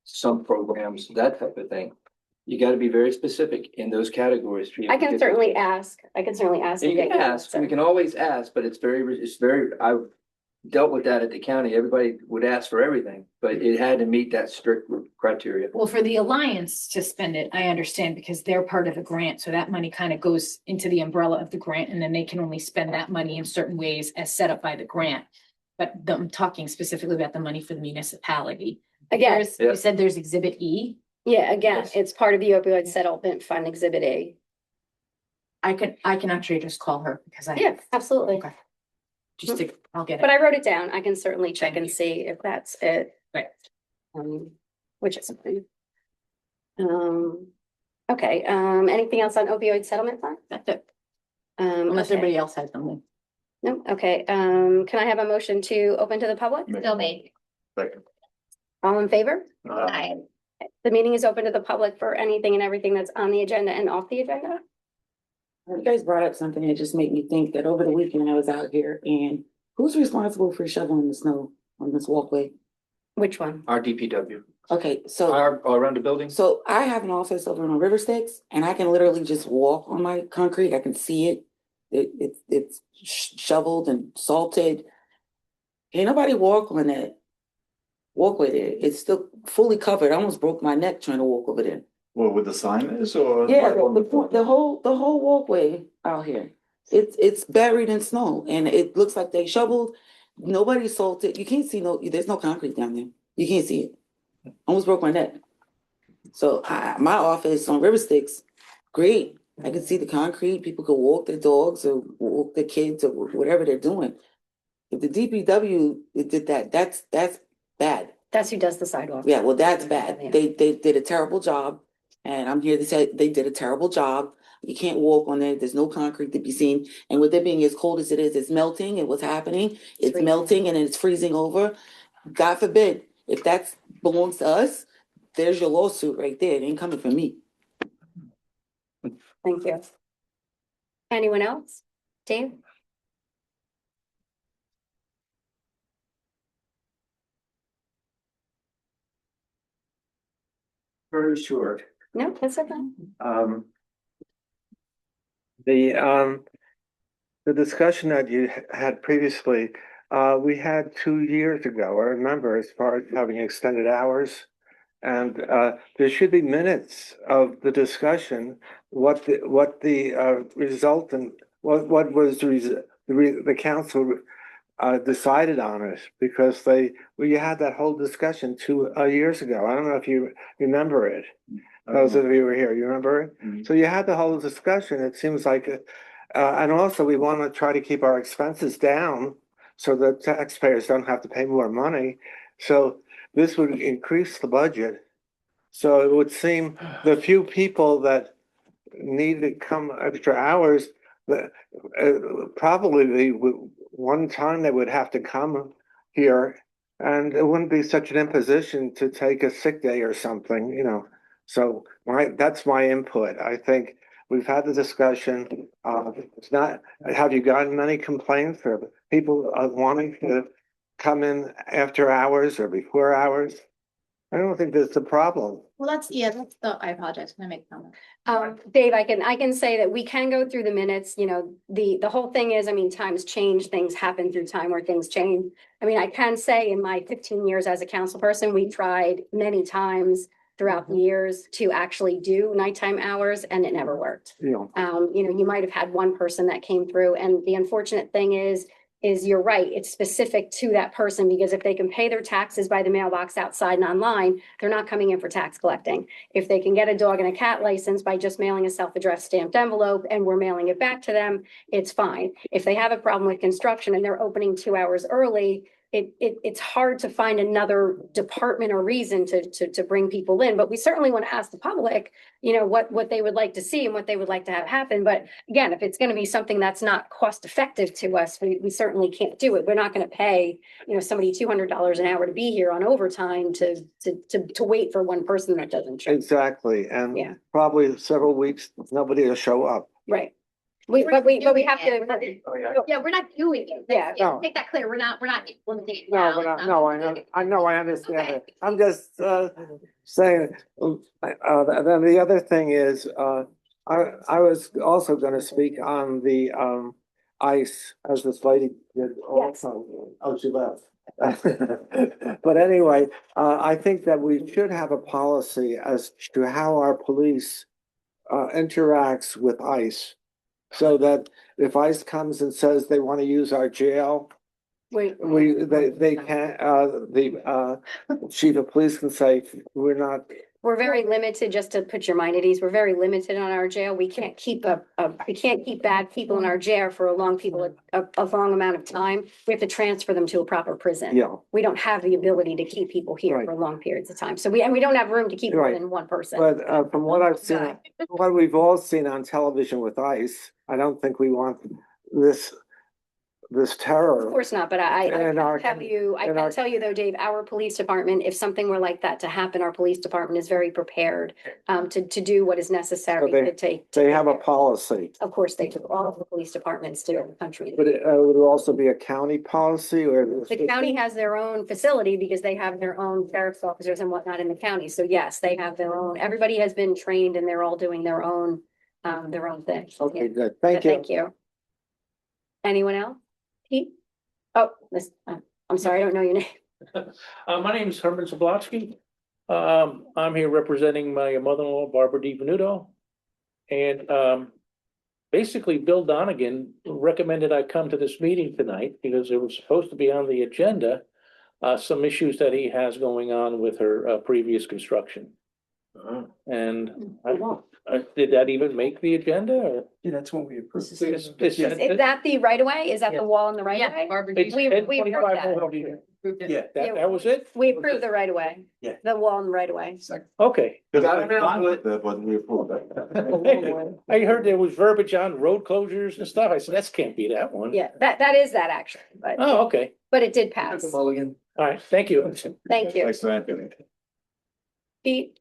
some programs, that type of thing. You got to be very specific in those categories. For you I to can get certainly those. ask. I can certainly ask. And and you can get your ask, answer. we can always ask, but it's very, I've dealt with that at the county. Everybody would ask for everything, but it had to meet that strict criteria. Well, for the Alliance to spend it, I understand because they're part of a grant. So that money kind of goes into the umbrella of the grant and then they can only spend that money in certain ways as set up by the grant. But I'm talking specifically about the money for the municipality. Again, You said there's Exhibit E. yeah, again, Yes. it's part of the opioid settlement fund Exhibit A. I can actually just call her because Yeah, absolutely. Okay. I'll get it. But I wrote it down. I can certainly check and see if that's it. Right. Which is something. Okay, anything else on opioid settlement fund? That's it. Unless Okay. everybody else has something. No, okay, can I have a motion to open to the public? Still made. All in favor? Aye. The meeting is open to the public for anything and everything that's on the agenda and off the agenda. You guys brought up something that just made me think that over the weekend I was out here, and who's responsible for shoveling the snow on this walkway? Which one? Our DPW, Okay, so around the building. so I have an office over on River Sticks, and I can literally just walk on my concrete. I can see it. It's shoveled and salted. Ain't nobody walk on it. walkway there. It's still fully covered. I almost broke my neck trying to walk over there. Well, with the sign is or? Yeah, right on the front? the whole walkway out here. It's buried in snow and it looks like they shoveled. Nobody salted. You can't see there's no concrete down there. You can't see it. Almost broke my neck. So my office on River Sticks, great. I can see the concrete. People could walk their dogs or walk their kids or whatever they're doing. If the DPW did that, that's bad. That's who does the sidewalk. Yeah, well, that's bad. Yeah. They did a terrible job. And I'm here to say they did a terrible job. You can't walk on it. There's no concrete to be seen. And with it being as cold as it is, it's melting. And what's happening? It's freezing. melting and it's freezing over. God forbid, if that belongs to us, there's your lawsuit right there. It ain't coming from me. Thank you. Anyone else? Dave? Very short. No, that's okay. The discussion that you had previously, we had 2 years ago, I remember, as far as having extended hours. And there should be minutes of the discussion, what the result and what was the council decided on it, because we had that whole discussion 2 years ago. I don't know if you remember it. Those of you who were here, you remember it? Mhm. So you had the whole discussion. It seems like, and also we want to try to keep our expenses down so that taxpayers don't have to pay more money. So this would increase the budget. So it would seem the few people that need to come extra hours, that probably one time they would have to come here, and it wouldn't be such an imposition to take a sick day or something, you know. So that's my input. I think we've had the discussion. It's not. Have you gotten any complaints or people wanting to come in after hours or before hours? I don't think that's a problem. Well, that's I apologize. Can I make a comment? Dave, I can say that we can go through the minutes, you know, the whole thing is, I mean, times change, things happen through time where things change. I mean, I can say in my 15 years as a council person, we tried many times throughout the years to actually do nighttime hours and it never worked. Yeah. You know, you might have had one person that came through and the unfortunate thing is you're right, it's specific to that person because if they can pay their taxes by the mailbox outside and online, they're not coming in for tax collecting. If they can get a dog and a cat license by just mailing a self-addressed stamped envelope and we're mailing it back to them, it's fine. If they have a problem with construction and they're opening 2 hours early, it's hard to find another department or reason to bring people in, but we certainly want to ask the public, you know, what they would like to see and what they would like to have happen. But again, if it's going to be something that's not cost effective to us, we certainly can't do it. We're not going to pay, you know, somebody $200 an hour to be here on overtime to wait for one person that doesn't show. Exactly, and Yeah. probably several weeks, nobody will show up. Right. But we have to. Oh, yeah. Yeah, we're not doing it. Yeah. No. Make that clear. We're not implementing it No, now. but It's not no, implemented. I know, I understand Okay. it. I'm just saying, then the other thing is, I was also gonna speak on the ice, as this lady did also. Oh, she left. But anyway, I think that we should have a policy as to how our police interacts with ICE. So that if ICE comes and says they want to use our jail, they can't, the chief of police can say, we're not. We're very limited, just to put your mind at ease, we're very limited on our jail. We can't keep we can't keep bad people in our jail for a long amount of time. We have to transfer them to a proper prison. Yeah. We don't have the ability to keep people here Right. for long periods of time. So we don't have room to keep more Right. than one person. But from what I've seen, what we've all seen on television with ICE, I don't think we want this terror. Of course not, but I And our- can and our- tell you though, Dave, our police department, if something were like that to happen, our police department is very prepared to do what is necessary So to take. They have a policy, Of course they do. All of the police departments do in the country. but it would also be a county policy or? The county has their own facility because they have their own sheriff's officers and whatnot in the county. So yes, they have their own, everybody has been trained and they're all doing their own thing. Okay, good. Thank you. Thank you. Anyone else? Pete? Oh, I'm sorry, I don't know your name. My name is Herman Zablotsky. I'm here representing my mother-in-law, Barbara DiVenuto. And, basically, Bill Donegan recommended I come to this meeting tonight because it was supposed to be on the agenda. Some issues that he has going on with her, previous construction. And did that even make the agenda or? Yeah, that's what we approved. Is that the right of way? Is that the wall in the right of way? It's We 1025 approved that. Old Dean. Yeah. That was it? We approved the right of way. Yeah. The wall in the right of way. Okay. Because I was fine with it, but we approved it. I heard there was verbiage on road closures and stuff. I said, that can't be that one. Yeah, that is that actually, Oh, okay. but it did pass. Mulligan. All right, thank you. Thank you. Thanks, Anthony. Pete?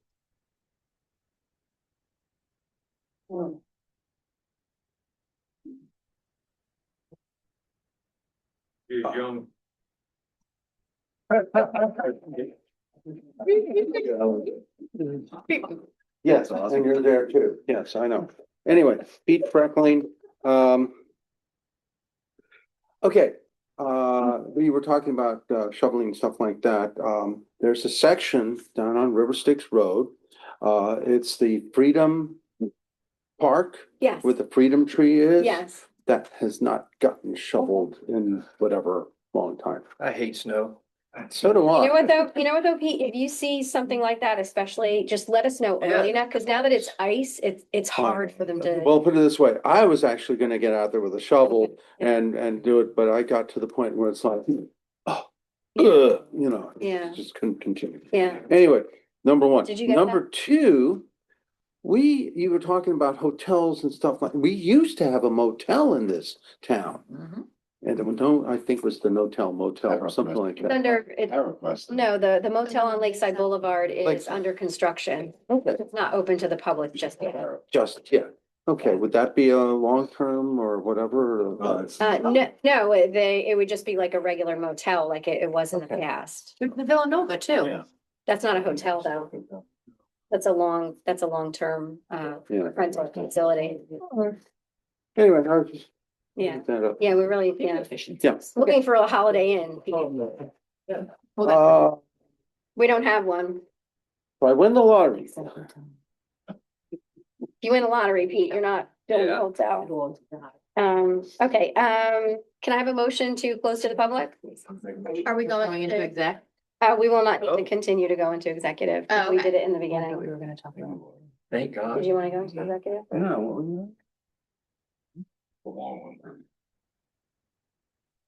Young. Yes, and you're there too. Yes, I know. Anyway, Pete Freckling, okay, we were talking about shoveling and stuff like that. There's a section down on River Styx Road. It's the Freedom Park Yes, where the Freedom Tree is. yes. That has not gotten shoveled in whatever long time. I hate snow. So do I. You know what though, Pete, if you see something like that, especially, just let us know early enough, because now that it's ice, it's hard for them to. Well, put it this way, I was actually gonna get out there with a shovel and do it, but I got to the point where it's like, oh, you know, Yeah, just couldn't continue. yeah. Anyway, number one. Did you get Number two, you were talking about hotels and stuff like, we used to have a motel in this town. And I think it was the Notel Motel or something like It's that. under, no, the motel on Lakeside Boulevard is Lakeside. under construction. Okay. It's not open to the public just yet. Yeah. Okay, would that be a long-term or whatever? No, it would just be like a regular motel, like it was in the Okay. past. The Villanova too. Yeah. That's not a hotel though. That's a long-term, Yeah. rental facility. Anyway, I was just. Yeah, that up. yeah, we really, yeah. Yeah. Looking for a Holiday Inn. We don't have one. So I win the lottery. If you win a lottery, Pete, you're not doing a hotel. Okay, can I have a motion to close to the public? Are we going into exec? We will not need to continue to go into executive. Oh, We okay. did it in the beginning. We were gonna talk about. Thank God. Did you want to go into executive? No, what was that?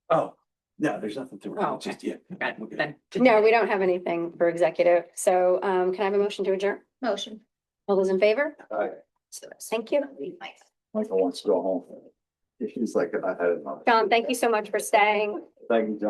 Oh, no, there's nothing to it. Oh, It's just, yeah. Then. No, we don't have anything for executive. So, can I have a motion to adjourn? Motion. All those in favor? Aye. Thank you. Michael wants to go home. He's like, I had enough. John, thank you so much for staying. Thank you, John.